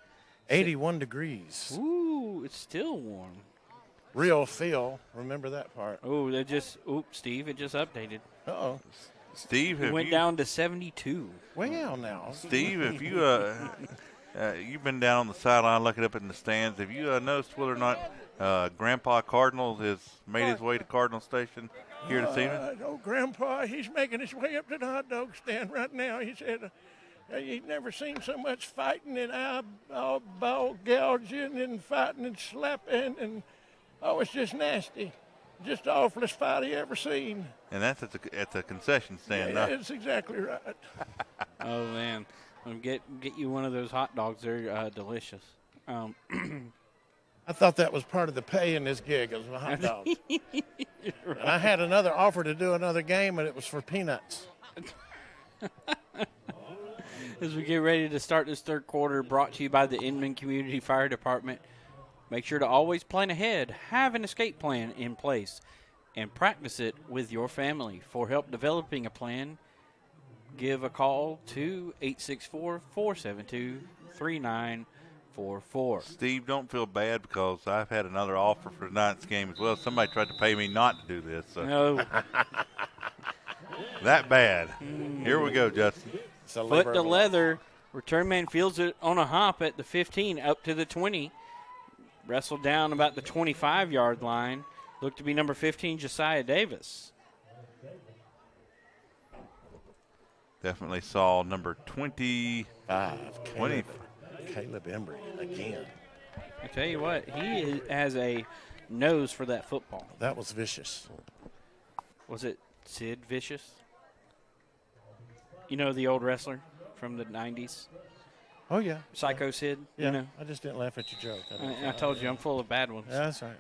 Speaker 12: 81 degrees.
Speaker 10: Ooh, it's still warm.
Speaker 12: Real feel. Remember that part.
Speaker 10: Oh, Steve, it just updated.
Speaker 12: Uh-oh.
Speaker 11: Steve,
Speaker 10: it went down to 72.
Speaker 12: Well, now.
Speaker 11: Steve, if you you've been down on the sideline looking up in the stands, have you noticed whether or not Grandpa Cardinals has made his way to Cardinal Station here this evening?
Speaker 14: Oh, Grandpa, he's making his way up to the hot dog stand right now. He said he'd never seen so much fighting and eyeball gouging and fighting and slapping, and it's just nasty. Just the awfulest fight he ever seen.
Speaker 11: And that's at the concession stand.
Speaker 14: Yeah, that's exactly right.
Speaker 10: Oh, man. Get you one of those hot dogs. They're delicious.
Speaker 12: I thought that was part of the pay in this gig. It was a hot dog. Right. And I had another offer to do another game, and it was for peanuts.
Speaker 10: As we get ready to start this third quarter, brought to you by the Inman Community Fire Department. Make sure to always plan ahead, have an escape plan in place, and practice it with your family. For help developing a plan, give a call to 864-472-3944.
Speaker 11: Steve, don't feel bad because I've had another offer for tonight's game as well. Somebody tried to pay me not to do this. So.
Speaker 10: No.
Speaker 11: That bad. Here we go, Justin.
Speaker 10: Foot to leather. Return man fields it on a hop at the 15 up to the 20. Wrestled down about the 25-yard line. Looked to be number 15, Josiah Davis.
Speaker 11: Definitely saw number 25.
Speaker 12: Caleb Embry again.
Speaker 10: I tell you what, he has a nose for that football.
Speaker 12: That was vicious.
Speaker 10: Was it Sid Vicious? You know the old wrestler from the 90s?
Speaker 12: Oh, yeah.
Speaker 10: Psycho Sid?
Speaker 12: Yeah,
Speaker 10: You know?
Speaker 12: I just didn't laugh at your joke.
Speaker 10: I told you, I'm full of bad ones.
Speaker 12: Yeah, that's right.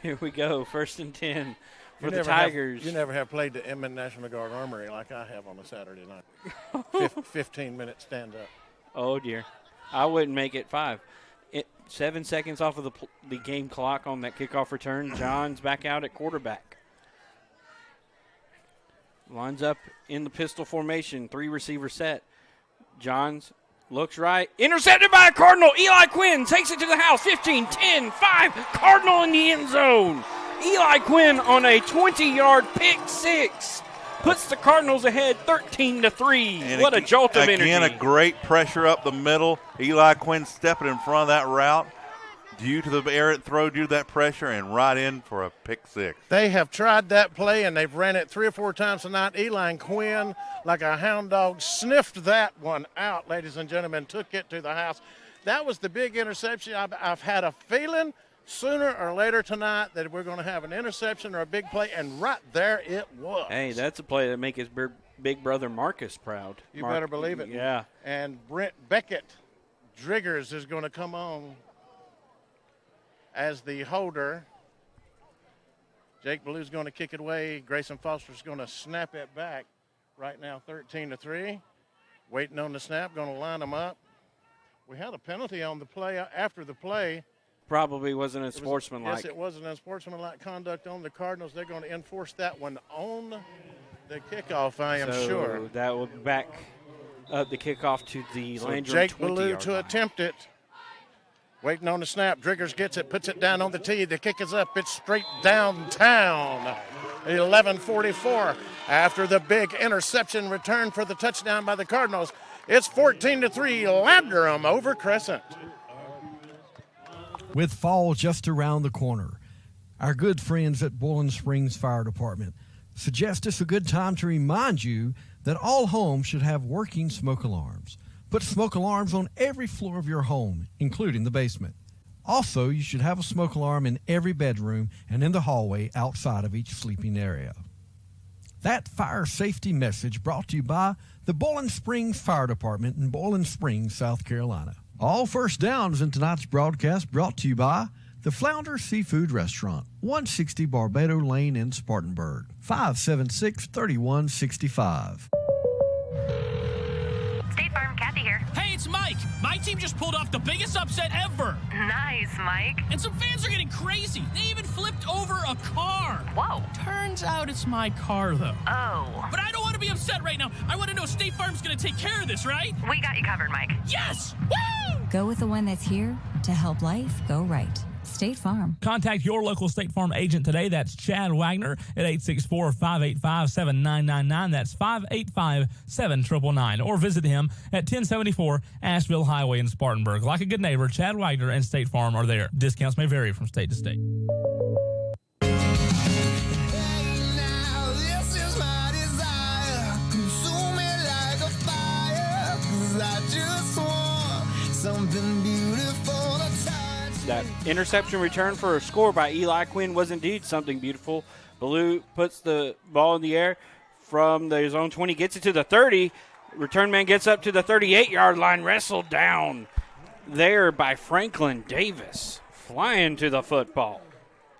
Speaker 10: Here we go, 1st and 10 for the
Speaker 12: You
Speaker 10: Tigers.
Speaker 12: You never have played the Inman National Guard Armory like I have on a Saturday night. 15-minute stand-up.
Speaker 10: Oh, dear. I wouldn't make it 5. 7 seconds off of the game clock on that kickoff return. John's back out at quarterback. Lines up in the pistol formation, 3-receiver set. Johns looks right. Intercepted by a Cardinal. Eli Quinn takes it to the house. 15, 10, 5. Cardinal in the end zone. Eli Quinn on a 20-yard pick six. Puts the Cardinals ahead 13-3. What a jolt of energy.
Speaker 11: Again, a great pressure up the middle. Eli Quinn stepping in front of that route due to the errant throw, due to that pressure, and right in for a pick six.
Speaker 12: They have tried that play, and they've ran it 3 or 4 times tonight. Eli Quinn, like a hound dog, sniffed that one out, ladies and gentlemen, took it to the house. That was the big interception. I've had a feeling sooner or later tonight that we're going to have an interception or a big play, and right there it was.
Speaker 10: Hey, that's a play that make his big brother Marcus proud.
Speaker 12: You better believe it.
Speaker 10: Yeah.
Speaker 12: And Brent Beckett Driggers is going to come on as the holder. Jake Ballew's going to kick it away. Grayson Foster's going to snap it back. Right now 13-3. Waiting on the snap, going to line them up. We had a penalty on the play after the play.
Speaker 10: Probably wasn't a sportsmanlike.
Speaker 12: Yes, it wasn't a sportsmanlike conduct on the Cardinals. They're going to enforce that one on the kickoff, I am sure.
Speaker 10: That will back up the kickoff to the Landrum
Speaker 12: Jake
Speaker 10: 20
Speaker 12: Ballew
Speaker 10: yard
Speaker 12: to
Speaker 10: line.
Speaker 12: attempt it. Waiting on the snap. Driggers gets it, puts it down on the tee. The kick is up. It's straight downtown. 11:44 after the big interception return for the touchdown by the Cardinals. It's 14-3, Landrum over Crescent.
Speaker 2: With fall just around the corner, our good friends at Bowling Springs Fire Department suggest it's a good time to remind you that all homes should have working smoke alarms. Put smoke alarms on every floor of your home, including the basement. Also, you should have a smoke alarm in every bedroom and in the hallway outside of each sleeping area. That fire safety message brought to you by the Bowling Springs Fire Department in Bowling Springs, South Carolina. All first downs in tonight's broadcast brought to you by the Flounder Seafood Restaurant, 160 Barbado Lane in Spartanburg, 576-3165.
Speaker 3: State Farm, Kathy here.
Speaker 5: Hey, it's Mike. My team just pulled off the biggest upset ever.
Speaker 3: Nice, Mike.
Speaker 5: And some fans are getting crazy. They even flipped over a car.
Speaker 3: Whoa.
Speaker 5: Turns out it's my car, though.
Speaker 3: Oh.
Speaker 5: But I don't want to be upset right now. I want to know State Farm's going to take care of this, right?
Speaker 3: We got you covered, Mike.
Speaker 5: Yes! Woo!
Speaker 7: Go with the one that's here to help life go right. State Farm.
Speaker 8: Contact your local State Farm agent today. That's Chad Wagner at 864-585-7999. That's 585-7999. Or visit him at 1074 Asheville Highway in Spartanburg. Like a good neighbor, Chad Wagner and State Farm are there. Discounts may vary from state to state.
Speaker 24: Something beautiful to touch.
Speaker 10: That interception return for a score by Eli Quinn was indeed something beautiful. Ballou puts the ball in the air from the zone 20, gets it to the 30. Return man gets up to the 38-yard line, wrestled down there by Franklin Davis, flying to the football.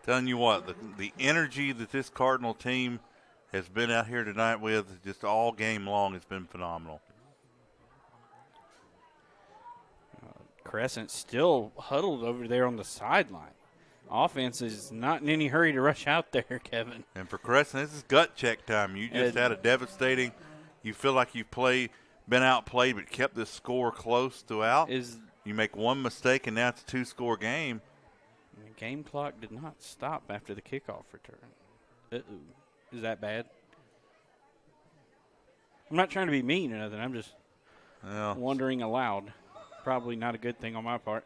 Speaker 11: Telling you what, the energy that this Cardinal team has been out here tonight with, just all game long, has been phenomenal.
Speaker 10: Crescent still huddled over there on the sideline. Offense is not in any hurry to rush out there, Kevin.
Speaker 11: And for Crescent, this is gut check time. You just had a devastating. You feel like you've been outplayed, but kept this score close throughout. You make one mistake, and now it's a 2-score game.
Speaker 10: The game clock did not stop after the kickoff return. Uh-oh. Is that bad? I'm not trying to be mean or nothing. I'm just wondering aloud. Probably not a good thing on my part.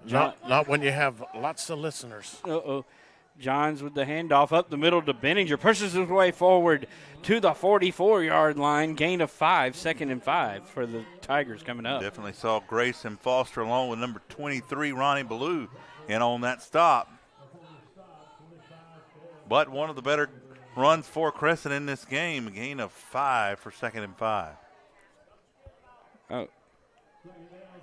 Speaker 12: Not when you have lots of listeners.
Speaker 10: Uh-oh. Johns with the handoff up the middle to Benninger. Pushes his way forward to the 44-yard line. Gain of 5, 2nd and 5 for the Tigers coming up.
Speaker 11: Definitely saw Grayson Foster along with number 23, Ronnie Ballou, in on that stop. But one of the better runs for Crescent in this game. A gain of 5 for 2nd and 5.
Speaker 10: Oh.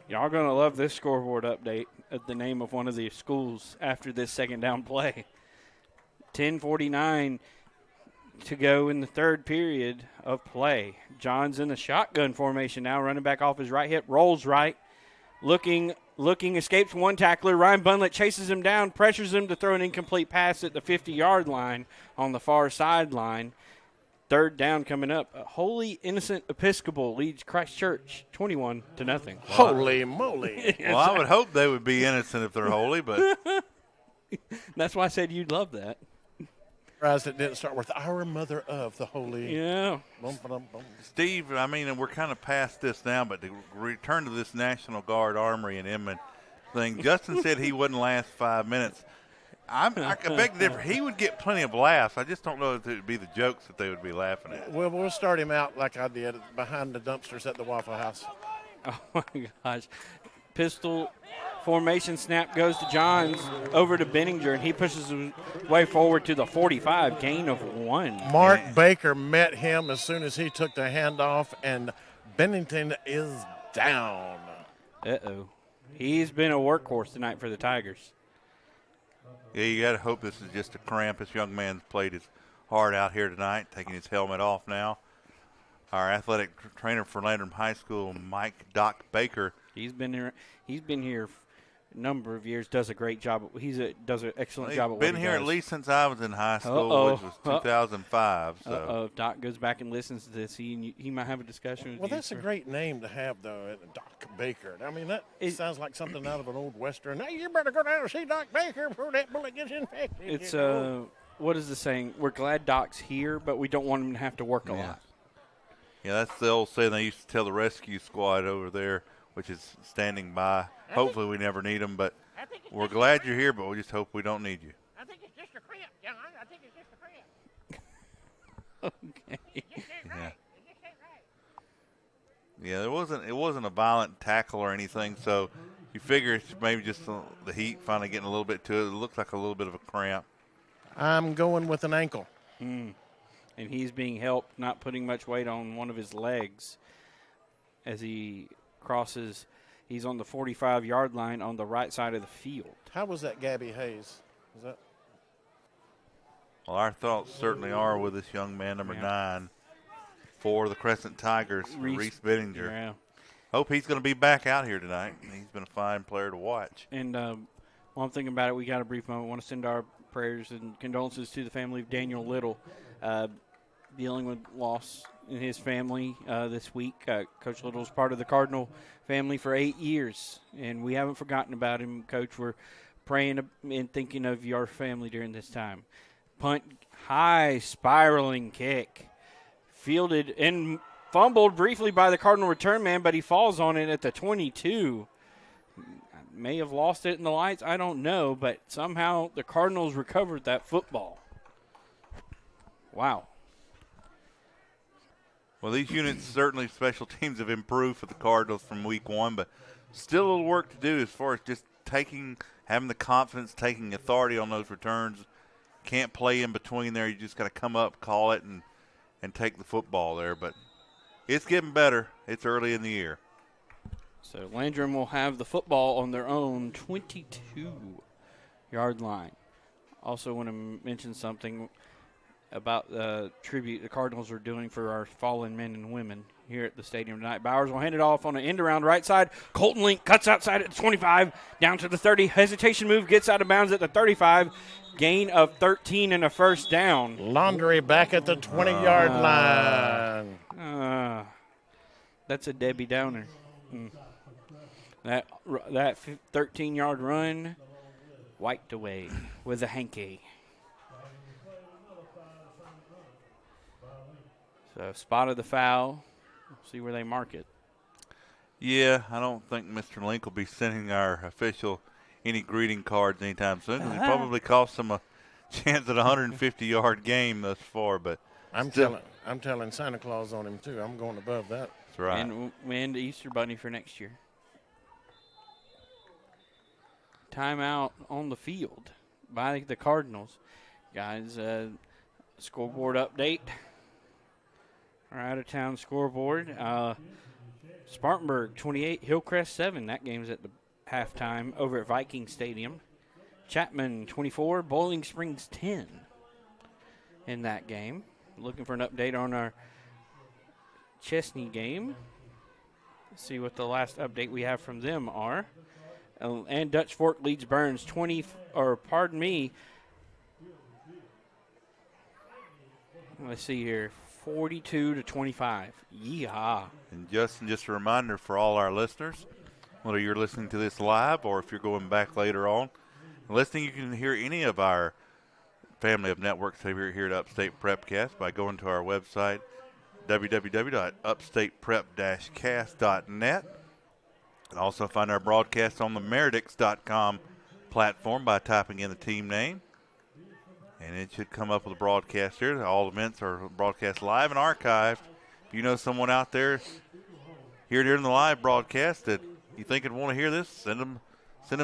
Speaker 10: Y'all going to love this scoreboard update at the name of one of the schools after this second down play. 10:49 to go in the third period of play. John's in the shotgun formation now, running back off his right hip, rolls right, looking, escapes one tackler. Ryan Bunlett chases him down, pressures him to throw an incomplete pass at the 50-yard line on the far sideline. Third down coming up. Holy Innocent Episcopal leads Christ Church 21-0.
Speaker 12: Holy moly.
Speaker 11: Well, I would hope they would be innocent if they're holy, but.
Speaker 10: That's why I said you'd love that.
Speaker 12: Surprised it didn't start with our mother of the holy.
Speaker 10: Yeah.
Speaker 12: Bum, bum, bum.
Speaker 11: Steve, I mean, we're kind of past this now, but to return to this National Guard Armory in Inman thing, Justin said he wouldn't last 5 minutes. I beg to differ. He would get plenty of laughs. I just don't know if it would be the jokes that they would be laughing at.
Speaker 12: Well, we'll start him out like I did behind the dumpsters at the Waffle House.
Speaker 10: Oh, my gosh. Pistol formation snap goes to Johns over to Benninger, and he pushes his way forward to the 45, gain of 1.
Speaker 12: Mark Baker met him as soon as he took the handoff, and Bennington is down.
Speaker 10: Uh-oh. He's been a workhorse tonight for the Tigers.
Speaker 11: Yeah, you got to hope this is just a cramp. This young man's played his heart out here tonight, taking his helmet off now. Our athletic trainer for Landrum High School, Mike Doc Baker.
Speaker 10: He's been here a number of years, does a great job. Does an excellent job at what he does.
Speaker 11: Been here at least since I was in high school, which was 2005. So.
Speaker 10: If Doc goes back and listens to this, he might have a discussion with you.
Speaker 12: Well, that's a great name to have, though, Doc Baker. I mean, that sounds like something out of an old Western. Hey, you better go down and see Doc Baker before that bullet gets infected.
Speaker 10: It's, what is the saying? We're glad Doc's here, but we don't want him to have to work a lot.
Speaker 11: Yeah, that's the old saying they used to tell the rescue squad over there, which is standing by. Hopefully we never need them, but we're glad you're here, but we just hope we don't need you.
Speaker 14: I think it's just a cramp, John. I think it's just a cramp.
Speaker 10: Okay.
Speaker 14: It just ain't right. It just ain't right.
Speaker 11: Yeah, it wasn't a violent tackle or anything, so you figure it's maybe just the heat finally getting a little bit to it. It looks like a little bit of a cramp.
Speaker 12: I'm going with an ankle.
Speaker 10: And he's being helped, not putting much weight on one of his legs as he crosses. He's on the 45-yard line on the right side of the field.
Speaker 12: How was that Gabby Hayes?
Speaker 11: Well, our thoughts certainly are with this young man, number 9, for the Crescent Tigers, Reese Benninger.
Speaker 10: Yeah.
Speaker 11: Hope he's going to be back out here tonight. He's been a fine player to watch.
Speaker 10: And while I'm thinking about it, we got a brief moment. I want to send our prayers and condolences to the family of Daniel Little, dealing with loss in his family this week. Coach Little is part of the Cardinal family for 8 years, and we haven't forgotten about him, Coach. We're praying and thinking of your family during this time. Punt, high spiraling kick, fielded and fumbled briefly by the Cardinal return man, but he falls on it at the 22. May have lost it in the lights, I don't know, but somehow the Cardinals recovered that football. Wow.
Speaker 11: Well, these units, certainly special teams, have improved for the Cardinals from week 1, but still a little work to do as far as just having the confidence, taking authority on those returns. Can't play in between there. You just got to come up, call it, and take the football there. But it's getting better. It's early in the year.
Speaker 10: So Landrum will have the football on their own 22-yard line. Also want to mention something. about the tribute the Cardinals are doing for our fallen men and women here at the stadium tonight. Bowers will hand it off on an end around right side. Colton Link cuts outside at the 25, down to the 30. Hesitation move, gets out of bounds at the 35. Gain of 13 and a first down.
Speaker 12: Laundry back at the 20-yard line.
Speaker 10: That's a Debbie Downer. That 13-yard run wiped away with a hanky. So spotted the foul. We'll see where they mark it.
Speaker 11: Yeah, I don't think Mr. Link will be sending our official any greeting cards anytime soon. It probably cost them a chance at a 150-yard game thus far. But
Speaker 12: I'm telling Santa Claus on him too. I'm going above that.
Speaker 11: That's right.
Speaker 10: And the Easter Bunny for next year. Timeout on the field by the Cardinals. Guys, scoreboard update. Our out-of-town scoreboard. Spartanburg 28, Hillcrest 7. That game's at the halftime over at Viking Stadium. Chapman 24, Bowling Springs 10 in that game. Looking for an update on our Chesney game. Let's see what the last update we have from them are. And Dutch Fork leads Burns 42-25. Yeehaw.
Speaker 11: And Justin, just a reminder for all our listeners, whether you're listening to this live or if you're going back later on, listening, you can hear any of our family of networks here at Upstate Prep-Cast by going to our website, www.upstateprep-cast.net. And also find our broadcast on the Meridix.com platform by typing in the team name. And it should come up with a broadcast here. All events are broadcast live and archived. If you know someone out there here during the live broadcast that you think would want to hear this, send them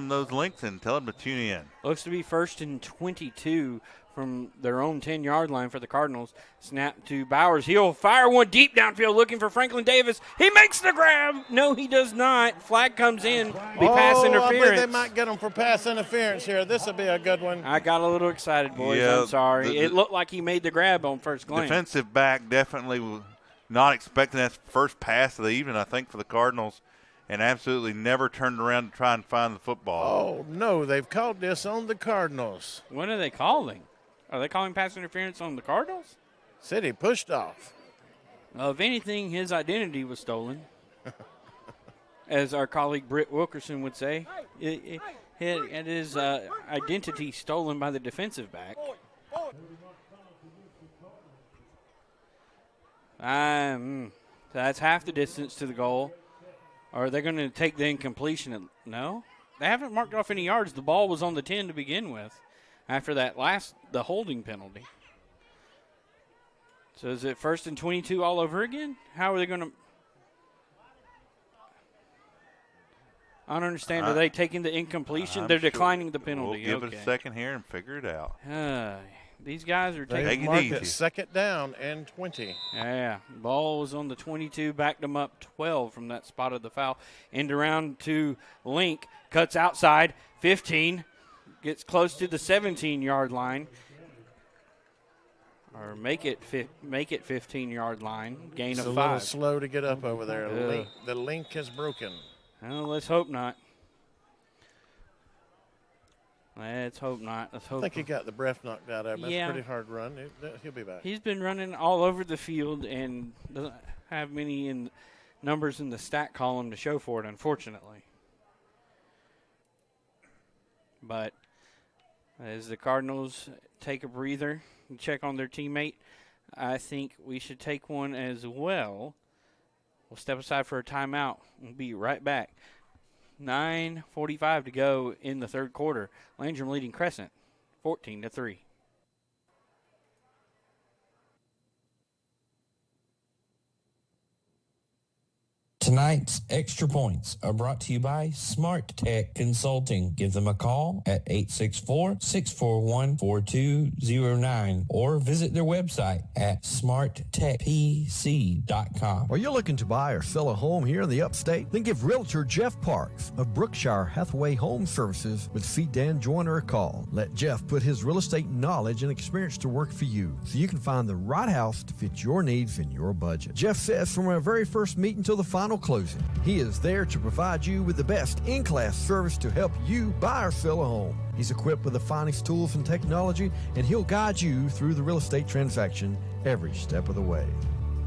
Speaker 11: those links and tell them to tune in.
Speaker 10: Looks to be 1st and 22 from their own 10-yard line for the Cardinals. Snap to Bowers. He'll fire one deep downfield looking for Franklin Davis. He makes the grab. No, he does not. Flag comes in. Pass interference.
Speaker 12: I believe they might get him for pass interference here. This will be a good one.
Speaker 10: I got a little excited, boys. Yeah, I'm sorry. It looked like he made the grab on first glance.
Speaker 11: Defensive back definitely was not expecting that first pass of the evening, I think, for the Cardinals, and absolutely never turned around to try and find the football.
Speaker 12: Oh, no, they've called this on the Cardinals.
Speaker 10: What are they calling? Are they calling pass interference on the Cardinals?
Speaker 12: Said he pushed off.
Speaker 10: Well, if anything, his identity was stolen. As our colleague Britt Wilkerson would say. It is identity stolen by the defensive back. So that's half the distance to the goal. Are they going to take the incompletion? No. They haven't marked off any yards. The ball was on the 10 to begin with after the holding penalty. So is it 1st and 22 all over again? How are they going to? I don't understand. Are they taking the incompletion? They're declining the penalty.
Speaker 11: We'll give it a second here and figure it out.
Speaker 10: These guys are taking
Speaker 12: it 2nd down and 20.
Speaker 10: Yeah, ball was on the 22, backed them up 12 from that spot of the foul. End around to Link, cuts outside, 15, gets close to the 17-yard line. Or make it 15-yard line, gain of 5.
Speaker 12: It's a little slow to get up over there. The link is broken.
Speaker 10: Well, let's hope not. Let's hope not.
Speaker 12: I think he got the breath knocked out of him. That's a pretty hard run. He'll be back.
Speaker 10: He's been running all over the field and doesn't have many numbers in the stat column to show for it, unfortunately. But as the Cardinals take a breather and check on their teammate, I think we should take one as well. We'll step aside for a timeout. We'll be right back. 9:45 to go in the third quarter. Landrum leading Crescent 14-3.
Speaker 1: Tonight's Extra Points are brought to you by Smart Tech Consulting. Give them a call at 864-641-4209 or visit their website at smarttechpc.com.
Speaker 2: Are you looking to buy or sell a home here in the Upstate? Then give Realtor Jeff Parks of Brookshire Hathaway Home Services with C. Dan Joyner a call. Let Jeff put his real estate knowledge and experience to work for you so you can find the right house to fit your needs and your budget. Jeff says from our very first meeting till the final closing, he is there to provide you with the best in-class service to help you buy or sell a home. He's equipped with the finest tools and technology, and he'll guide you through the real estate transaction every step of the way.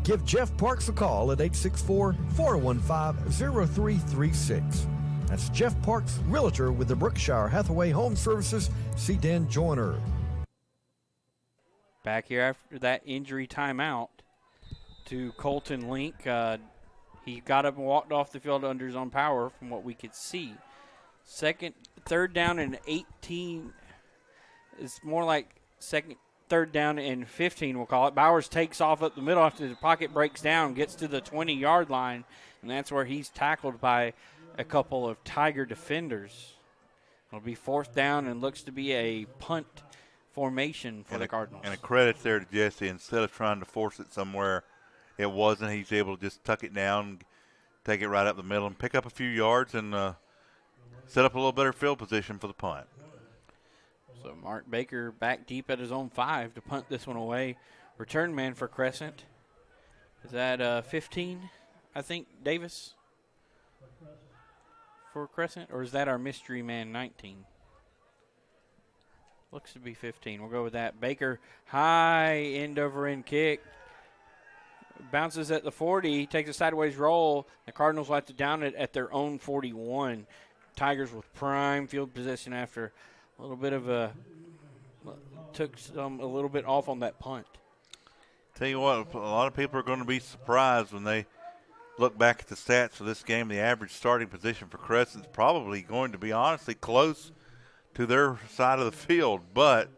Speaker 2: Give Jeff Parks a call at 864-415-0336. That's Jeff Parks, Realtor with the Brookshire Hathaway Home Services, C. Dan Joyner.
Speaker 10: Back here after that injury timeout to Colton Link. He got up and walked off the field under his own power from what we could see. Third down and 18. It's more like third down and 15, we'll call it. Bowers takes off up the middle after the pocket breaks down, gets to the 20-yard line, and that's where he's tackled by a couple of Tiger defenders. It'll be fourth down and looks to be a punt formation for the Cardinals.
Speaker 11: And a credit there to Jesse. Instead of trying to force it somewhere, it wasn't. He's able to just tuck it down, take it right up the middle, and pick up a few yards and set up a little better field position for the punt.
Speaker 10: So Mark Baker back deep at his own 5 to punt this one away. Return man for Crescent. Is that 15, I think, Davis, for Crescent? Or is that our mystery man, 19? Looks to be 15. We'll go with that. Baker, high end-over-end kick. Bounces at the 40, takes a sideways roll. The Cardinals will have to down it at their own 41. Tigers with prime field position after a little bit of a little bit off on that punt.
Speaker 11: Tell you what, a lot of people are going to be surprised when they look back at the stats for this game. The average starting position for Crescent's probably going to be honestly close to their side of the field, but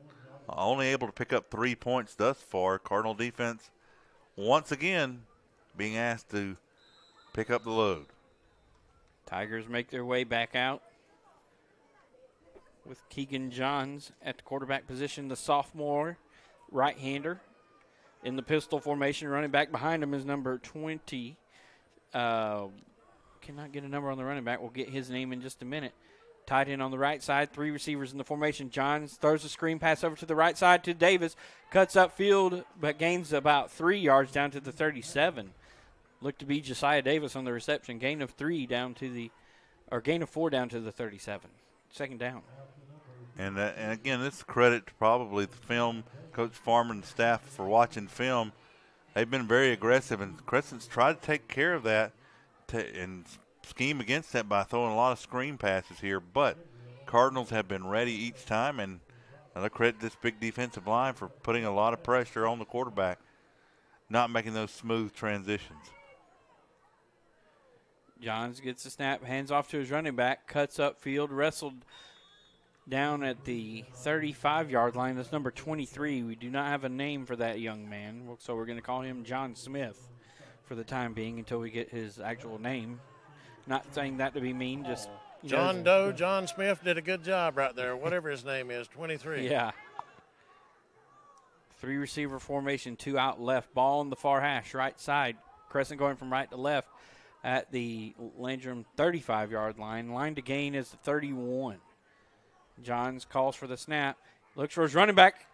Speaker 11: only able to pick up 3 points thus far. Cardinal defense once again being asked to pick up the load.
Speaker 10: Tigers make their way back out with Keegan Johns at the quarterback position, the sophomore right-hander in the pistol formation. Running back behind him is number 20. Cannot get a number on the running back. We'll get his name in just a minute. Tight end on the right side, 3 receivers in the formation. Johns throws a screen pass over to the right side to Davis. Cuts upfield, but gains about 3 yards down to the 37. Looked to be Josiah Davis on the reception. Gain of 4 down to the 37. Second down.
Speaker 11: And again, this is credit to probably the film, Coach Farmer and the staff for watching film. They've been very aggressive, and Crescent's tried to take care of that and scheme against that by throwing a lot of screen passes here. But Cardinals have been ready each time, and I credit this big defensive line for putting a lot of pressure on the quarterback, not making those smooth transitions.
Speaker 10: Johns gets the snap, hands off to his running back, cuts upfield, wrestled down at the 35-yard line. That's number 23. We do not have a name for that young man, so we're going to call him John Smith for the time being until we get his actual name. Not saying that to be mean, just
Speaker 12: John Doe, John Smith did a good job right there, whatever his name is, 23.
Speaker 10: Yeah. 3 receiver formation, 2 out left. Ball on the far hash, right side. Crescent going from right to left at the Landrum 35-yard line. Line to gain is the 31. Johns calls for the snap. Looks for his running back.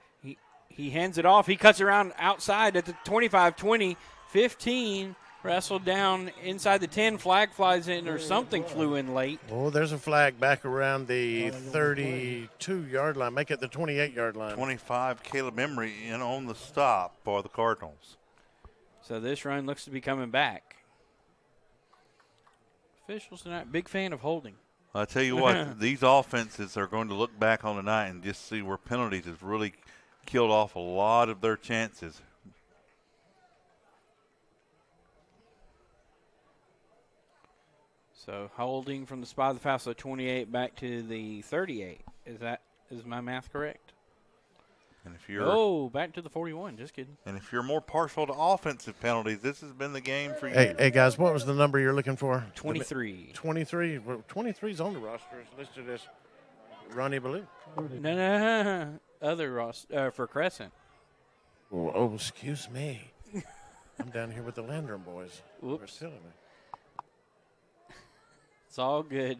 Speaker 10: He hands it off. He cuts around outside at the 25, 20, 15. Wrestled down inside the 10. Flag flies in, or something flew in late.
Speaker 12: Oh, there's a flag back around the 32-yard line. Make it the 28-yard line.
Speaker 11: 25, Caleb Emery in on the stop for the Cardinals.
Speaker 10: So this run looks to be coming back. Officials tonight, big fan of holding.
Speaker 11: I tell you what, these offenses are going to look back on tonight and just see where penalties has really killed off a lot of their chances.
Speaker 10: So holding from the spot of the foul, so 28 back to the 38. Is my math correct?
Speaker 11: And if you're
Speaker 10: back to the 41. Just kidding.
Speaker 11: And if you're more partial to offensive penalties, this has been the game for you.
Speaker 12: Hey, guys, what was the number you're looking for?
Speaker 10: 23.
Speaker 12: 23. Well, 23's on the roster. It's listed as Ronnie Ballou.
Speaker 10: No. Other roster for Crescent.
Speaker 12: Oh, excuse me. I'm down here with the Landrum boys.
Speaker 10: Whoops.
Speaker 12: They're silly me.
Speaker 10: It's all good.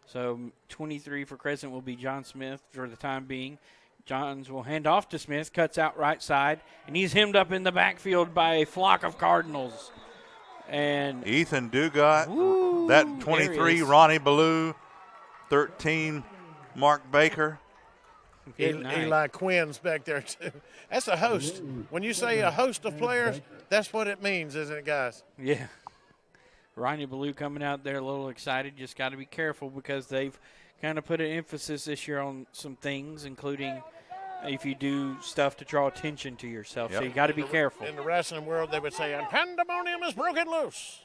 Speaker 10: So 23 for Crescent will be John Smith for the time being. Johns will hand off to Smith, cuts out right side, and he's hemmed up in the backfield by a flock of Cardinals. And
Speaker 11: Ethan Dugat, that 23, Ronnie Ballou, 13, Mark Baker.
Speaker 12: Eli Quinn's back there, too. That's a host. When you say a host of players, that's what it means, isn't it, guys?
Speaker 10: Yeah. Ronnie Ballou coming out there a little excited. Just got to be careful because they've kind of put an emphasis this year on some things, including if you do stuff to draw attention to yourself. So you got to be careful.
Speaker 12: In the wrestling world, they would say, and pandemonium is broken loose.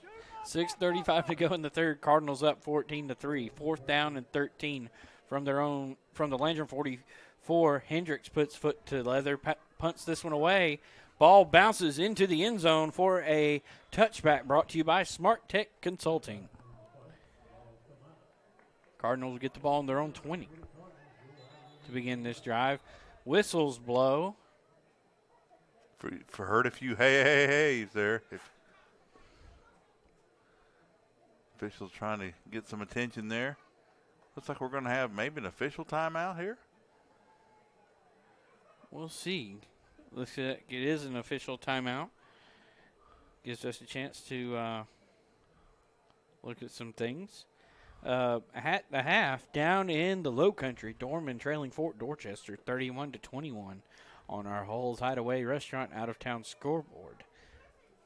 Speaker 10: 6:35 to go in the third. Cardinals up 14-3. 4th down and 13 from the Landrum 44. Hendricks puts foot to leather, punts this one away. Ball bounces into the end zone for a touchback brought to you by Smart Tech Consulting. Cardinals will get the ball on their own 20 to begin this drive. Whistles blow.
Speaker 11: For heard a few hey-hey-heys there. Officials trying to get some attention there. Looks like we're going to have maybe an official timeout here.
Speaker 10: We'll see. Looks like it is an official timeout. Gives us a chance to look at some things. At the half, down in the Low Country, Dorman trailing Fort Dorchester 31-21 on our Hulls Hideaway Restaurant out-of-town scoreboard.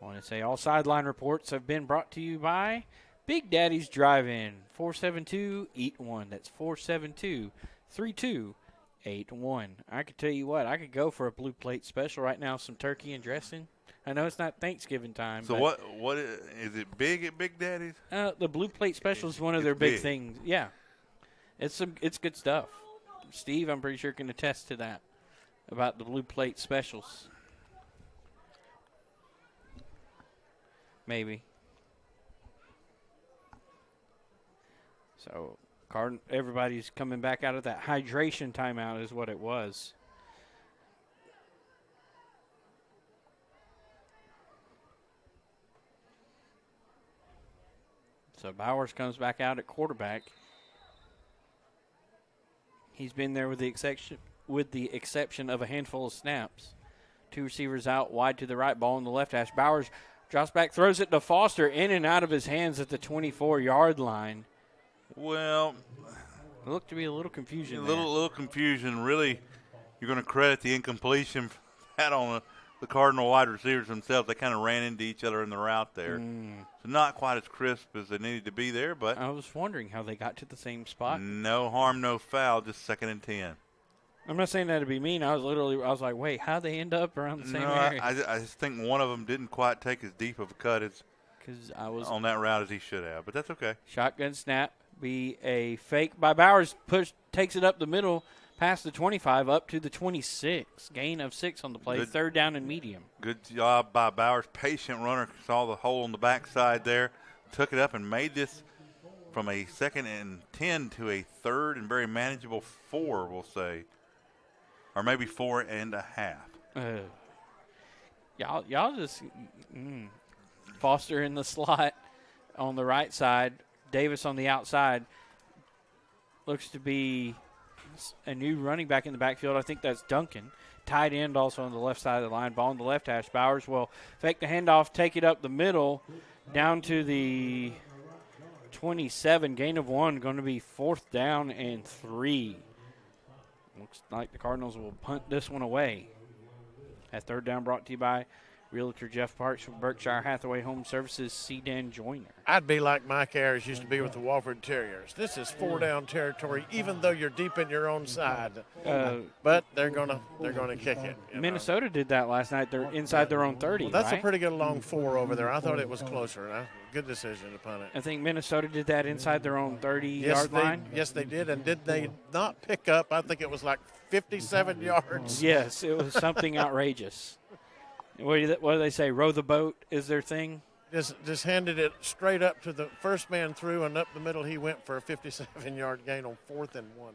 Speaker 10: I want to say all sideline reports have been brought to you by Big Daddy's Drive-In, 472-EAT-1. That's 472-3281. I could tell you what, I could go for a blue plate special right now, some turkey and dressing. I know it's not Thanksgiving time.
Speaker 11: So what is it big at Big Daddy's?
Speaker 10: The blue plate special is one of their big things. Yeah, it's good stuff. Steve, I'm pretty sure, can attest to that about the blue plate specials. Maybe. So everybody's coming back out of that hydration timeout is what it was. So Bowers comes back out at quarterback. He's been there with the exception of a handful of snaps. 2 receivers out wide to the right, ball on the left hash. Bowers drops back, throws it to Foster, in and out of his hands at the 24-yard line.
Speaker 11: Well,
Speaker 10: it looked to be a little confusion.
Speaker 11: A little confusion. Really, you're going to credit the incompletion for that on the Cardinal wide receivers themselves. They kind of ran into each other in the route there. So not quite as crisp as they needed to be there, but
Speaker 10: I was wondering how they got to the same spot.
Speaker 11: No harm, no foul, just 2nd and 10.
Speaker 10: I'm not saying that to be mean. I was like, wait, how'd they end up around the same area?
Speaker 11: I just think one of them didn't quite take as deep of a cut on that route as he should have, but that's okay.
Speaker 10: Shotgun snap, be a fake by Bowers, takes it up the middle, past the 25, up to the 26. Gain of 6 on the play, 3rd down and medium.
Speaker 11: Good job by Bowers. Patient runner, saw the hole on the backside there, took it up and made this from a 2nd and 10 to a 3rd and very manageable 4, we'll say. Or maybe 4.5.
Speaker 10: Y'all just Foster in the slot on the right side. Davis on the outside. Looks to be a new running back in the backfield. I think that's Duncan. Tight end also on the left side of the line. Ball on the left hash. Bowers will fake the handoff, take it up the middle, down to the 27. Gain of 1, going to be 4th down and 3. Looks like the Cardinals will punt this one away. That 3rd down brought to you by Realtor Jeff Parks from Berkshire Hathaway Home Services, C-Dan Joyner.
Speaker 12: I'd be like Mike Ayers used to be with the Wofford Terriers. This is 4-down territory, even though you're deep in your own side. But they're gonna kick it.
Speaker 10: Minnesota did that last night. They're inside their own 30.
Speaker 12: Well, that's
Speaker 10: right?
Speaker 12: a pretty good long 4 over there. I thought it was closer. Good decision to punt it.
Speaker 10: I think Minnesota did that inside their own 30-yard line.
Speaker 12: Yes, they did. And did they not pick up? I think it was like 57 yards.
Speaker 10: Yes, it was something outrageous. What do they say? Row the boat is their thing?
Speaker 12: Just handed it straight up to the first man through, and up the middle he went for a 57-yard gain on 4th and 1.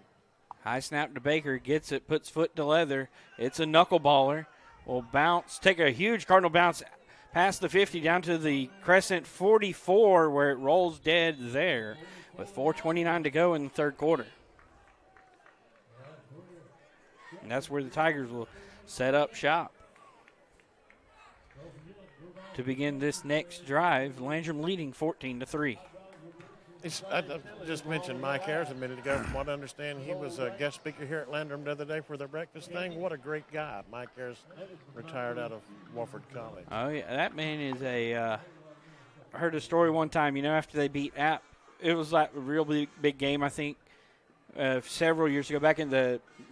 Speaker 10: High snap to Baker, gets it, puts foot to leather. It's a knuckleballer. Will bounce, take a huge Cardinal bounce past the 50 down to the Crescent 44 where it rolls dead there with 4:29 to go in the third quarter. And that's where the Tigers will set up shop. To begin this next drive, Landrum leading 14-3.
Speaker 12: I just mentioned Mike Ayers a minute ago. From what I understand, he was a guest speaker here at Landrum the other day for their breakfast thing. What a great guy. Mike Ayers retired out of Wofford College.
Speaker 10: Oh, yeah, that man is I heard a story one time, after they beat App. It was like a real big game, I think, several years ago, back in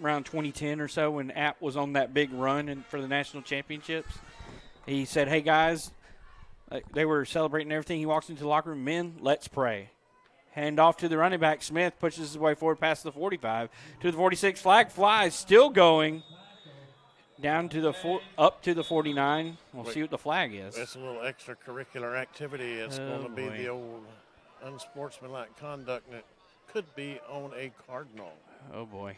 Speaker 10: around 2010 or so when App was on that big run for the national championships. He said, hey, guys, they were celebrating everything. He walks into the locker room, men, let's pray. Hand off to the running back. Smith pushes his way forward past the 45 to the 46. Flag flies, still going down to up to the 49. We'll see what the flag is.
Speaker 12: It's a little extracurricular activity. It's going to be the old unsportsmanlike conduct, and it could be on a Cardinal.
Speaker 10: Oh, boy.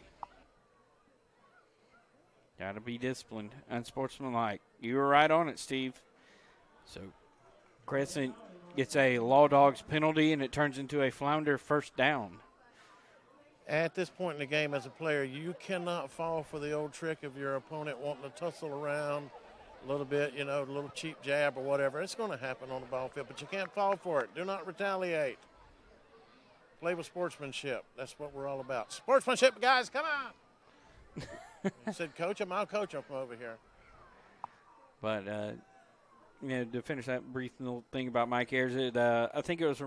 Speaker 10: Got to be disciplined, unsportsmanlike. You were right on it, Steve. So Crescent gets a Law Dogs penalty, and it turns into a flounder first down.
Speaker 12: At this point in the game as a player, you cannot fall for the old trick of your opponent wanting to tussle around a little bit, a little cheap jab or whatever. It's going to happen on the ball field, but you can't fall for it. Do not retaliate. Play with sportsmanship. That's what we're all about. Sportsmanship, guys, come on. I said, coach him, I'll coach him from over here.
Speaker 10: But, to finish that brief little thing about Mike Ayers, I think it was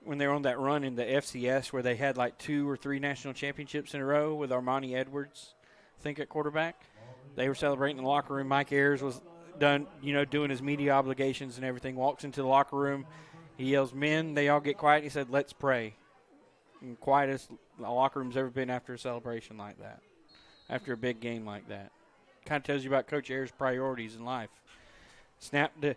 Speaker 10: when they were on that run in the FCS where they had like 2 or 3 national championships in a row with Armani Edwards, I think, at quarterback. They were celebrating in the locker room. Mike Ayers was done, doing his media obligations and everything, walks into the locker room. He yells, men, they all get quiet. He said, let's pray. And quietest the locker room's ever been after a celebration like that, after a big game like that. Kind of tells you about Coach Ayers' priorities in life. Snap to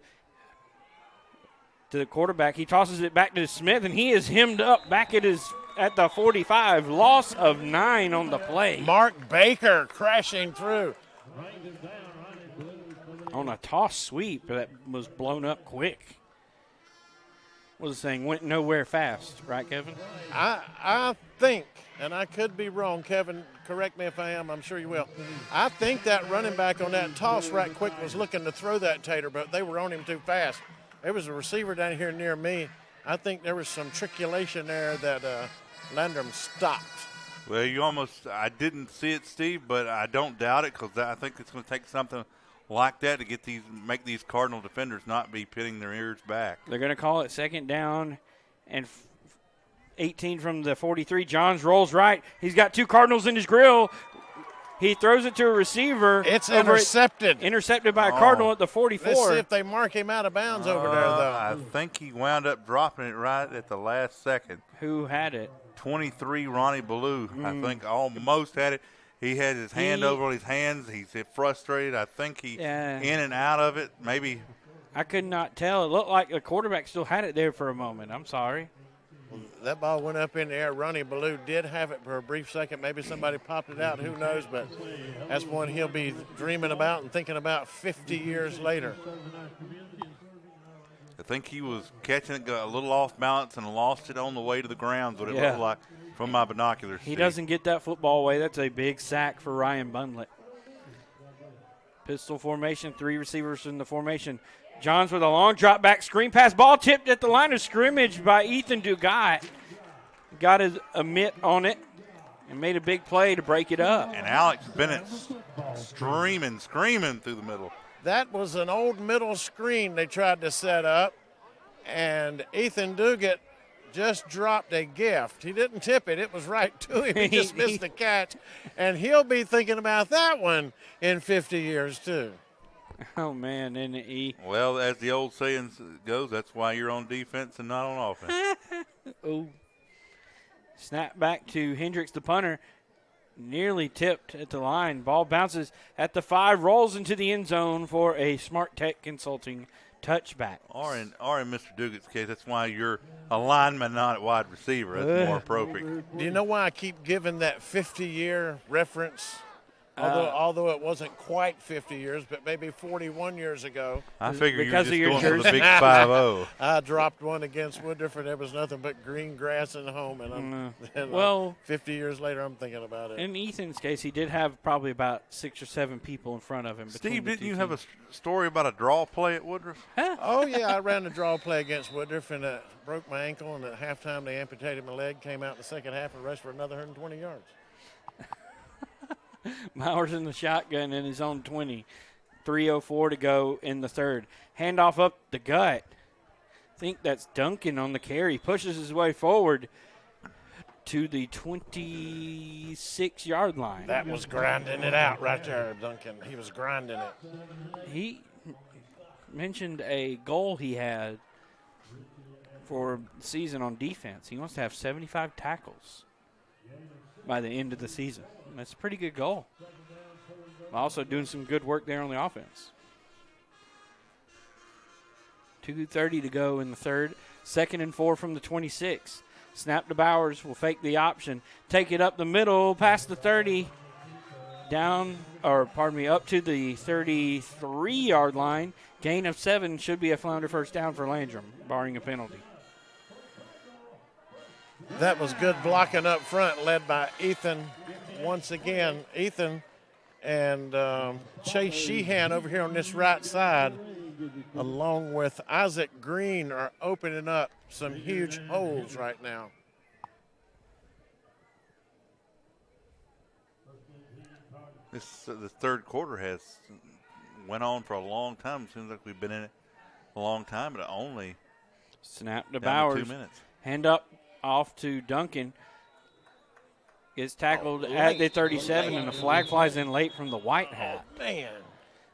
Speaker 10: the quarterback. He tosses it back to Smith, and he is hemmed up back at the 45. Loss of 9 on the play.
Speaker 12: Mark Baker crashing through.
Speaker 10: On a toss sweep that was blown up quick. What was the saying? Went nowhere fast, right, Kevin?
Speaker 12: I think, and I could be wrong, Kevin, correct me if I am, I'm sure you will. I think that running back on that toss right quick was looking to throw that tater, but they were on him too fast. There was a receiver down here near me. I think there was some triculation there that Landrum stopped.
Speaker 11: Well, I didn't see it, Steve, but I don't doubt it because I think it's going to take something like that to make these Cardinal defenders not be pitting their ears back.
Speaker 10: They're going to call it second down and 18 from the 43. Johns rolls right. He's got 2 Cardinals in his grill. He throws it to a receiver.
Speaker 12: It's intercepted.
Speaker 10: Intercepted by a Cardinal at the 44.
Speaker 12: Let's see if they mark him out of bounds over there, though.
Speaker 11: I think he wound up dropping it right at the last second.
Speaker 10: Who had it?
Speaker 11: 23, Ronnie Ballou, I think almost had it. He had his hand over his hands. He's frustrated. I think he in and out of it. Maybe.
Speaker 10: I could not tell. It looked like the quarterback still had it there for a moment. I'm sorry.
Speaker 12: That ball went up in the air. Ronnie Ballou did have it for a brief second. Maybe somebody popped it out. Who knows? But that's one he'll be dreaming about and thinking about 50 years later.
Speaker 11: I think he was catching it, got a little off balance, and lost it on the way to the grounds, what it looked like from my binoculars.
Speaker 10: He doesn't get that football away. That's a big sack for Ryan Bundlet. Pistol formation, 3 receivers in the formation. Johns with a long drop back screen pass. Ball tipped at the line of scrimmage by Ethan Dugat. Got his mitt on it and made a big play to break it up.
Speaker 11: And Alex Bennett screaming through the middle.
Speaker 12: That was an old middle screen they tried to set up, and Ethan Dugat just dropped a gift. He didn't tip it. It was right to him. He just missed the catch, and he'll be thinking about that one in 50 years too.
Speaker 10: Oh, man. And
Speaker 11: well, as the old saying goes, that's why you're on defense and not on offense.
Speaker 10: Oh. Snap back to Hendricks, the punter. Nearly tipped at the line. Ball bounces at the 5, rolls into the end zone for a Smart Tech Consulting touchback.
Speaker 11: Or in Mr. Dugan's case, that's why you're a lineman, not a wide receiver. That's more appropriate.
Speaker 12: Do you know why I keep giving that 50-year reference? Although it wasn't quite 50 years, but maybe 41 years ago.
Speaker 11: I figure you're just going for the big 5-0.
Speaker 12: I dropped one against Woodruff, and there was nothing but green grass in the home. And 50 years later, I'm thinking about it.
Speaker 10: In Ethan's case, he did have probably about 6 or 7 people in front of him.
Speaker 11: Steve, didn't you have a story about a draw play at Woodruff?
Speaker 12: Oh, yeah, I ran a draw play against Woodruff and broke my ankle, and at halftime they amputated my leg, came out in the second half and rushed for another 120 yards.
Speaker 10: Mowers in the shotgun in his own 20. 3:04 to go in the third. Handoff up the gut. I think that's Duncan on the carry. Pushes his way forward to the 26-yard line.
Speaker 12: That was grinding it out right there, Duncan. He was grinding it.
Speaker 10: He mentioned a goal he had for the season on defense. He wants to have 75 tackles by the end of the season. That's a pretty good goal. Also doing some good work there on the offense. 2:30 to go in the third. 2nd and 4 from the 26. Snap to Bowers. Will fake the option. Take it up the middle, past the 30. Up to the 33-yard line. Gain of 7 should be a flounder first down for Landrum, barring a penalty.
Speaker 12: That was good blocking up front, led by Ethan. Once again, Ethan and Chase Sheehan over here on this right side, along with Isaac Green, are opening up some huge holes right now.
Speaker 11: The third quarter went on for a long time. It seems like we've been in it a long time, but only
Speaker 10: snap to Bowers.
Speaker 11: 2 minutes.
Speaker 10: Hand up off to Duncan. Gets tackled at the 37, and the flag flies in late from the white hat.
Speaker 12: Man.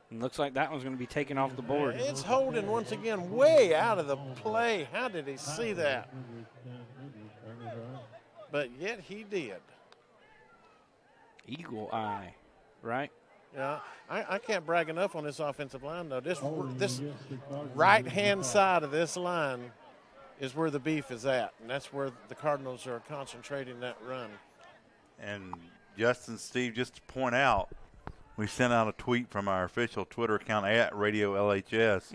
Speaker 10: And looks like that one's going to be taken off the board.
Speaker 12: It's holding once again way out of the play. How did he see that? But yet he did.
Speaker 10: Eagle eye, right?
Speaker 12: Yeah, I can't brag enough on this offensive line, though. This right-hand side of this line is where the beef is at, and that's where the Cardinals are concentrating that run.
Speaker 11: And Justin, Steve, just to point out, we sent out a tweet from our official Twitter account at Radio LHS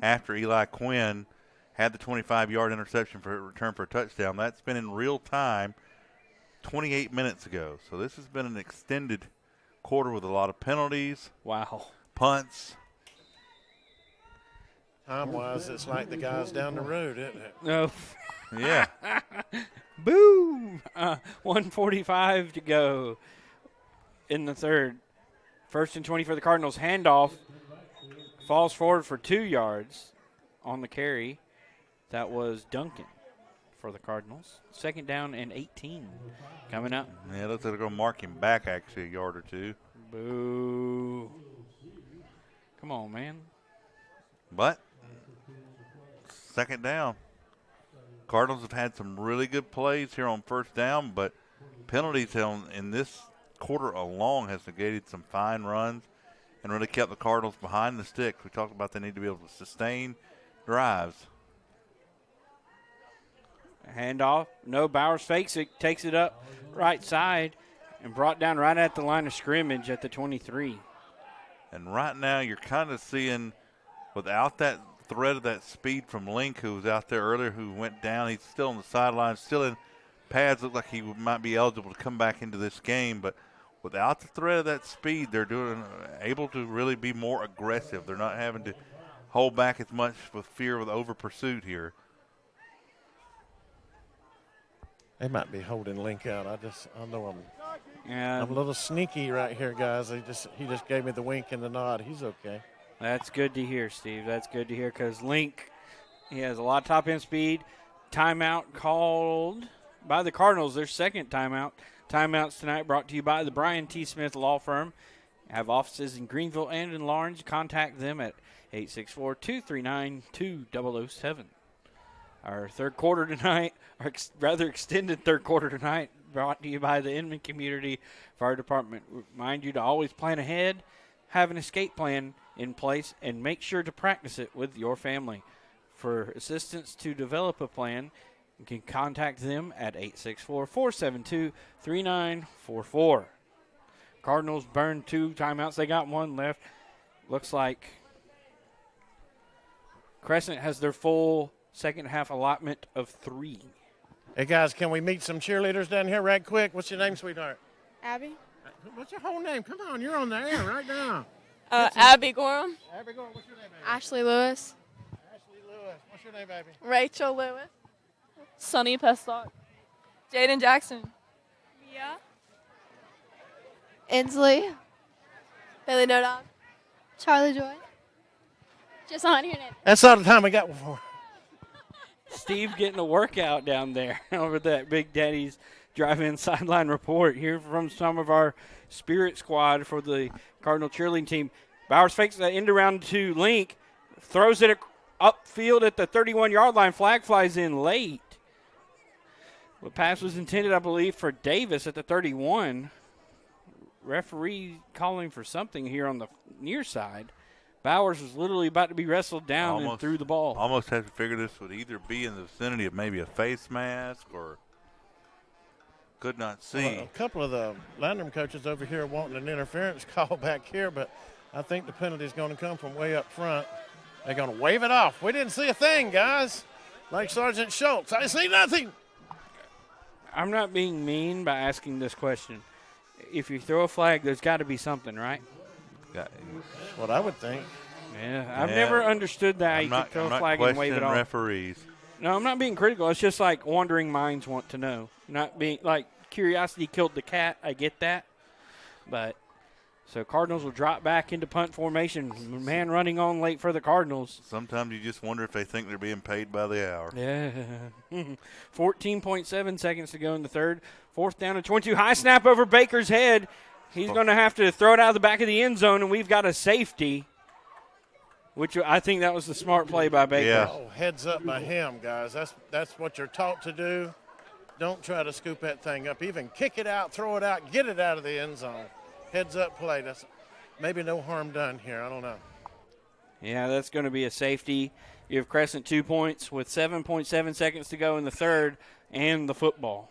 Speaker 11: after Eli Quinn had the 25-yard interception for a return for a touchdown. That's been in real time 28 minutes ago. So this has been an extended quarter with a lot of penalties.
Speaker 10: Wow. Punts.
Speaker 12: Time-wise, it's like the guys down the road, isn't it?
Speaker 10: No.
Speaker 11: Yeah.
Speaker 10: Boom. 1:45 to go in the third. 1st and 20 for the Cardinals. Handoff. Falls forward for 2 yards on the carry. That was Duncan for the Cardinals. 2nd down and 18 coming up.
Speaker 11: Yeah, looks like they're going to mark him back actually a yard or two.
Speaker 10: Boo. Come on, man.
Speaker 11: But 2nd down. Cardinals have had some really good plays here on 1st down, but penalties in this quarter alone has negated some fine runs and really kept the Cardinals behind the sticks. We talked about they need to be able to sustain drives.
Speaker 10: Handoff. No, Bowers fakes it, takes it up right side, and brought down right at the line of scrimmage at the 23.
Speaker 11: And right now you're kind of seeing, without that threat of that speed from Link, who was out there earlier, who went down. He's still on the sidelines, still in pads. Look like he might be eligible to come back into this game, but without the threat of that speed, they're able to really be more aggressive. They're not having to hold back as much with fear of over pursuit here.
Speaker 12: They might be holding Link out. I know I'm a little sneaky right here, guys. He just gave me the wink and the nod. He's okay.
Speaker 10: That's good to hear, Steve. That's good to hear because Link, he has a lot of top-end speed. Timeout called by the Cardinals. Their 2nd timeout. Timeouts tonight brought to you by the Brian T. Smith Law Firm Have offices in Greenville and in Lawrence. Contact them at 864-239-2007. Our third quarter tonight, our rather extended third quarter tonight, brought to you by the Inman Community Fire Department. Remind you to always plan ahead, have an escape plan in place, and make sure to practice it with your family. For assistance to develop a plan, you can contact them at 864-472-3944. Cardinals burned 2 timeouts. They got 1 left. Looks like Crescent has their full second half allotment of 3.
Speaker 12: Hey, guys, can we meet some cheerleaders down here right quick? What's your name, sweetheart?
Speaker 6: Abby.
Speaker 12: What's your whole name? Come on, you're on the air right now.
Speaker 6: Abby Gorham.
Speaker 12: Abby Gorham, what's your name, baby?
Speaker 6: Ashley Lewis.
Speaker 12: Ashley Lewis. What's your name, baby?
Speaker 6: Rachel Lewis. Sunny Pestock. Jaden Jackson. Mia.
Speaker 9: Inslee.
Speaker 6: Bailey No Dog.
Speaker 9: Charlie Joy.
Speaker 6: Just on your name.
Speaker 12: That's all the time we got for.
Speaker 10: Steve getting a workout down there over that Big Daddy's Drive-In Sideline Report. Here from some of our spirit squad for the Cardinal cheerleading team. Bowers fakes the end around to Link. Throws it upfield at the 31-yard line. Flag flies in late. The pass was intended, I believe, for Davis at the 31. Referee calling for something here on the near side. Bowers was literally about to be wrestled down and threw the ball.
Speaker 11: Almost had to figure this would either be in the vicinity of maybe a face mask or could not see.
Speaker 12: Well, a couple of the Landrum coaches over here are wanting an interference call back here, but I think the penalty is going to come from way up front. They're going to wave it off. We didn't see a thing, guys. Like Sergeant Schultz, I see nothing.
Speaker 10: I'm not being mean by asking this question. If you throw a flag, there's got to be something, right?
Speaker 12: That's what I would think.
Speaker 10: Yeah, I've never understood that. You could throw a flag and wave it off.
Speaker 11: Referees.
Speaker 10: No, I'm not being critical. It's just like wandering minds want to know. Not being like curiosity killed the cat. I get that. But so Cardinals will drop back into punt formation. Man running on late for the Cardinals.
Speaker 11: Sometimes you just wonder if they think they're being paid by the hour.
Speaker 10: Yeah. 14.7 seconds to go in the third. 4th down and 22. High snap over Baker's head. He's going to have to throw it out of the back of the end zone, and we've got a safety, which I think that was the smart play by Baker.
Speaker 12: Yeah. Oh, heads up by him, guys. That's what you're taught to do. Don't try to scoop that thing up. Even kick it out, throw it out, get it out of the end zone. Heads up play. That's maybe no harm done here. I don't know.
Speaker 10: Yeah, that's going to be a safety. You have Crescent 2 points with 7.7 seconds to go in the third and the football.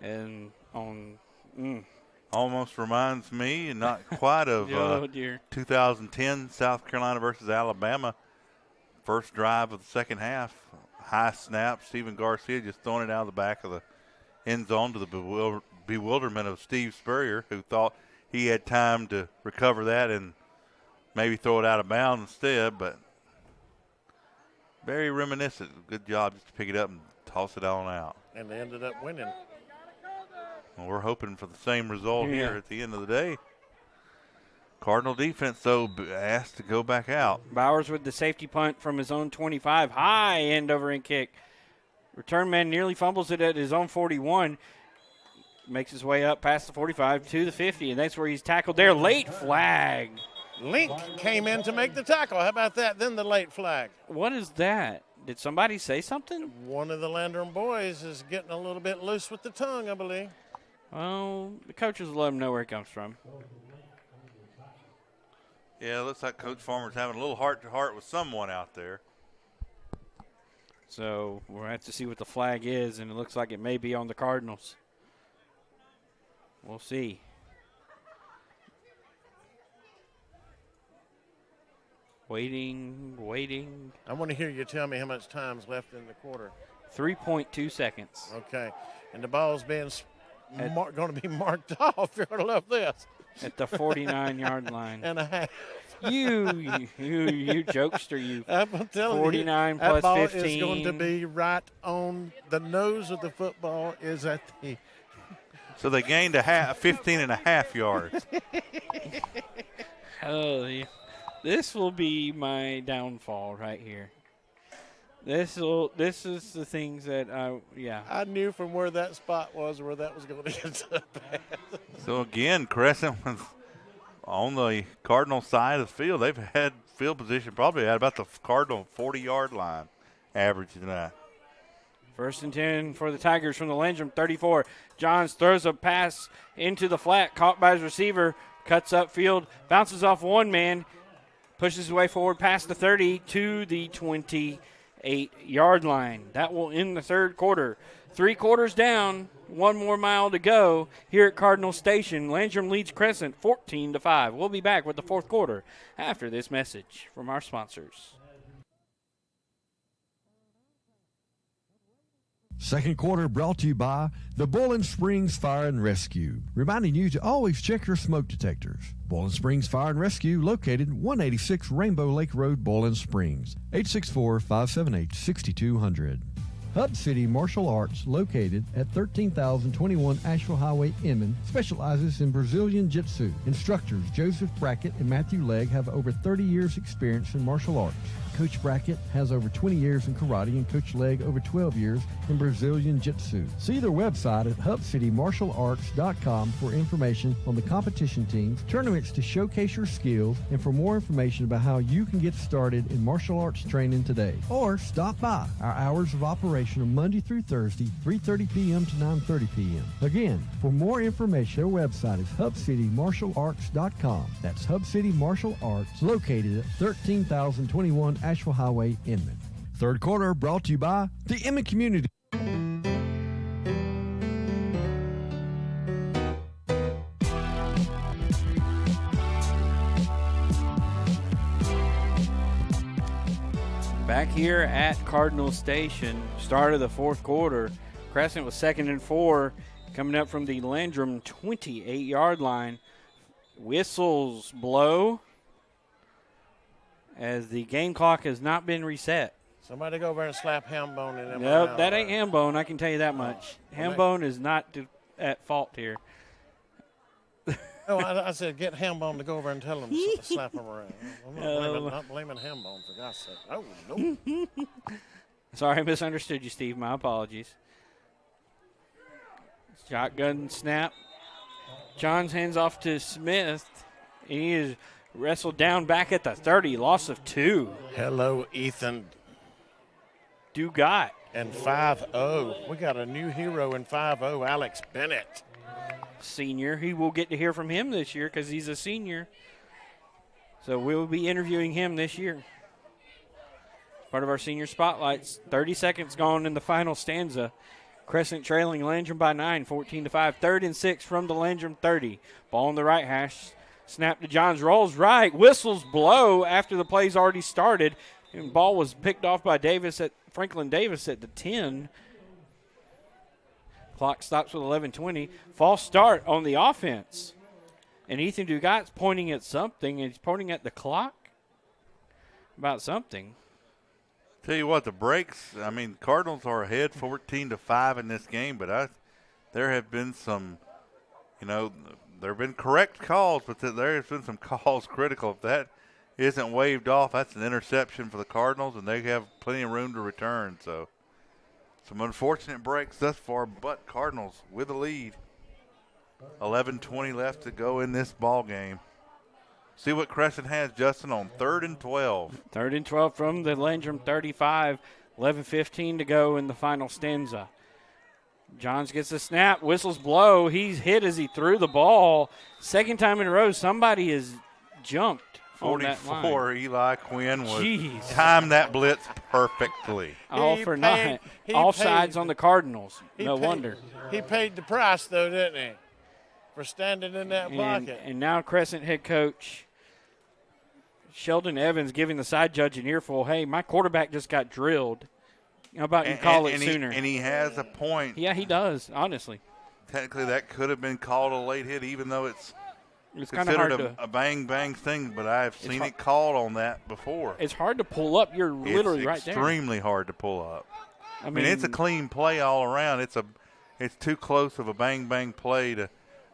Speaker 10: And
Speaker 11: almost reminds me, and not quite, of 2010 South Carolina versus Alabama. First drive of the second half. High snap. Steven Garcia just throwing it out of the back of the end zone to the bewilderment of Steve Spurrier, who thought he had time to recover that and maybe throw it out of bounds instead, but very reminiscent. Good job just to pick it up and toss it on out.
Speaker 12: And they ended up winning.
Speaker 11: Well, we're hoping for the same result here at the end of the day. Cardinal defense, though, asked to go back out.
Speaker 10: Bowers with the safety punt from his own 25. High end over end kick. Return man nearly fumbles it at his own 41. Makes his way up past the 45 to the 50, and that's where he's tackled there. Late flag.
Speaker 12: Link came in to make the tackle. How about that? Then the late flag.
Speaker 10: What is that? Did somebody say something?
Speaker 12: One of the Landrum boys is getting a little bit loose with the tongue, I believe.
Speaker 10: Well, the coaches will let him know where it comes from.
Speaker 11: Yeah, it looks like Coach Farmer's having a little heart-to-heart with someone out there.
Speaker 10: So we'll have to see what the flag is, and it looks like it may be on the Cardinals. We'll see. Waiting.
Speaker 12: I want to hear you tell me how much time's left in the quarter.
Speaker 10: 3.2 seconds.
Speaker 12: Okay. And the ball's being going to be marked off. You're going to love this.
Speaker 10: At the 49-yard line.
Speaker 12: And a half.
Speaker 10: You jokester, you.
Speaker 12: I'm telling
Speaker 10: 49
Speaker 12: you,
Speaker 10: plus
Speaker 12: that ball
Speaker 10: 15.
Speaker 12: is going to be right on the nose of the football. Is at the.
Speaker 11: So they gained 15 and a half yards.
Speaker 10: Oh, this will be my downfall right here. This is the things that
Speaker 12: I knew from where that spot was where that was going to get so bad.
Speaker 11: So again, Crescent was on the Cardinal side of the field. They've had field position probably at about the Cardinal 40-yard line average tonight.
Speaker 10: 1st and 10 for the Tigers from the Landrum 34. Johns throws a pass into the flat, caught by his receiver, cuts upfield, bounces off one man, pushes his way forward past the 30 to the 28-yard line. That will end the third quarter. 3 quarters down, 1 more mile to go here at Cardinal Station. Landrum leads Crescent 14-5. We'll be back with the fourth quarter after this message from our sponsors.
Speaker 2: Second quarter brought to you by the Bowling Springs Fire and Rescue, reminding you to always check your smoke detectors. Bowling Springs Fire and Rescue, located 186 Rainbow Lake Road, Bowling Springs, 864-578-6200. Hub City Martial Arts, located at 13,021 Asheville Highway, Inman, specializes in Brazilian Jiu-Jitsu. Instructors Joseph Brackett and Matthew Legg have over 30 years experience in martial arts. Coach Brackett has over 20 years in karate and Coach Legg over 12 years in Brazilian Jiu-Jitsu. See their website at hubcitymartialarts.com for information on the competition teams, tournaments to showcase your skills, and for more information about how you can get started in martial arts training today. Or stop by. Our hours of operation are Monday through Thursday, 3:30 p.m. to 9:30 p.m. Again, for more information, their website is hubcitymartialarts.com. That's Hub City Martial Arts, located at 13,021 Asheville Highway, Inman. Third quarter brought to you by the Inman community.
Speaker 10: Back here at Cardinal Station, start of the fourth quarter. Crescent was 2nd and 4, coming up from the Landrum 28-yard line. Whistles blow as the game clock has not been reset.
Speaker 12: Somebody go over and slap Hambone in them.
Speaker 10: Nope, that ain't Hambone, I can tell you that much. Hambone is not at fault here.
Speaker 12: No, I said get Hambone to go over and tell him to slap him around. I'm not blaming Hambone, for God's sake. Oh, no.
Speaker 10: Sorry, I misunderstood you, Steve. My apologies. Shotgun snap. Johns hands off to Smith. He is wrestled down back at the 30, loss of 2.
Speaker 12: Hello, Ethan.
Speaker 10: Dugat.
Speaker 12: And 5-0. We got a new hero in 5-0, Alex Bennett.
Speaker 10: Senior. He will get to hear from him this year because he's a senior. So we'll be interviewing him this year. Part of our senior spotlights. 30 seconds gone in the final stanza. Crescent trailing Landrum by 9, 14-5. 3rd and 6 from the Landrum 30. Ball on the right hash. Snap to Johns, rolls right. Whistles blow after the play's already started. And ball was picked off by Franklin Davis at the 10. Clock stops with 11:20. False start on the offense. And Ethan Dugat's pointing at something. And he's pointing at the clock about something.
Speaker 11: Tell you what, the breaks, I mean, Cardinals are ahead 14-5 in this game, but there have been some, there have been correct calls, but there has been some calls critical. If that isn't waved off, that's an interception for the Cardinals, and they have plenty of room to return. So some unfortunate breaks thus far, but Cardinals with a lead. 11:20 left to go in this ball game. See what Crescent has, Justin, on 3rd and 12.
Speaker 10: 3rd and 12 from the Landrum 35. 11:15 to go in the final stanza. Johns gets a snap. Whistles blow. He's hit as he threw the ball. Second time in a row, somebody has jumped on that line.
Speaker 11: 44, Eli Quinn was timed that blitz perfectly.
Speaker 10: All for naught. Offsides on the Cardinals. No wonder.
Speaker 12: He paid the price, though, didn't he, for standing in that pocket.
Speaker 10: And now Crescent head coach Sheldon Evans giving the side judge an earful. Hey, my quarterback just got drilled. How about you call it sooner?
Speaker 11: And he has a point.
Speaker 10: Yeah, he does, honestly.
Speaker 11: Technically, that could have been called a late hit, even though it's
Speaker 10: considered
Speaker 11: a bang-bang thing, but I've seen it called on that before.
Speaker 10: It's hard to pull up. You're literally right there.
Speaker 11: It's extremely hard to pull up. I mean, it's a clean play all around. It's too close of a bang-bang play to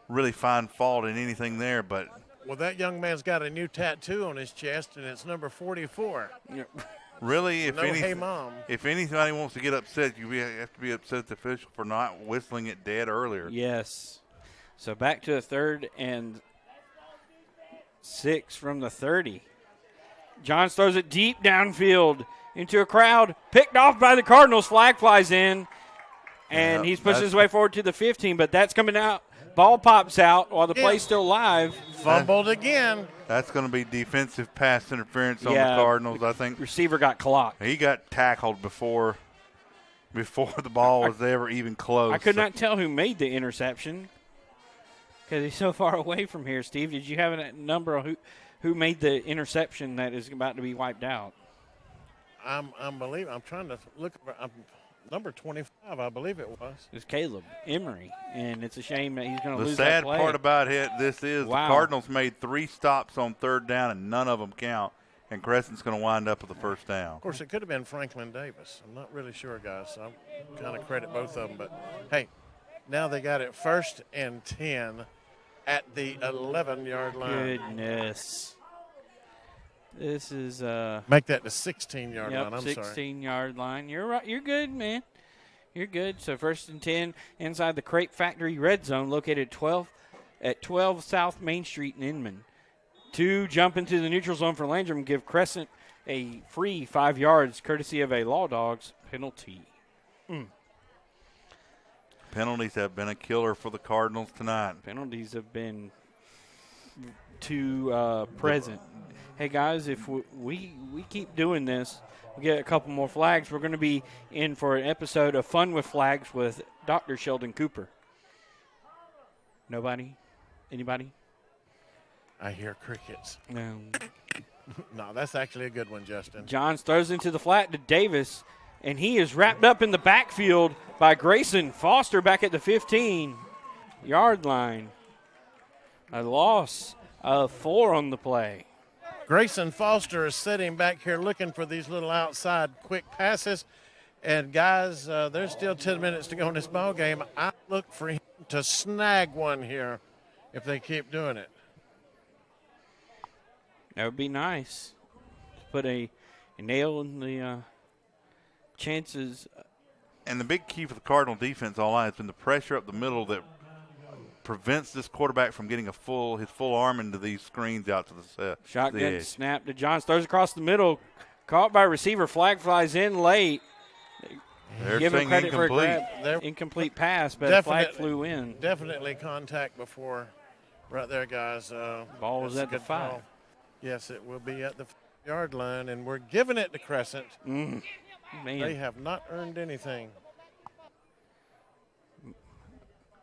Speaker 11: really find fault in anything there, but –
Speaker 12: well, that young man's got a new tattoo on his chest, and it's number 44.
Speaker 11: Really, if
Speaker 12: No, hey, Mom.
Speaker 11: if anybody wants to get upset, you have to be upset at the official for not whistling it dead earlier.
Speaker 10: Yes. So back to a 3rd and 6 from the 30. Johns throws it deep downfield into a crowd. Picked off by the Cardinals. Flag flies in. And he's pushing his way forward to the 15, but that's coming out. Ball pops out while the play's still live.
Speaker 12: Fumbled again.
Speaker 11: That's going to be defensive pass interference on the Cardinals, I think.
Speaker 10: Receiver got clocked.
Speaker 11: He got tackled before the ball was ever even close.
Speaker 10: I could not tell who made the interception because he's so far away from here. Steve, did you have a number of who made the interception that is about to be wiped out?
Speaker 12: I'm trying to look. Number 25, I believe it was.
Speaker 10: It's Caleb Emery, and it's a shame that he's going to lose
Speaker 11: that
Speaker 10: that play.
Speaker 11: The sad part about this is the Cardinals made 3 stops on 3rd down, and none of them count, and Crescent's going to wind up with the 1st down.
Speaker 12: Of course, it could have been Franklin Davis. I'm not really sure, guys, so I'm kind of credit both of them. But, hey, now they got it 1st and 10 at the 11-yard line.
Speaker 10: Goodness. This is
Speaker 12: make that the 16-yard line. I'm
Speaker 10: 16-yard line. You're right. You're good, man. You're good. So 1st and 10 inside the Crepe Factory red zone, located at 12 South Main Street in Inman. 2 jump into the neutral zone for Landrum, give Crescent a free 5 yards, courtesy of a Law Dogs penalty.
Speaker 11: Penalties have been a killer for the Cardinals tonight.
Speaker 10: Penalties have been too present. Hey, guys, if we keep doing this, we get a couple more flags, we're going to be in for an episode of Fun with Flags with Dr. Sheldon Cooper. Nobody? Anybody?
Speaker 12: I hear crickets.
Speaker 10: No.
Speaker 12: No, that's actually a good one, Justin.
Speaker 10: Johns throws into the flat to Davis, and he is wrapped up in the backfield by Grayson Foster back at the 15-yard line. A loss of 4 on the play.
Speaker 12: Grayson Foster is sitting back here looking for these little outside quick passes. And, guys, there's still 10 minutes to go in this ball game. I look for him to snag one here if they keep doing it.
Speaker 10: That would be nice. Put a nail in the chances.
Speaker 11: And the big key for the Cardinal defense all line has been the pressure up the middle that prevents this quarterback from getting his full arm into these screens out to the set.
Speaker 10: Shotgun snap to Johns. Throws across the middle. Caught by receiver. Flag flies in late. Give him credit for a grab. Incomplete pass, but a flag flew in.
Speaker 12: Definitely contact before right there, guys.
Speaker 10: Ball was at the 5.
Speaker 12: Call. Yes, it will be at the 5-yard line, and we're giving it to Crescent.
Speaker 10: Man.
Speaker 12: They have not earned anything.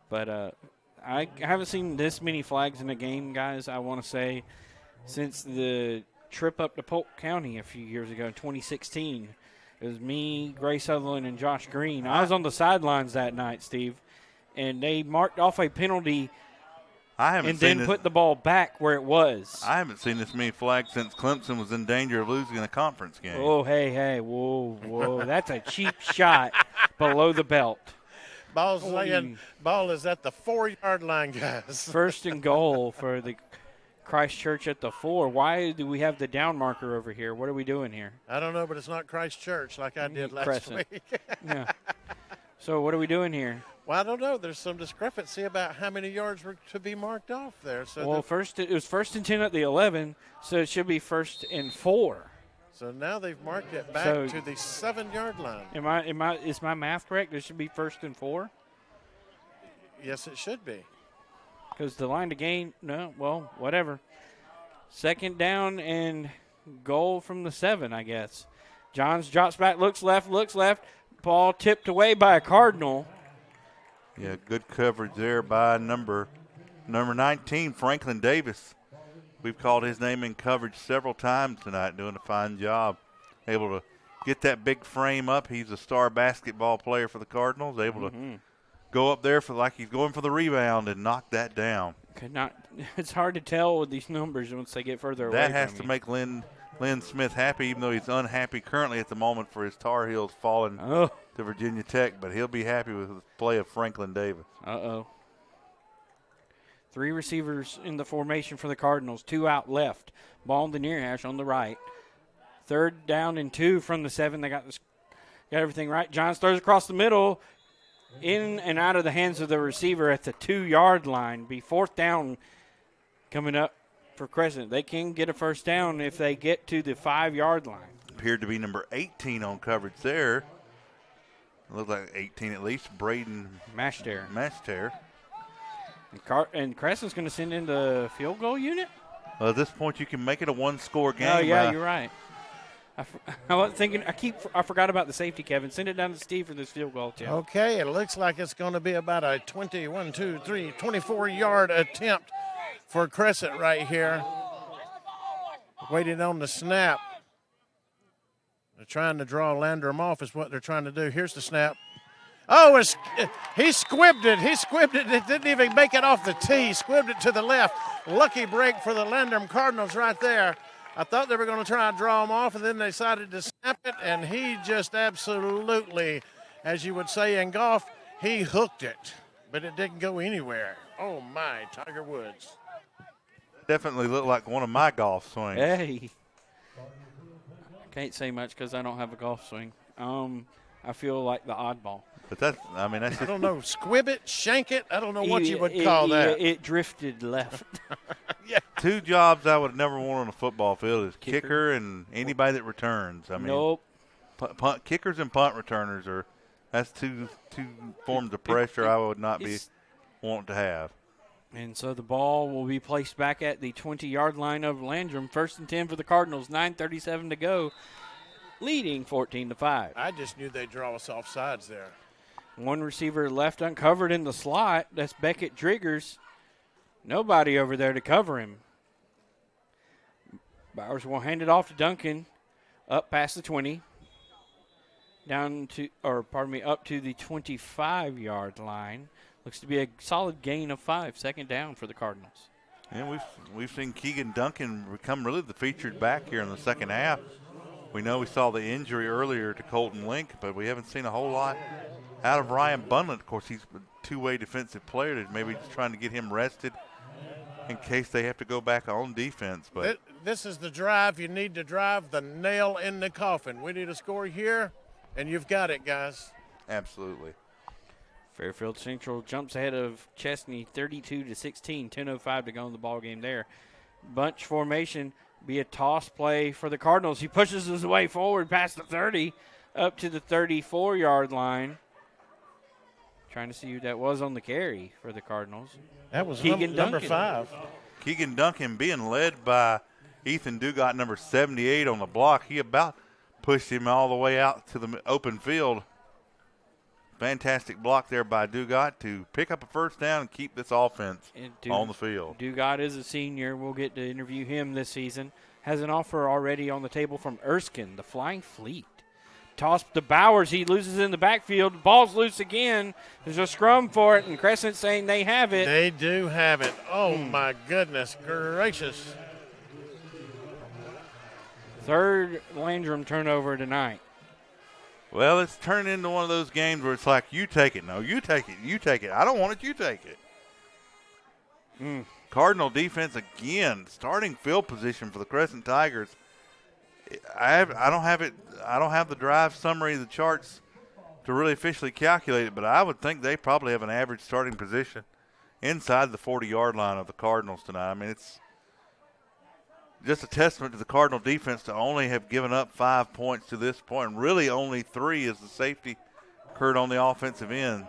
Speaker 10: But I haven't seen this many flags in a game, guys, I want to say, since the trip up to Polk County a few years ago in 2016. It was me, Gray Sutherland, and Josh Green. I was on the sidelines that night, Steve, and they marked off a penalty and then put the ball back where it was.
Speaker 11: I haven't seen this many flags since Clemson was in danger of losing a conference game.
Speaker 10: Oh, hey, whoa. That's a cheap shot below the belt.
Speaker 12: Ball is at the 4-yard line, guys.
Speaker 10: 1st and goal for the Christ Church at the 4. Why do we have the down marker over here? What are we doing here?
Speaker 12: I don't know, but it's not Christ Church like I did last
Speaker 10: Crescent.
Speaker 12: week.
Speaker 10: Yeah. So what are we doing here?
Speaker 12: Well, I don't know. There's some discrepancy about how many yards were to be marked off there. So
Speaker 10: it was 1st and 10 at the 11, so it should be 1st and 4.
Speaker 12: So now they've marked it back to the 7-yard line.
Speaker 10: Is my math correct? It should be 1st and 4?
Speaker 12: Yes, it should be.
Speaker 10: Because the line to gain, whatever. 2nd down and goal from the 7, I guess. Johns drops back, looks left. Ball tipped away by a Cardinal.
Speaker 11: Yeah, good coverage there by number 19, Franklin Davis. We've called his name in coverage several times tonight, doing a fine job. Able to get that big frame up. He's a star basketball player for the Cardinals. Able to go up there like he's going for the rebound and knock that down.
Speaker 10: It's hard to tell with these numbers once they get further away.
Speaker 11: That has to make Lynn Smith happy, even though he's unhappy currently at the moment for his Tar Heels falling to Virginia Tech, but he'll be happy with the play of Franklin Davis.
Speaker 10: 3 receivers in the formation for the Cardinals, 2 out left. Ball in the near hash on the right. 3rd down and 2 from the 7. They got everything right. Johns throws across the middle, in and out of the hands of the receiver at the 2-yard line. Be 4th down coming up for Crescent. They can get a first down if they get to the 5-yard line.
Speaker 11: Appeared to be number 18 on coverage there. Looked like 18 at least. Braden
Speaker 10: Mashter. And Crescent's going to send in the field goal unit?
Speaker 11: Well, at this point, you can make it a 1-score game.
Speaker 10: Oh, yeah, you're right. I wasn't thinking. I forgot about the safety, Kevin. Send it down to Steve for this field goal attempt.
Speaker 12: Okay, it looks like it's going to be about a 24-yard attempt for Crescent right here. Waiting on the snap. They're trying to draw Landrum off is what they're trying to do. Here's the snap. Oh, he squibbed it. It didn't even make it off the tee. Squibbed it to the left. Lucky break for the Landrum Cardinals right there. I thought they were going to try and draw him off, and then they decided to snap it, and he just absolutely, as you would say in golf, he hooked it, but it didn't go anywhere. Oh, my, Tiger Woods.
Speaker 11: Definitely looked like one of my golf swings.
Speaker 10: Hey. I can't say much because I don't have a golf swing. I feel like the oddball.
Speaker 11: But that's
Speaker 12: I don't know, squib it, shank it. I don't know what you would call that.
Speaker 10: It drifted left.
Speaker 12: Yeah.
Speaker 11: 2 jobs I would never want on a football field is kicker and anybody that returns. I mean,
Speaker 10: nope.
Speaker 11: Kickers and punt returners that's two forms of pressure I would not be wanting to have.
Speaker 10: And so the ball will be placed back at the 20-yard line of Landrum. 1st and 10 for the Cardinals. 9:37 to go. Leading 14-5.
Speaker 12: I just knew they'd draw us off sides there.
Speaker 10: One receiver left uncovered in the slot. That's Beckett Driggers. Nobody over there to cover him. Bowers will hand it off to Duncan. Up past the 20. Up to the 25-yard line. Looks to be a solid gain of 5. 2nd down for the Cardinals.
Speaker 11: And we've seen Keegan Duncan become really the featured back here in the second half. We know we saw the injury earlier to Colton Link, but we haven't seen a whole lot out of Ryan Bunlett. Of course, he's a two-way defensive player. That maybe just trying to get him rested in case they have to go back on defense. But
Speaker 12: this is the drive you need to drive the nail in the coffin. We need a score here, and you've got it, guys.
Speaker 11: Absolutely.
Speaker 10: Fairfield Central jumps ahead of Chesney 32-16. 10:05 to go in the ball game there. Bunch formation. Be a toss play for the Cardinals. He pushes his way forward past the 30 up to the 34-yard line. Trying to see who that was on the carry for the Cardinals.
Speaker 12: That was Keegan number 5.
Speaker 11: Keegan Duncan being led by Ethan Dugat, number 78 on the block. He about pushed him all the way out to the open field. Fantastic block there by Dugat to pick up a first down and keep this offense on the field.
Speaker 10: Dugat is a senior. We'll get to interview him this season. Has an offer already on the table from Erskine, the Flying Fleet. Toss to Bowers. He loses in the backfield. Ball's loose again. There's a scrum for it, and Crescent saying they have it.
Speaker 12: They do have it. Oh, my goodness gracious.
Speaker 10: 3rd Landrum turnover tonight.
Speaker 11: Well, it's turned into one of those games where it's like, you take it. No, you take it. You take it. I don't want it. You take it. Cardinal defense again, starting field position for the Crescent Tigers. I don't have the drive summary of the charts to really officially calculate it, but I would think they probably have an average starting position inside the 40-yard line of the Cardinals tonight. I mean, it's just a testament to the Cardinal defense to only have given up 5 points to this point. And really only 3 as the safety occurred on the offensive end.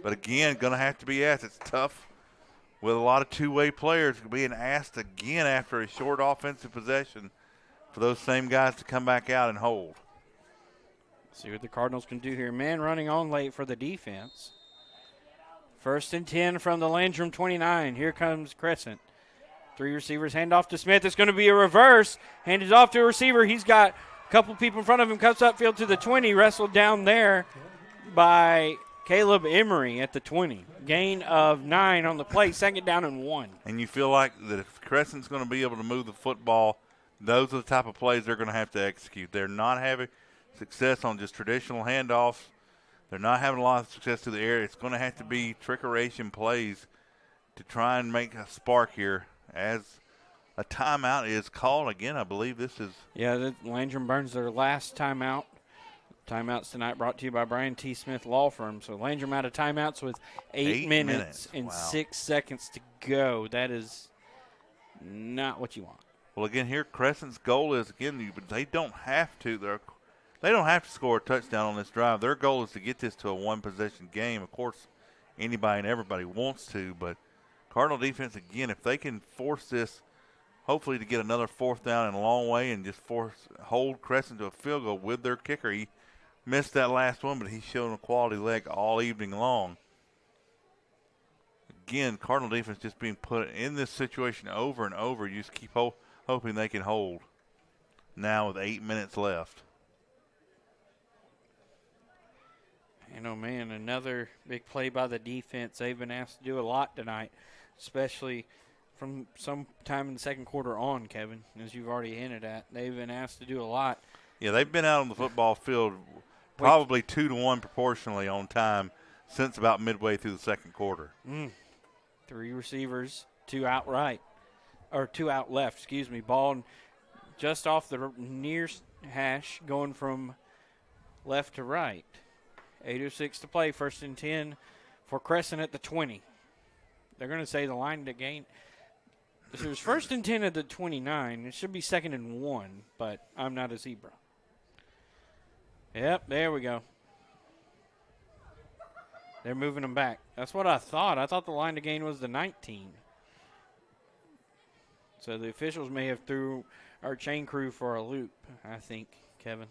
Speaker 11: But again, going to have to be asked. It's tough with a lot of two-way players being asked again after a short offensive possession for those same guys to come back out and hold.
Speaker 10: See what the Cardinals can do here. Man running on late for the defense. 1st and 10 from the Landrum 29. Here comes Crescent. 3 receivers, hand off to Smith. It's going to be a reverse. Handed off to a receiver. He's got a couple people in front of him. Cuts upfield to the 20. Wrestled down there by Caleb Emery at the 20. Gain of 9 on the play. 2nd down and 1.
Speaker 11: And you feel like that if Crescent's going to be able to move the football, those are the type of plays they're going to have to execute. They're not having success on just traditional handoffs. They're not having a lot of success to the air. It's going to have to be trickeration plays to try and make a spark here as a timeout is called again. I believe this is.
Speaker 10: Yeah, Landrum burns their last timeout. Timeouts tonight brought to you by Brian T. Smith Law Firm. So Landrum out of timeouts with 8 minutes and 6 seconds to go. That is not what you want.
Speaker 11: Well, again, here Crescent's goal is, again, they don't have to. They don't have to score a touchdown on this drive. Their goal is to get this to a one-possession game. Of course, anybody and everybody wants to, but Cardinal defense, again, if they can force this, hopefully to get another fourth down in a long way and just hold Crescent to a field goal with their kicker. He missed that last one, but he's shown a quality leg all evening long. Again, Cardinal defense just being put in this situation over and over. You just keep hoping they can hold now with 8 minutes left.
Speaker 10: And, oh, man, another big play by the defense. They've been asked to do a lot tonight, especially from some time in the second quarter on, Kevin, as you've already hinted at. They've been asked to do a lot.
Speaker 11: Yeah, they've been out on the football field probably 2-to-1 proportionally on time since about midway through the second quarter.
Speaker 10: 3 receivers, 2 out left, ball just off the near hash going from left to right. 8:06 to play, 1st and 10 for Crescent at the 20. They're going to say the line to gain. If it was 1st and 10 at the 29, it should be 2nd and 1, but I'm not a zebra. Yep, there we go. They're moving them back. That's what I thought. I thought the line to gain was the 19. So the officials may have threw our chain crew for a loop, I think, Kevin.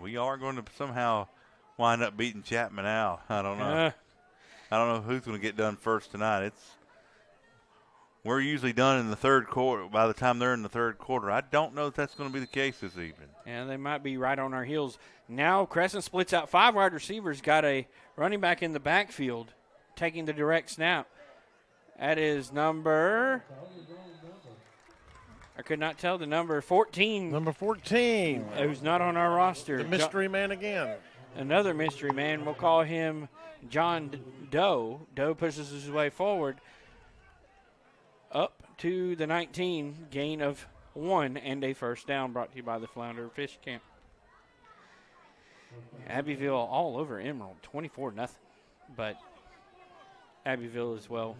Speaker 11: We are going to somehow wind up beating Chapman out. I don't know. I don't know who's going to get done first tonight. We're usually done in the third quarter by the time they're in the third quarter. I don't know if that's going to be the case this evening.
Speaker 10: Yeah, they might be right on our heels. Now Crescent splits out 5 wide receivers, got a running back in the backfield taking the direct snap. That is number, I could not tell the number, 14.
Speaker 12: Number 14.
Speaker 10: Who's not on our roster.
Speaker 12: The mystery man again.
Speaker 10: Another mystery man. We'll call him John Doe. Doe pushes his way forward up to the 19, gain of 1 and a first down, brought to you by the Flounder Fish Camp. Abbeville all over Emerald, 24-0. But Abbeville as well.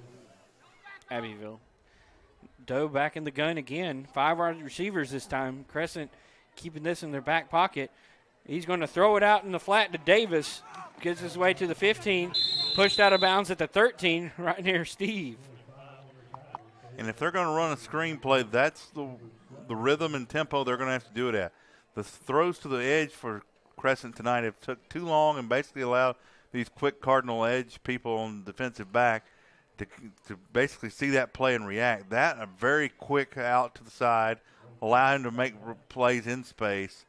Speaker 10: Abbeville. Doe back in the gun again. 5 wide receivers this time. Crescent keeping this in their back pocket. He's going to throw it out in the flat to Davis. Gets his way to the 15. Pushed out of bounds at the 13, right near Steve.
Speaker 11: And if they're going to run a screenplay, that's the rhythm and tempo they're going to have to do it at. The throws to the edge for Crescent tonight have took too long and basically allowed these quick Cardinal edge people on the defensive back to basically see that play and react. That a very quick out to the side, allow him to make plays in space.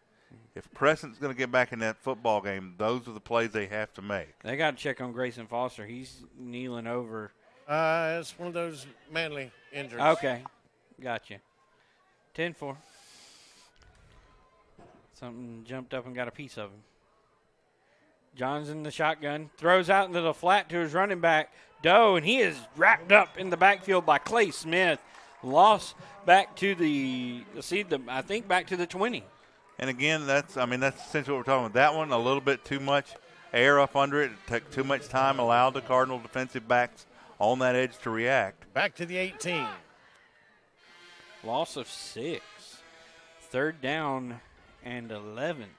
Speaker 11: If Crescent's going to get back in that football game, those are the plays they have to make.
Speaker 10: They got to check on Grayson Foster. He's kneeling over.
Speaker 12: It's one of those manly injuries.
Speaker 10: Okay, gotcha. 10-4. Something jumped up and got a piece of him. John's in the shotgun, throws out into the flat to his running back, Doe, and he is wrapped up in the backfield by Clay Smith. Lost back to back to the 20.
Speaker 11: And again, that's essentially what we're talking about. That one, a little bit too much air up under it. It took too much time, allowed the Cardinal defensive backs on that edge to react.
Speaker 12: Back to the 18.
Speaker 10: Loss of 6. 3rd down and 11.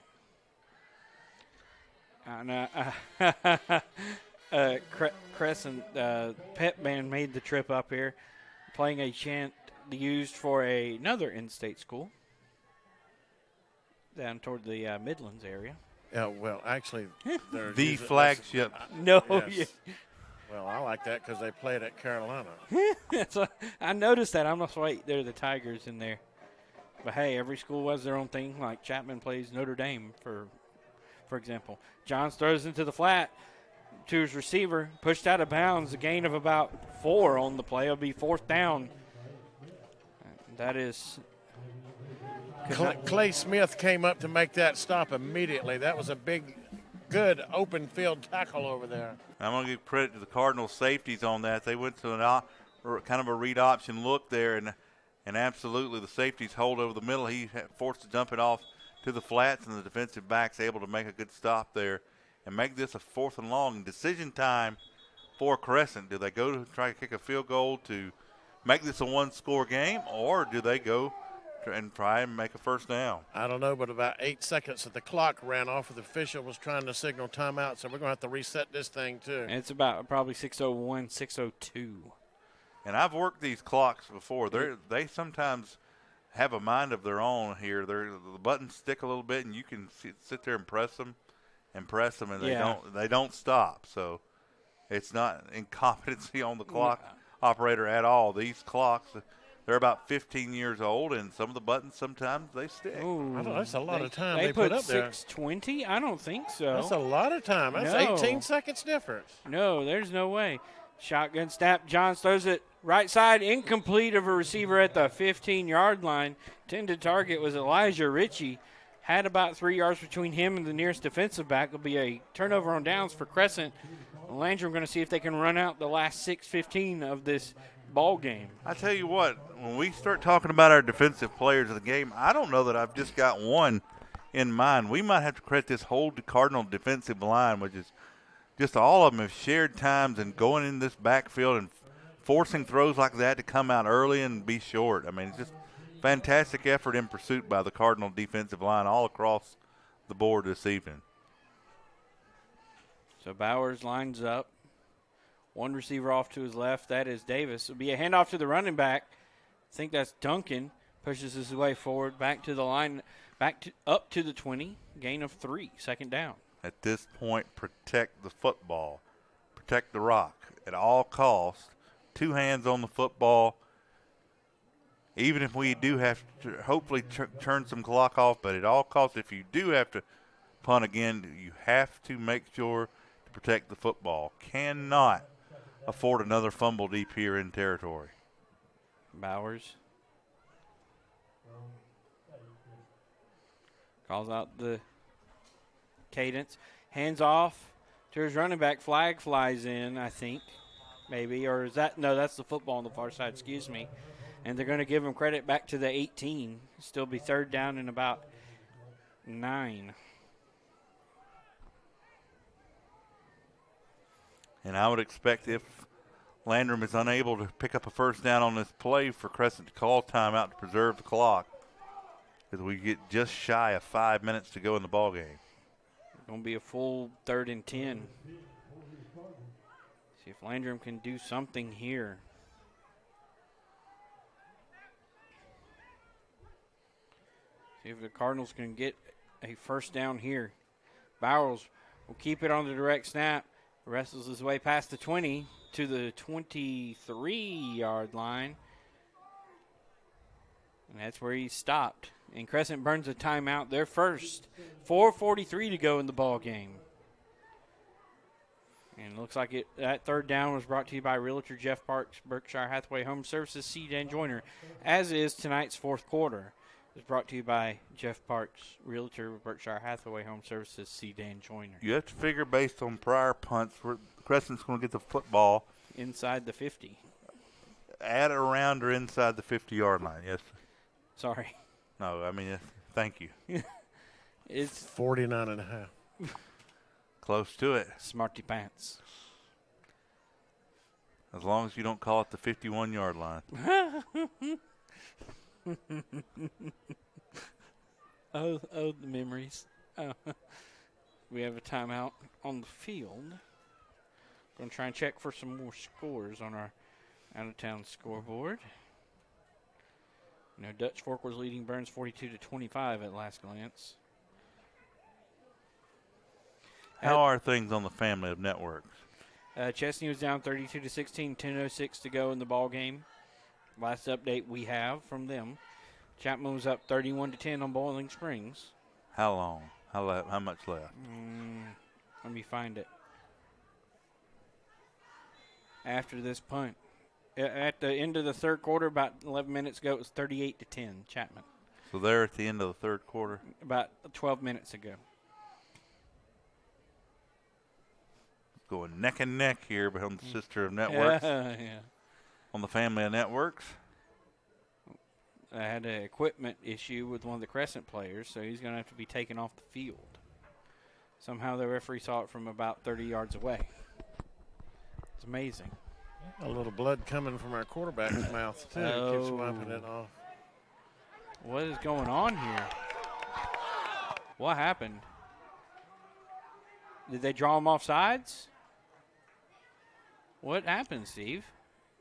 Speaker 10: Crescent Pep Band made the trip up here, playing a chant used for another in-state school down toward the Midlands area.
Speaker 12: Yeah, well, actually,
Speaker 11: the flagship.
Speaker 10: No,
Speaker 12: yes. Well, I like that because they played at Carolina.
Speaker 10: I noticed that. I'm just wait. They're the Tigers in there. But hey, every school has their own thing. Like Chapman plays Notre Dame, for example. Johns throws into the flat to his receiver, pushed out of bounds. A gain of about 4 on the play. It'll be 4th down. That is.
Speaker 12: Clay Smith came up to make that stop immediately. That was a big, good open field tackle over there.
Speaker 11: I'm going to give credit to the Cardinal safeties on that. They went to kind of a read option look there, and And absolutely the safety's hold over the middle. He forced to dump it off to the flats, and the defensive back's able to make a good stop there and make this a 4th and long. Decision time for Crescent. Do they go to try to kick a field goal to make this a 1-score game, or do they go and try and make a first down?
Speaker 12: I don't know, but about 8 seconds that the clock ran off, the official was trying to signal timeout, so we're going to have to reset this thing too.
Speaker 10: And it's about probably 6:01, 6:02.
Speaker 11: And I've worked these clocks before. They sometimes have a mind of their own here. The buttons stick a little bit, and you can sit there and press them, and they don't stop. So it's not incompetency on the clock operator at all. These clocks, they're about 15 years old, and some of the buttons sometimes they stick.
Speaker 10: Ooh,
Speaker 12: I don't know, that's a lot of time
Speaker 10: they
Speaker 12: put up there.
Speaker 10: 6:20? I don't think so.
Speaker 12: That's a lot of time. That's 18 seconds difference.
Speaker 10: No, there's no way. Shotgun snap. Johns throws it right side, incomplete of a receiver at the 15-yard line. Intended target was Elijah Ritchie. Had about 3 yards between him and the nearest defensive back. It'll be a turnover on downs for Crescent. Landrum going to see if they can run out the last 6:15 of this ball game.
Speaker 11: I tell you what, when we start talking about our defensive players of the game, I don't know that I've just got one in mind. We might have to credit this whole Cardinal defensive line, which is just all of them have shared times and going in this backfield and forcing throws like that to come out early and be short. I mean, it's just fantastic effort in pursuit by the Cardinal defensive line all across the board this evening.
Speaker 10: So Bowers lines up. One receiver off to his left. That is Davis. It'll be a handoff to the running back. I think that's Duncan. Pushes his way forward, back to the line, up to the 20. Gain of 3, second down.
Speaker 11: At this point, protect the football. Protect the rock at all costs. 2 hands on the football. Even if we do have to hopefully turn some clock off, but at all costs, if you do have to punt again, you have to make sure to protect the football. Cannot afford another fumble deep here in territory.
Speaker 10: Bowers calls out the cadence. Hands off to his running back. Flag flies in, I think, maybe. Or is that – no, that's the football on the far side. Excuse me. And they're going to give him credit back to the 18. Still be third down and about 9.
Speaker 11: And I would expect if Landrum is unable to pick up a first down on this play for Crescent to call timeout to preserve the clock, because we get just shy of 5 minutes to go in the ball game.
Speaker 10: Going to be a full 3rd and 10. See if Landrum can do something here. See if the Cardinals can get a first down here. Bowers will keep it on the direct snap. Wrestles his way past the 20 to the 23-yard line. And that's where he stopped. And Crescent burns a timeout. Their first. 4:43 to go in the ball game. And it looks like that third down was brought to you by Realtor Jeff Parks, Berkshire Hathaway Home Services, C. Dan Joyner, as is tonight's fourth quarter. It's brought to you by Jeff Parks, Realtor, Berkshire Hathaway Home Services, C. Dan Joyner.
Speaker 11: You have to figure based on prior punts, Crescent's going to get the football
Speaker 10: inside the 50.
Speaker 11: At around or inside the 50-yard line, yes.
Speaker 10: Sorry.
Speaker 11: No, I mean, thank you.
Speaker 10: It's
Speaker 12: 49.5.
Speaker 11: Close to it.
Speaker 10: Smarty pants.
Speaker 11: As long as you don't call it the 51-yard line.
Speaker 10: Oh, the memories. We have a timeout on the field. Going to try and check for some more scores on our out-of-town scoreboard. You know, Dutch Fork was leading Burns 42-25 at last glance.
Speaker 11: How are things on the family of networks?
Speaker 10: Chesney was down 32-16, 10:06 to go in the ball game. Last update we have from them. Chapman was up 31-10 on Boiling Springs.
Speaker 11: How long? How much left?
Speaker 10: Let me find it. After this punt. At the end of the third quarter, about 11 minutes ago, it was 38-10, Chapman.
Speaker 11: So they're at the end of the third quarter?
Speaker 10: About 12 minutes ago.
Speaker 11: Going neck and neck here on the sister of networks.
Speaker 10: Yeah.
Speaker 11: On the family of networks.
Speaker 10: had an equipment issue with one of the Crescent players, so he's going to have to be taken off the field. Somehow the referee saw it from about 30 yards away. It's amazing.
Speaker 12: A little blood coming from our quarterback's mouth, too. Keeps wiping it off.
Speaker 10: What is going on here? What happened? Did they draw him off sides? What happened, Steve?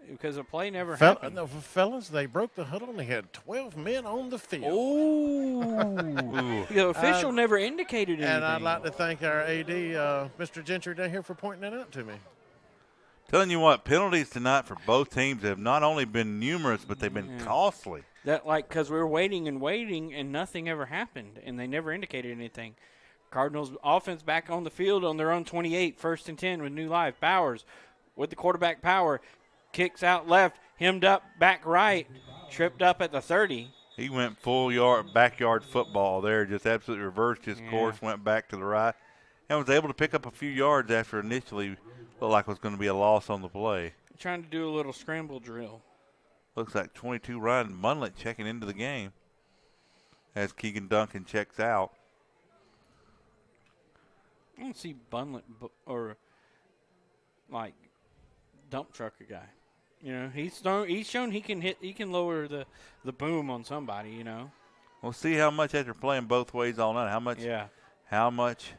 Speaker 10: Because a play never happened.
Speaker 12: No, fellas, they broke the huddle and they had 12 men on the field.
Speaker 10: Oh, the official never indicated anything.
Speaker 12: And I'd like to thank our AD, Mr. Gentry, down here for pointing that out to me.
Speaker 11: Telling you what, penalties tonight for both teams have not only been numerous, but they've been costly.
Speaker 10: That because we were waiting and nothing ever happened, and they never indicated anything. Cardinals offense back on the field on their own 28, 1st and 10 with New Life. Bowers with the quarterback power, kicks out left, hemmed up back right, tripped up at the 30.
Speaker 11: He went full backyard football there, just absolutely reversed his course, went back to the right, and was able to pick up a few yards after initially looked like it was going to be a loss on the play.
Speaker 10: Trying to do a little scramble drill.
Speaker 11: Looks like 22 Ryan Bunlett checking into the game as Keegan Duncan checks out.
Speaker 10: I don't see Bunlett or like dump truck a guy. You know, he's shown he can lower the boom on somebody, you know.
Speaker 11: We'll see how much after playing both ways all night. How much?
Speaker 10: Yeah.
Speaker 11: How much?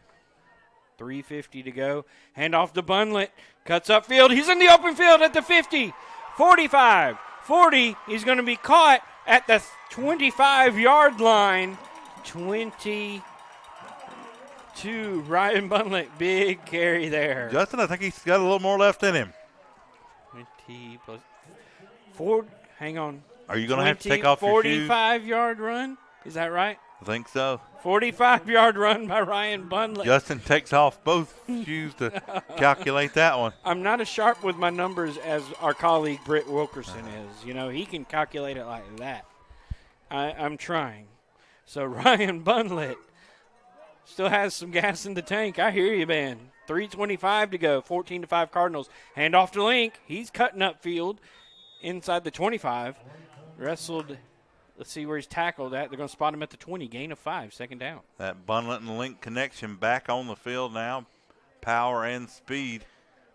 Speaker 10: 3:50 to go. Hand off to Bunlett. Cuts upfield. He's in the open field at the 50, 45, 40. He's going to be caught at the 25-yard line. 22. Ryan Bunlett. Big carry there.
Speaker 11: Justin, I think he's got a little more left in him.
Speaker 10: 20 plus 4. Hang on.
Speaker 11: Are you going to have to take off your shoes?
Speaker 10: 45-yard run? Is that right?
Speaker 11: I think so.
Speaker 10: 45-yard run by Ryan Bunlett.
Speaker 11: Justin takes off both shoes to calculate that one.
Speaker 10: I'm not as sharp with my numbers as our colleague Britt Wilkerson is. You know, he can calculate it like that. I'm trying. So Ryan Bunlett still has some gas in the tank. I hear you, man. 3:25 to go, 14-5 Cardinals. Hand off to Link. He's cutting up field inside the 25. Wrestled. Let's see where he's tackled at. They're going to spot him at the 20. Gain of 5, 2nd down.
Speaker 11: That Bunlett and Link connection back on the field now. Power and speed.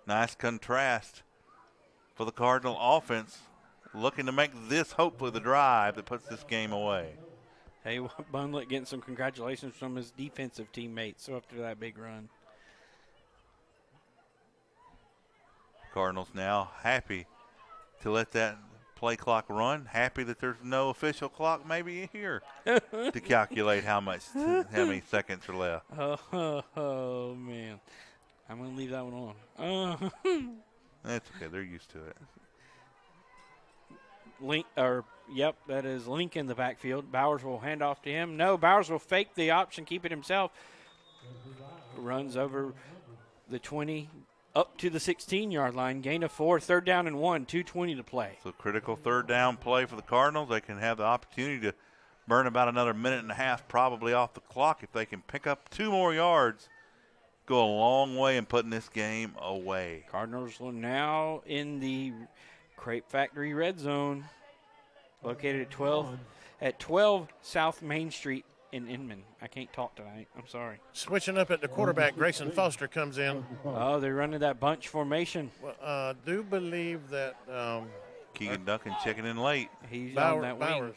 Speaker 11: Nice contrast for the Cardinal offense. Looking to make this hopefully the drive that puts this game away.
Speaker 10: Hey, Bunlett getting some congratulations from his defensive teammates after that big run.
Speaker 11: Cardinals now happy to let that play clock run. Happy that there's no official clock maybe here to calculate how many seconds are left.
Speaker 10: Oh man. I'm going to leave that one on.
Speaker 11: That's okay. They're used to it.
Speaker 10: That is Link in the backfield. Bowers will hand off to him. No, Bowers will fake the option, keep it himself. Runs over the 20, up to the 16-yard line. Gain of 4, 3rd down and 1, 2:20 to play.
Speaker 11: So critical 3rd down play for the Cardinals. They can have the opportunity to burn about another minute and a half probably off the clock. If they can pick up 2 more yards, go a long way in putting this game away.
Speaker 10: Cardinals are now in the Crepe Factory red zone, located at 12 South Main Street in Inman. I can't talk tonight. I'm sorry.
Speaker 12: Switching up at the quarterback, Grayson Foster comes in.
Speaker 10: Oh, they're running that bunch formation.
Speaker 12: Well, do believe that
Speaker 11: Keegan Duncan checking in late.
Speaker 10: He's on that wing.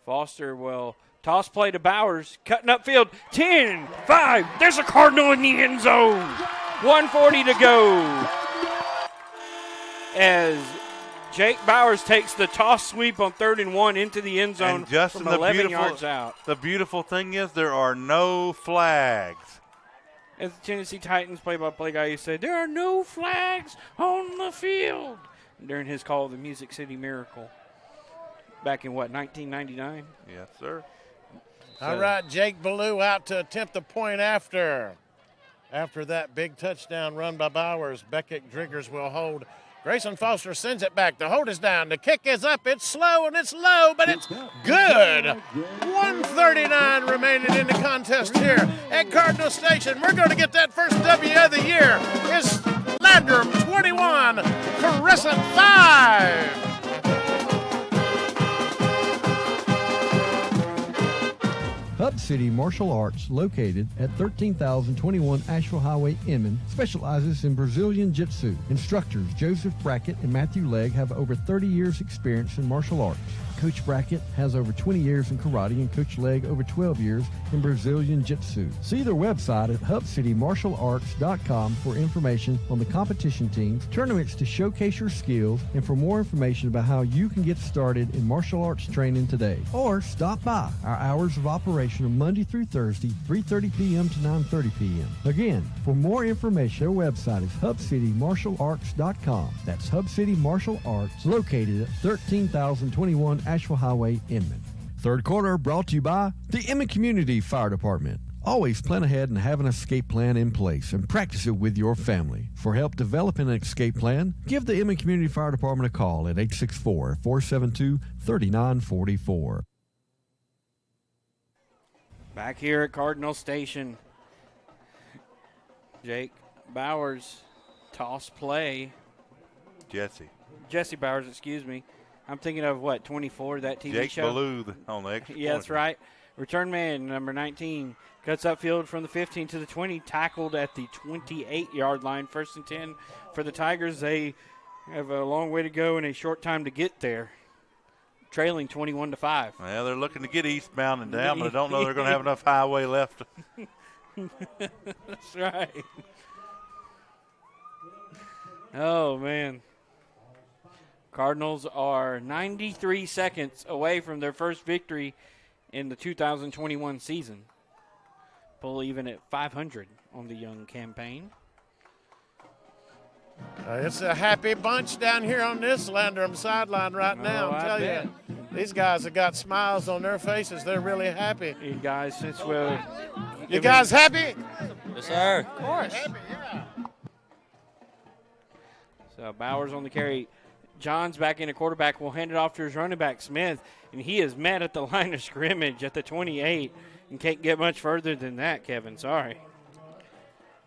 Speaker 10: Foster will toss play to Bowers, cutting upfield. 10, 5. There's a Cardinal in the end zone. 1:40 to go. As Jake Bowers takes the toss sweep on 3rd and 1 into the end zone
Speaker 11: and Justin,
Speaker 10: from 11 yards out.
Speaker 11: The beautiful thing is there are no flags.
Speaker 10: As the Tennessee Titans play-by-play guy, he said, there are no flags on the field during his call of the Music City Miracle back in, 1999?
Speaker 11: Yes, sir.
Speaker 12: All right, Jake Ballou out to attempt the point after that big touchdown run by Bowers. Beckett Driggers will hold. Grayson Foster sends it back. The hold is down. The kick is up. It's slow and it's low, but it's good. 1:39 remaining in the contest here at Cardinal Station. We're going to get that first W of the year. It's Landrum 21, Crescent 5.
Speaker 2: Hub City Martial Arts, located at 13,021 Asheville Highway, Inman, specializes in Brazilian Jiu-Jitsu. Instructors Joseph Brackett and Matthew Legg have over 30 years experience in martial arts. Coach Brackett has over 20 years in karate and Coach Legg over 12 years in Brazilian Jiu-Jitsu. See their website at hubcitymartialarts.com for information on the competition teams, tournaments to showcase your skills, and for more information about how you can get started in martial arts training today. Or stop by. Our hours of operation are Monday through Thursday, 3:30 p.m. to 9:30 p.m. Again, for more information, their website is hubcitymartialarts.com. That's Hub City Martial Arts, located at 13,021 Asheville Highway, Inman. Third quarter brought to you by the Inman Community Fire Department. Always plan ahead and have an escape plan in place and practice it with your family. For help developing an escape plan, give the Inman Community Fire Department a call at 864-472-3944.
Speaker 10: Back here at Cardinal Station, Jake Bowers, toss play. Jesse Bowers, excuse me. I'm thinking of what, 24, that TV
Speaker 11: Jake
Speaker 10: show?
Speaker 11: Ballou on the extra
Speaker 10: Yeah, that's right. Return man, number 19, cuts upfield from the 15 to the 20, tackled at the 28-yard line. 1st and 10 for the Tigers. They have a long way to go and a short time to get there, trailing 21-5.
Speaker 11: Well, they're looking to get eastbound and down, but I don't know they're going to have enough highway left.
Speaker 10: That's right. Oh, man. Cardinals are 93 seconds away from their first victory in the 2021 season. Pull even at 500 on the young campaign.
Speaker 12: It's a happy bunch down here on this Landrum sideline right now. I'm telling you, these guys have got smiles on their faces. They're really happy.
Speaker 10: You guys,
Speaker 12: you guys happy?
Speaker 10: Yes, sir.
Speaker 12: Of course. Happy, yeah.
Speaker 10: So Bowers on the carry. Johns back in a quarterback, will hand it off to his running back, Smith, and he is met at the line of scrimmage at the 28 and can't get much further than that, Kevin. Sorry.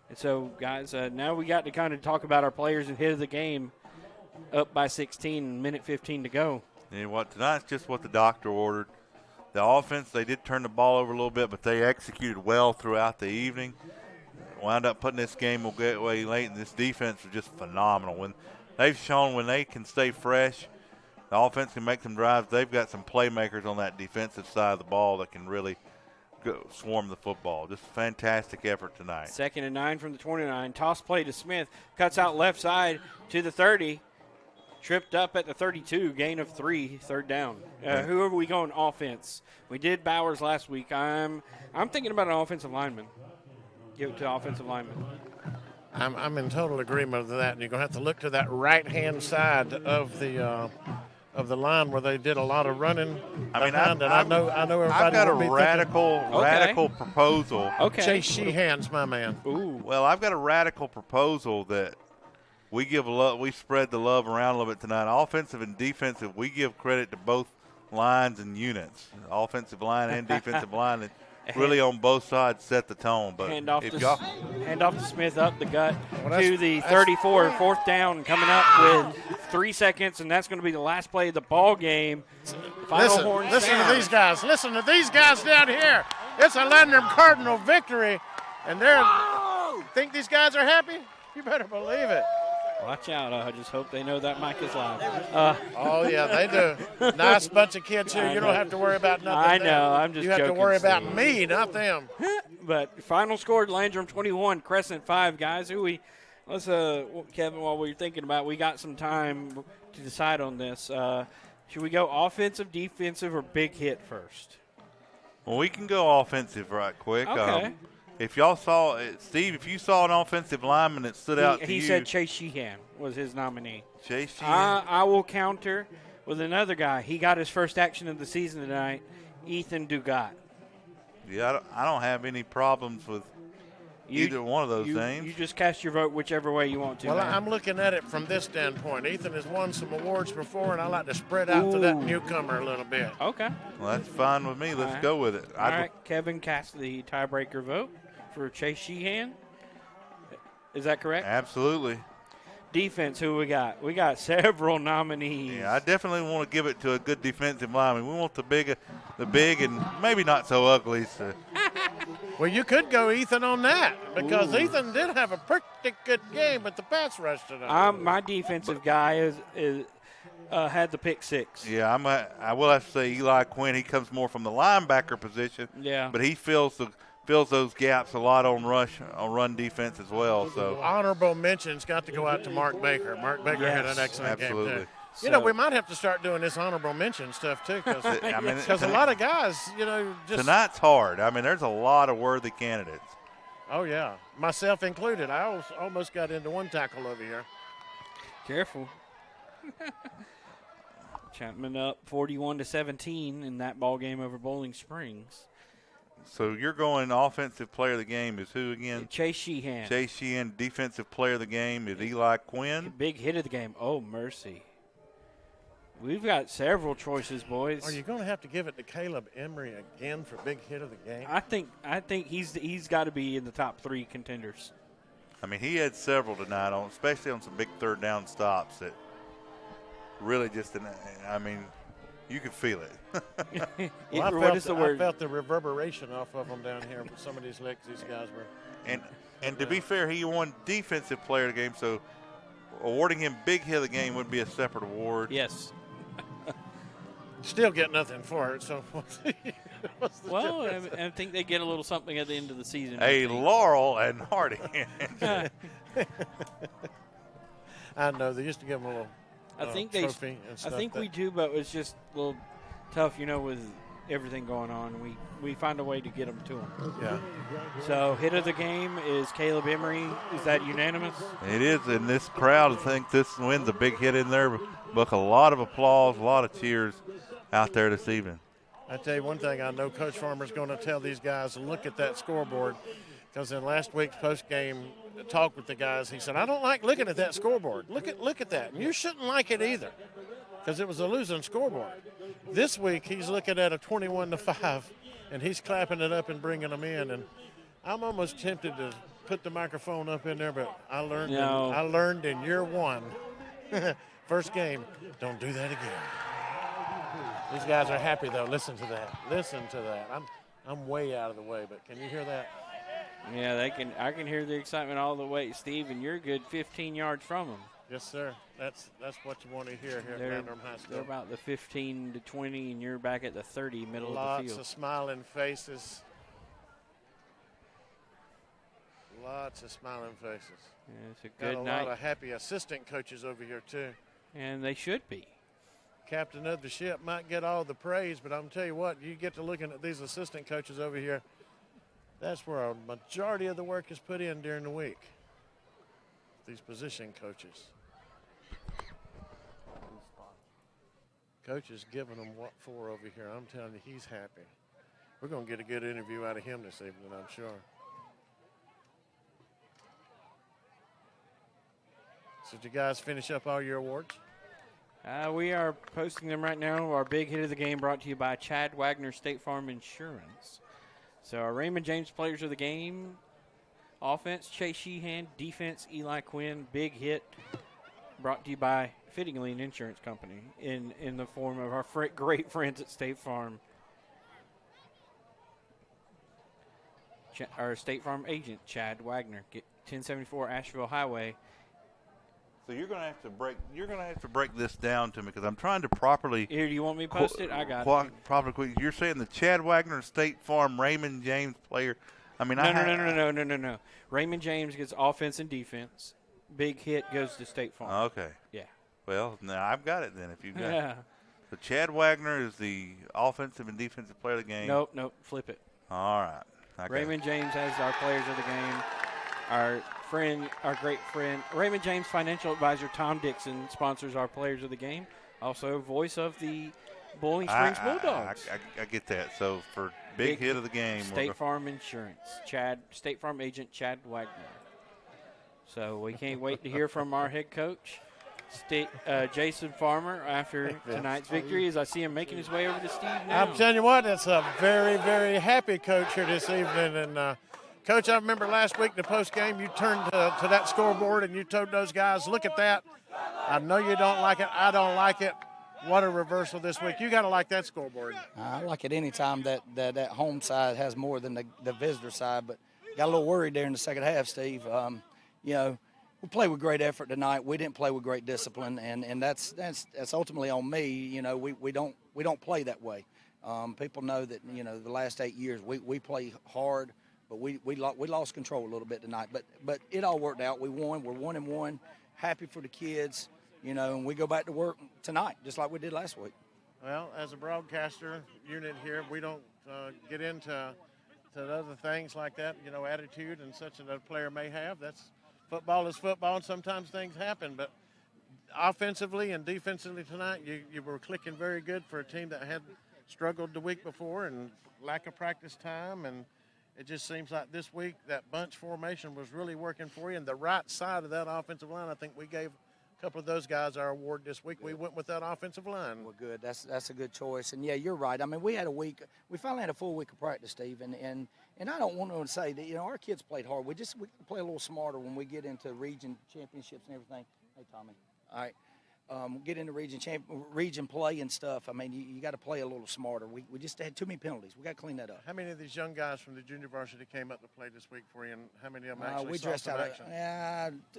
Speaker 10: And so, guys, now we got to kind of talk about our players and hit of the game, up by 16, minute 15 to go.
Speaker 11: And what tonight's just what the doctor ordered. The offense, they did turn the ball over a little bit, but they executed well throughout the evening. Wound up putting this game away late, and this defense was just phenomenal. When they've shown when they can stay fresh, the offense can make some drives. They've got some playmakers on that defensive side of the ball that can really swarm the football. Just a fantastic effort tonight.
Speaker 10: 2nd and 9 from the 29. Toss play to Smith. Cuts out left side to the 30. Tripped up at the 32. Gain of 3. 3rd down. Who are we going offense? We did Bowers last week. I'm thinking about an offensive lineman. Give it to offensive lineman.
Speaker 12: I'm in total agreement with that. And you're going to have to look to that right-hand side of the line where they did a lot of running. I know everybody.
Speaker 11: I've got a radical proposal.
Speaker 12: Okay. Chase Sheehan's my man.
Speaker 10: Ooh.
Speaker 11: Well, I've got a radical proposal that we spread the love around a little bit tonight. Offensive and defensive, we give credit to both lines and units. Offensive line and defensive line. And really on both sides set the tone. But
Speaker 10: hand off to Smith up the gut to the 34, 4th down, coming up with 3 seconds, and that's going to be the last play of the ball game.
Speaker 12: Listen to these guys. Listen to these guys down here. It's a Landrum Cardinal victory, and think these guys are happy? You better believe it.
Speaker 10: Watch out. I just hope they know that mic is live.
Speaker 12: Oh, yeah, they do. Nice bunch of kids here. You don't have to worry about nothing.
Speaker 10: I know. I'm just joking.
Speaker 12: You have to worry about me, not them.
Speaker 10: But final score, Landrum 21, Crescent 5, guys. Let's Kevin, while we're thinking about it, we got some time to decide on this. Should we go offensive, defensive, or big hit first?
Speaker 11: Well, we can go offensive right quick.
Speaker 10: Okay.
Speaker 11: If y'all saw it, Steve, if you saw an offensive lineman that stood out to you.
Speaker 10: He said Chase Sheehan was his nominee.
Speaker 11: Chase Sheehan.
Speaker 10: I will counter with another guy. He got his first action of the season tonight, Ethan Dugat.
Speaker 11: Yeah, I don't have any problems with either one of those names.
Speaker 10: You just cast your vote whichever way you want to.
Speaker 12: Well, man. I'm looking at it from this standpoint. Ethan has won some awards before, and I like to spread out to that newcomer a little bit.
Speaker 10: Okay.
Speaker 11: Well, that's fine with me. Let's go with it.
Speaker 10: All right, Kevin cast the tiebreaker vote for Chase Sheehan. Is that correct?
Speaker 11: Absolutely.
Speaker 10: Defense, who we got? We got several nominees.
Speaker 11: Yeah, I definitely want to give it to a good defensive lineman. We want the big and maybe not so ugly. So.
Speaker 12: Well, you could go Ethan on that because Ethan did have a pretty good game at the pass rush tonight.
Speaker 10: My defensive guy had the pick six.
Speaker 11: Yeah, I will have to say Eli Quinn. He comes more from the linebacker position.
Speaker 10: Yeah,
Speaker 11: but he fills those gaps a lot on run defense as well. So
Speaker 12: honorable mentions got to go out to Mark Baker. Mark Baker had an excellent game too.
Speaker 10: So,
Speaker 12: we might have to start doing this honorable mention stuff too, because a lot of guys, just
Speaker 11: tonight's hard. I mean, there's a lot of worthy candidates.
Speaker 12: Oh yeah, myself included. I almost got into one tackle over here.
Speaker 10: Careful. Chapman up 41-17 in that ball game over Bowling Springs.
Speaker 11: So you're going offensive player of the game is who again?
Speaker 10: Chase Sheehan.
Speaker 11: Chase Sheehan. Defensive player of the game is Eli Quinn.
Speaker 10: Big hit of the game. Oh, mercy. We've got several choices, boys.
Speaker 12: Are you going to have to give it to Caleb Emery again for big hit of the game?
Speaker 10: I think he's got to be in the top 3 contenders.
Speaker 11: I mean, he had several tonight, especially on some big third down stops that really just you could feel it.
Speaker 12: I felt the reverberation off of them down here. Some of these licks these guys were.
Speaker 11: And to be fair, he won defensive player of the game, so awarding him big hit of the game would be a separate award.
Speaker 10: Yes.
Speaker 12: Still get nothing for it. So what's the
Speaker 10: well,
Speaker 12: difference?
Speaker 10: I think they get a little something at the end of the season.
Speaker 11: A laurel and Hardy.
Speaker 12: I know they used to give them a little.
Speaker 10: I think
Speaker 12: trophy and stuff.
Speaker 10: I think we do, but it's just a little tough, with everything going on. We find a way to get them to them.
Speaker 12: Yeah.
Speaker 10: So hit of the game is Caleb Emery. Is that unanimous?
Speaker 11: It is, and this crowd, I think this wins a big hit in there. Book a lot of applause, a lot of cheers out there this evening.
Speaker 12: I tell you one thing, I know Coach Farmer's going to tell these guys to look at that scoreboard, because in last week's post-game talk with the guys, he said, I don't like looking at that scoreboard. Look at that. And you shouldn't like it either, because it was a losing scoreboard. This week he's looking at a 21-5, and he's clapping it up and bringing them in. And I'm almost tempted to put the microphone up in there, but I learned in year one, first game, don't do that again. These guys are happy, though. Listen to that. I'm way out of the way, but can you hear that?
Speaker 10: Yeah, I can hear the excitement all the way, Steve, and you're a good 15 yards from them.
Speaker 12: Yes, sir. That's what you want to hear here at Landrum High School.
Speaker 10: They're about the 15 to 20, and you're back at the 30, middle of the field.
Speaker 12: Lots of smiling faces. Lots of smiling faces.
Speaker 10: Yeah, it's a good
Speaker 12: night. Got a lot of happy assistant coaches over here, too.
Speaker 10: And they should be.
Speaker 12: Captain of the ship might get all the praise, but I'm tell you what, you get to looking at these assistant coaches over here, that's where a majority of the work is put in during the week. These position coaches. Coach is giving them what for over here. I'm telling you, he's happy. We're going to get a good interview out of him this evening, I'm sure. So did you guys finish up all your awards?
Speaker 10: We are posting them right now. Our big hit of the game brought to you by Chad Wagner State Farm Insurance. So our Raymond James players of the game, offense, Chase Sheehan, defense, Eli Quinn, big hit brought to you by Fittingly an Insurance Company in the form of our great friends at State Farm. Our State Farm agent, Chad Wagner, 1074 Asheville Highway.
Speaker 11: So you're going to have to break this down to me, because I'm trying to properly.
Speaker 10: Here, do you want me to post it? I got it.
Speaker 11: Properly, you're saying the Chad Wagner State Farm Raymond James player. I mean,
Speaker 10: no. Raymond James gets offense and defense. Big hit goes to State Farm.
Speaker 11: Okay.
Speaker 10: Yeah.
Speaker 11: Well, now I've got it then. If you got
Speaker 10: yeah.
Speaker 11: it. So Chad Wagner is the offensive and defensive player of the game.
Speaker 10: Nope. Flip it.
Speaker 11: All right. Okay.
Speaker 10: Raymond James has our players of the game. Our great friend, Raymond James Financial Advisor Tom Dixon sponsors our players of the game. Also, voice of the Bowling Springs Bulldogs.
Speaker 11: I get that. So for big hit of the game,
Speaker 10: State Farm Insurance, State Farm agent Chad Wagner. So we can't wait to hear from our head coach, Jason Farmer, after tonight's victory, as I see him making his way over to Steve now.
Speaker 12: I'm telling you what, it's a very, very happy coach here this evening. And Coach, I remember last week in the post game, you turned to that scoreboard and you told those guys, look at that. I know you don't like it. I don't like it. What a reversal this week. You got to like that scoreboard.
Speaker 25: I like it any time that home side has more than the visitor side, but got a little worried there in the second half, Steve. You know, we played with great effort tonight. We didn't play with great discipline, and that's ultimately on me. You know, we don't play that way. People know that, you know, the last 8 years we play hard, but we lost control a little bit tonight. But it all worked out. We won. We're 1-1. Happy for the kids, you know, and we go back to work tonight just like we did last week.
Speaker 12: Well, as a broadcaster unit here, we don't get into other things like that, you know, attitude and such that a player may have. Football is football, and sometimes things happen. But offensively and defensively tonight, you were clicking very good for a team that had struggled the week before and lack of practice time. And it just seems like this week that bunch formation was really working for you. And the right side of that offensive line, I think we gave a couple of those guys our award this week. Good. We went with that offensive line.
Speaker 25: Well, good. That's a good choice. And, yeah, you're right. I mean, we finally had a full week of practice, Steve. And I don't want to say that, you know, our kids played hard. We play a little smarter when we get into region championships and everything. Hey, Tommy. All right. Get into region play and stuff. I mean, you got to play a little smarter. We just had too many penalties. We got to clean that up.
Speaker 12: How many of these young guys from the junior varsity came up to play this week for you, and how many of them actually
Speaker 25: we
Speaker 12: saw
Speaker 25: dressed
Speaker 12: some
Speaker 25: out
Speaker 12: action?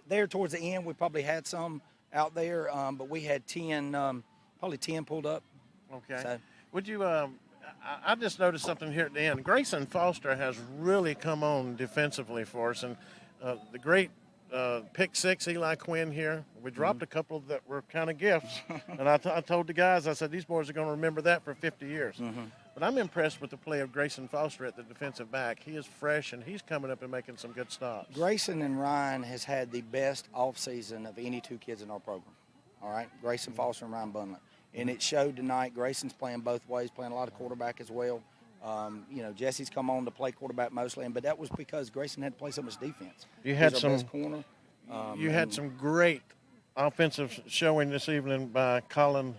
Speaker 25: There towards the end, we probably had some out there, but we had 10, probably 10 pulled up.
Speaker 12: Okay.
Speaker 25: So.
Speaker 12: Would you? I just noticed something here at the end. Grayson Foster has really come on defensively for us, and the great pick six, Eli Quinn here. We dropped a couple that were kind of gifts, and I told the guys, I said, these boys are going to remember that for 50 years. But I'm impressed with the play of Grayson Foster at the defensive back. He is fresh, and he's coming up and making some good stops.
Speaker 25: Grayson and Ryan has had the best offseason of any two kids in our program. All right, Grayson Foster and Ryan Bunlett. And it showed tonight. Grayson's playing both ways, playing a lot of quarterback as well. You know, Jesse's come on to play quarterback mostly, but that was because Grayson had to play so much defense.
Speaker 12: You had
Speaker 25: He's our best corner.
Speaker 12: You had some great offensive showing this evening by Colton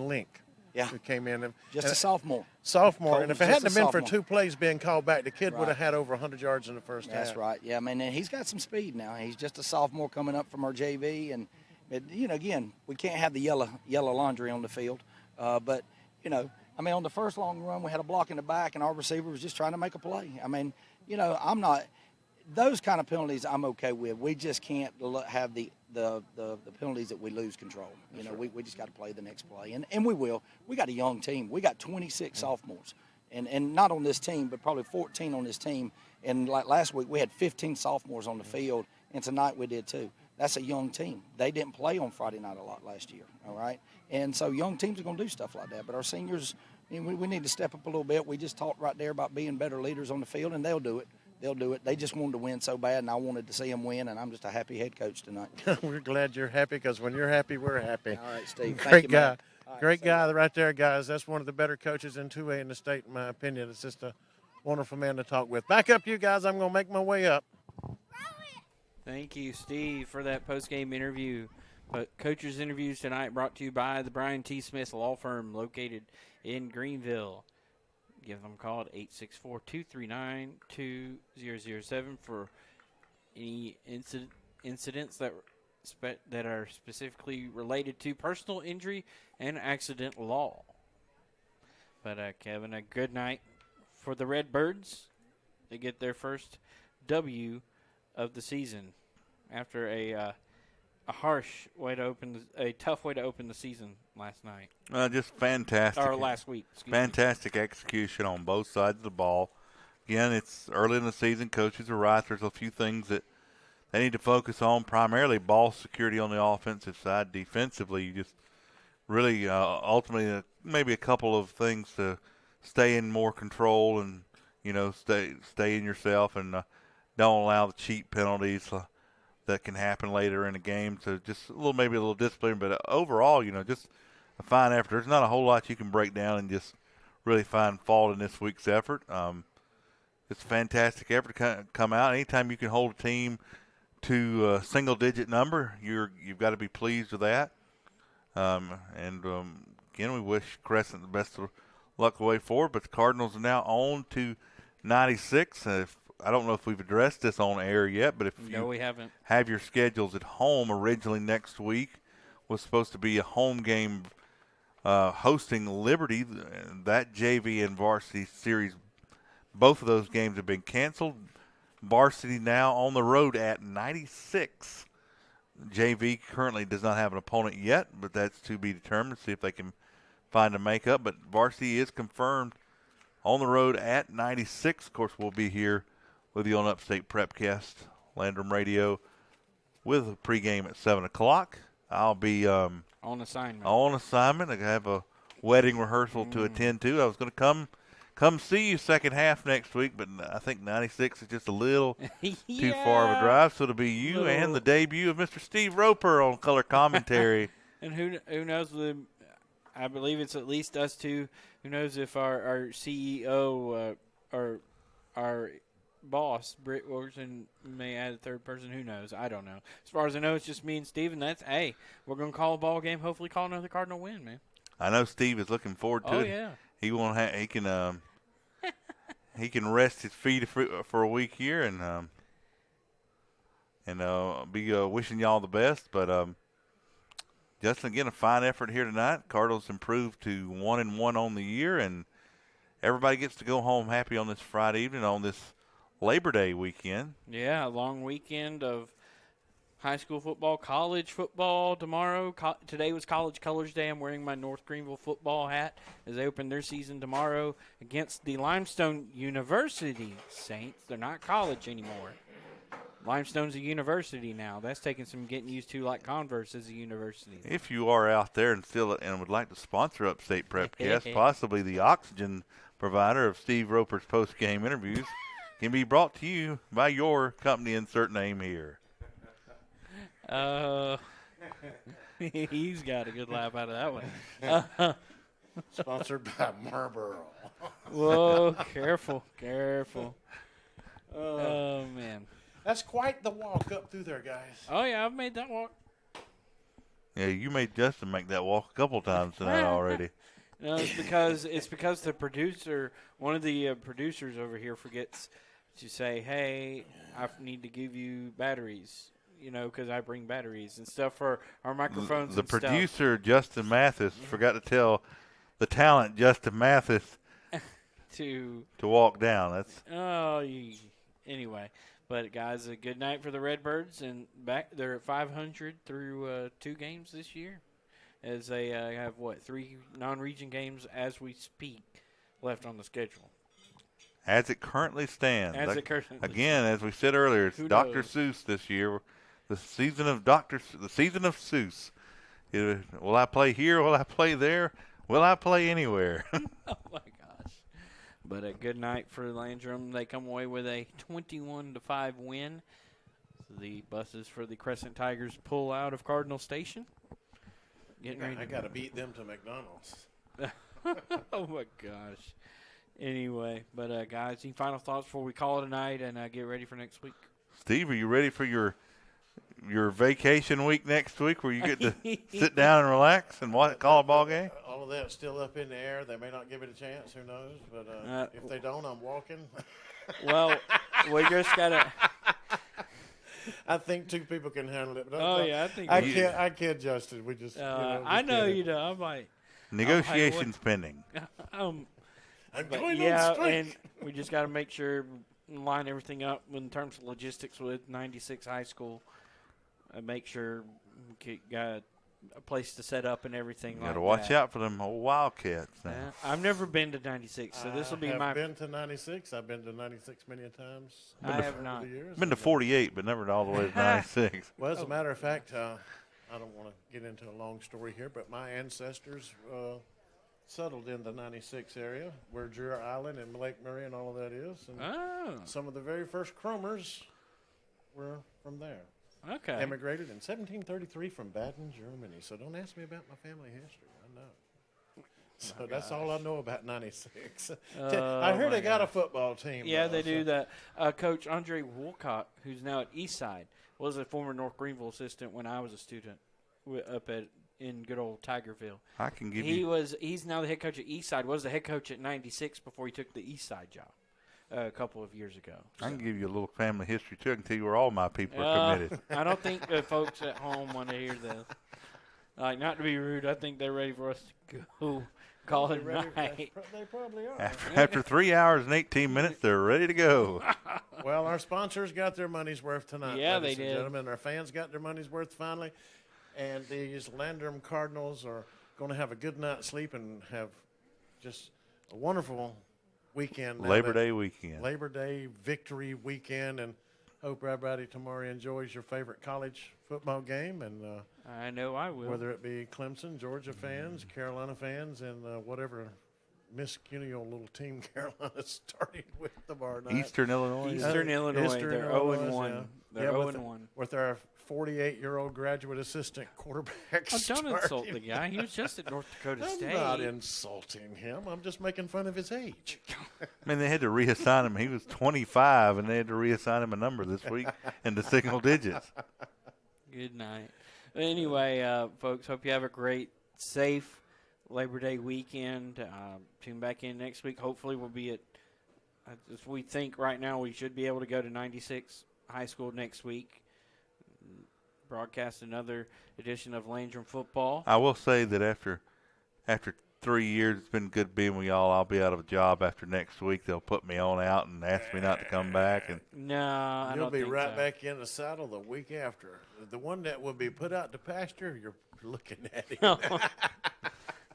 Speaker 12: Link.
Speaker 25: Yeah.
Speaker 12: Who came in.
Speaker 25: Just a sophomore.
Speaker 12: Sophomore. And if it hadn't been for 2 plays being called back, the kid would have had over 100 yards in the first half.
Speaker 25: That's right. Yeah, I mean, and he's got some speed now. He's just a sophomore coming up from our JV. And, you know, again, we can't have the yellow laundry on the field. But, you know, I mean, on the first long run, we had a block in the back, and our receiver was just trying to make a play. I mean, you know, those kind of penalties I'm okay with. We just can't have the penalties that we lose control. You know, we just got to play the next play, and we will. We got a young team. We got 26 sophomores, and not on this team, but probably 14 on this team. And like last week, we had 15 sophomores on the field, and tonight we did too. That's a young team. They didn't play on Friday night a lot last year, all right? And so young teams are going to do stuff like that. But our seniors, we need to step up a little bit. We just talked right there about being better leaders on the field, and they'll do it. They'll do it. They just wanted to win so bad, and I wanted to see them win, and I'm just a happy head coach tonight.
Speaker 12: We're glad you're happy, because when you're happy, we're happy.
Speaker 25: All right, Steve.
Speaker 12: Great guy. Great guy right there, guys. That's one of the better coaches in 2A in the state, in my opinion. It's just a wonderful man to talk with. Back up, you guys. I'm going to make my way up.
Speaker 10: Thank you, Steve, for that post-game interview. But coaches' interviews tonight brought to you by the Brian T. Smith Law Firm located in Greenville. Give them a call at 864-239-2007 for any incidents that are specifically related to personal injury and accident law. But, Kevin, a good night for the Redbirds. They get their first W of the season after a tough way to open the season last night.
Speaker 11: Just fantastic.
Speaker 10: Or last week.
Speaker 11: Fantastic execution on both sides of the ball. Again, it's early in the season. Coaches are right. There's a few things that they need to focus on, primarily ball security on the offensive side. Defensively, you just really ultimately maybe a couple of things to stay in more control and, you know, stay in yourself and don't allow the cheap penalties that can happen later in the game. So just maybe a little discipline, but overall, you know, just a fine effort. There's not a whole lot you can break down and just really find fault in this week's effort. It's a fantastic effort to come out. Anytime you can hold a team to a single-digit number, you've got to be pleased with that. Again, we wish Crescent the best of luck the way forward. But the Cardinals are now on to 96. I don't know if we've addressed this on air yet, but if
Speaker 10: we haven't.
Speaker 11: Have your schedules at home, originally next week was supposed to be a home game hosting Liberty. That JV and varsity series, both of those games have been canceled. Varsity now on the road at 96. JV currently does not have an opponent yet, but that's to be determined. See if they can find a makeup. But varsity is confirmed on the road at 96. Of course, we'll be here with you on Upstate Prep-Cast, Landrum Radio, with a pregame at 7 o'clock. I'll be
Speaker 10: on assignment.
Speaker 11: I have a wedding rehearsal to attend to. I was going to come see you second half next week, but I think 96 is just a little too far of a drive. So it'll be you and the debut of Mr. Steve Roper on color commentary.
Speaker 10: And who knows? I believe it's at least us two. Who knows if our CEO or our boss, Britt Wilkerson, may add a third person. Who knows? I don't know. As far as I know, it's just me and Steve, and we're going to call a ball game, hopefully call another Cardinal win, man.
Speaker 11: I know Steve is looking forward to it.
Speaker 10: Yeah.
Speaker 11: He can rest his feet for a week here and be wishing y'all the best. But Justin, again, a fine effort here tonight. Cardinals improved to 1-1 on the year, and everybody gets to go home happy on this Friday evening on this Labor Day weekend.
Speaker 10: Yeah, a long weekend of high school football, college football tomorrow. Today was College Colors Day. I'm wearing my North Greenville football hat as they open their season tomorrow against the Limestone University Saints. They're not college anymore. Limestone's a university now. That's taking some getting used to, like Converse is a university.
Speaker 11: If you are out there and would like to sponsor Upstate Prep-Cast, possibly the oxygen provider of Steve Roper's post-game interviews, can be brought to you by your company. Insert name here.
Speaker 10: He's got a good laugh out of that one.
Speaker 12: Sponsored by Marlboro.
Speaker 10: Whoa, careful. Oh, man.
Speaker 12: That's quite the walk up through there, guys.
Speaker 10: Oh, yeah, I've made that walk.
Speaker 11: Yeah, you made Justin make that walk a couple times tonight already.
Speaker 10: No, it's because the producer, one of the producers over here forgets to say, hey, I need to give you batteries, because I bring batteries and stuff for our microphones.
Speaker 11: The producer, Justin Mathis, forgot to tell the talent, Justin Mathis, to walk down.
Speaker 10: Anyway. But, guys, a good night for the Redbirds, and they're at 500 through 2 games this year, as they have, 3 non-region games as we speak left on the schedule.
Speaker 11: As it currently stands.
Speaker 10: Again,
Speaker 11: as we said earlier, it's Dr. Seuss this year, the season of Seuss. Will I play here? Will I play there? Will I play anywhere?
Speaker 10: Oh, my gosh. But a good night for Landrum. They come away with a 21-5 win. The buses for the Crescent Tigers pull out of Cardinal Station.
Speaker 12: I got to beat them to McDonald's.
Speaker 10: Oh, my gosh. Anyway, but, guys, any final thoughts before we call it a night and get ready for next week?
Speaker 11: Steve, are you ready for your vacation week next week where you get to sit down and relax and call a ball game?
Speaker 12: All of that's still up in the air. They may not give it a chance. Who knows? But if they don't, I'm walking.
Speaker 10: Well, we just got to
Speaker 12: – I think 2 people can handle it. But
Speaker 10: I think
Speaker 12: I can't, Justin. We just
Speaker 10: I know you do. I'm like –
Speaker 11: negotiations pending.
Speaker 12: I'm going on strike.
Speaker 10: And we just got to make sure – line everything up in terms of logistics with 96 High School. Make sure we got a place to set up and everything.
Speaker 11: You got to watch out for them old Wildcats now.
Speaker 10: I've never been to 96, so this will be my.
Speaker 12: I've been to 96. I've been to 96 many times.
Speaker 10: I have not.
Speaker 11: Been to 48, but never all the way to 96.
Speaker 12: Well, as a matter of fact, I don't want to get into a long story here, but my ancestors settled in the 96 area where Dreher Island and Lake Murray and all of that is. And some of the very first Chromers were from there.
Speaker 10: Okay.
Speaker 12: Immigrated in 1733 from Baden, Germany. So don't ask me about my family history. I know. So that's all I know about 96. I heard they got a football team.
Speaker 10: Yeah, they do that. Coach Andre Wolcott, who's now at Eastside, was a former North Greenville assistant when I was a student up in good old Tigerville.
Speaker 11: I can give you.
Speaker 10: He's now the head coach at Eastside. Was the head coach at 96 before he took the Eastside job. a couple of years ago.
Speaker 11: I can give you a little family history, too. I can tell you where all my people are committed.
Speaker 10: I don't think the folks at home want to hear this. Not to be rude, I think they're ready for us to go call it night.
Speaker 12: They probably are.
Speaker 11: After 3 hours and 18 minutes, they're ready to go.
Speaker 12: Well, our sponsors got their money's worth tonight.
Speaker 10: Yeah,
Speaker 12: ladies
Speaker 10: they
Speaker 12: and
Speaker 10: did.
Speaker 12: Gentlemen, our fans got their money's worth finally. And these Landrum Cardinals are going to have a good night's sleep and have just a wonderful weekend.
Speaker 11: Labor Day weekend.
Speaker 12: Labor Day victory weekend. And hope everybody tomorrow enjoys your favorite college football game. And
Speaker 10: I know I will.
Speaker 12: Whether it be Clemson, Georgia fans, Carolina fans, and whatever miscunial little team Carolina started with tomorrow night.
Speaker 11: Eastern Illinois.
Speaker 10: They're 0-1.
Speaker 12: Yeah.
Speaker 10: They're 0-1.
Speaker 12: With our 48-year-old graduate assistant quarterback.
Speaker 10: Don't insult the guy. He was just at North Dakota State.
Speaker 12: I'm not insulting him. I'm just making fun of his age.
Speaker 11: I mean, they had to reassign him. He was 25, and they had to reassign him a number this week into single digits.
Speaker 10: Good night. Anyway, folks, hope you have a great, safe Labor Day weekend. Tune back in next week. Hopefully we'll be at, as we think right now, we should be able to go to 96 High School next week. Broadcast another edition of Landrum Football.
Speaker 11: I will say that after 3 years, it's been good being with y'all. I'll be out of a job after next week. They'll put me on out and ask me not to come back. And
Speaker 10: no, I
Speaker 12: you'll
Speaker 10: don't
Speaker 12: be
Speaker 10: think
Speaker 12: right
Speaker 10: so.
Speaker 12: back in the saddle the week after. The one that will be put out to pasture, you're looking at it.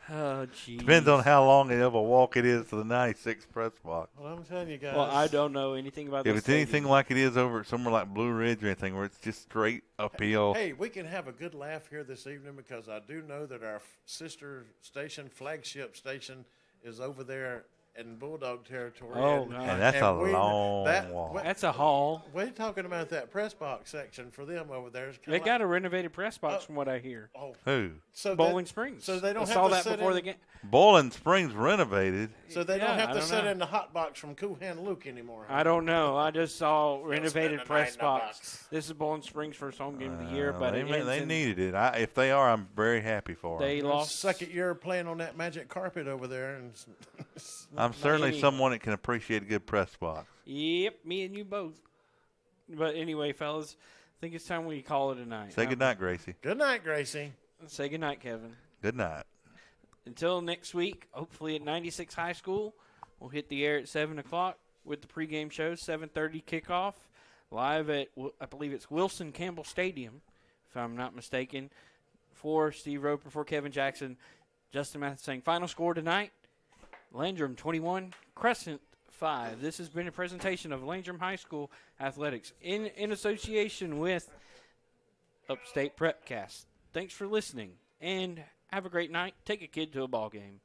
Speaker 10: Oh, geez.
Speaker 11: Depends on how long of a walk it is to the 96 press box.
Speaker 12: Well, I'm telling you guys.
Speaker 10: Well, I don't know anything about this.
Speaker 11: If it's anything like it is over somewhere like Blue Ridge or anything where it's just straight uphill.
Speaker 12: Hey, we can have a good laugh here this evening because I do know that our sister station, flagship station, is over there in Bulldog territory.
Speaker 10: Oh,
Speaker 11: and that's a long walk.
Speaker 10: That's a haul.
Speaker 12: We're talking about that press box section for them over there.
Speaker 10: They got a renovated press box from what I hear.
Speaker 11: Who?
Speaker 10: Bowling Springs.
Speaker 12: So they don't
Speaker 10: I
Speaker 12: have
Speaker 10: saw
Speaker 12: to
Speaker 10: that
Speaker 12: sit
Speaker 10: before
Speaker 12: in,
Speaker 10: the game.
Speaker 11: Bowling Springs renovated.
Speaker 12: So they don't have to sit
Speaker 10: know.
Speaker 12: in the hot box from Coohan Luke anymore.
Speaker 10: I don't know. I just saw renovated
Speaker 12: spend the night
Speaker 10: press
Speaker 12: in the
Speaker 10: box.
Speaker 12: box.
Speaker 10: This is Bowling Springs' first home game of the year, but
Speaker 11: they needed it. If they are, I'm very happy for them.
Speaker 10: They lost.
Speaker 12: Second year playing on that magic carpet over there. And
Speaker 11: I'm certainly someone that can appreciate a good press box.
Speaker 10: Yep, me and you both. But anyway, fellas, I think it's time we call it a night.
Speaker 11: Say good night, Gracie.
Speaker 12: Good night, Gracie.
Speaker 10: Say good night, Kevin.
Speaker 11: Good night.
Speaker 10: Until next week, hopefully at 96 High School, we'll hit the air at 7 o'clock with the pregame show, 7:30 kickoff, live at, I believe it's Wilson Campbell Stadium, if I'm not mistaken. For Steve Roper, for Kevin Jackson, Justin Mathis saying final score tonight, Landrum 21, Crescent 5. This has been a presentation of Landrum High School Athletics in association with Upstate Prep-Cast. Thanks for listening, and have a great night. Take a kid to a ball game.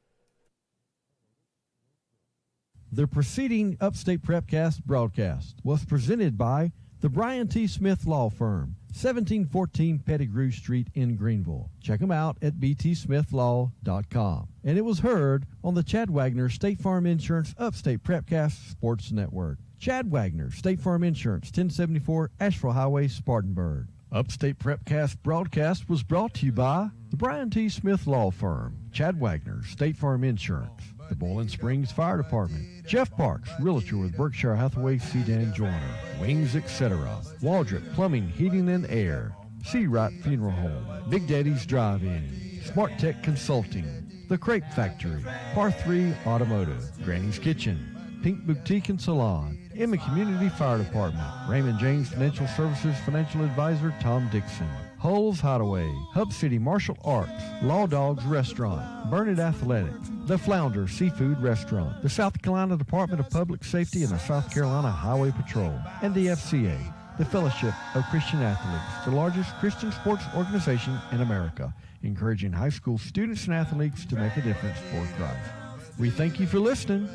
Speaker 2: The preceding Upstate Prep-Cast broadcast was presented by the Brian T. Smith Law Firm, 1714 Pettigrew Street in Greenville. Check them out at btsmithlaw.com. And it was heard on the Chad Wagner State Farm Insurance Upstate Prep-Cast Sports Network. Chad Wagner, State Farm Insurance, 1074 Asheville Highway, Spartanburg. Upstate Prep-Cast broadcast was brought to you by the Brian T. Smith Law Firm, Chad Wagner, State Farm Insurance, the Bowling Springs Fire Department, Jeff Parks, Realtor with Berkshire Hathaway Sedan Joiner, Wings, etc., Waldrop Plumbing, Heating and Air, Seawright Funeral Home, Big Daddy's Drive-In, Smart Tech Consulting, The Crepe Factory, Par 3 Automotive, Granny's Kitchen, Pink Boutique and Salon, Emma Community Fire Department, Raymond James Financial Services Financial Advisor Tom Dixon, Hull's Hideaway, Hub City Martial Arts, Law Dogs Restaurant, Burnett Athletics, The Flounder Seafood Restaurant, the South Carolina Department of Public Safety and the South Carolina Highway Patrol, and the FCA, the Fellowship of Christian Athletes, the largest Christian sports organization in America, encouraging high school students and athletes to make a difference for Christ. We thank you for listening.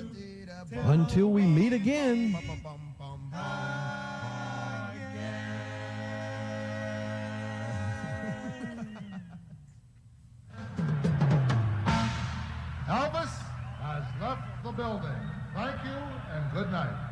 Speaker 2: Until we meet again.
Speaker 9: Elvis has left the building. Thank you and good night.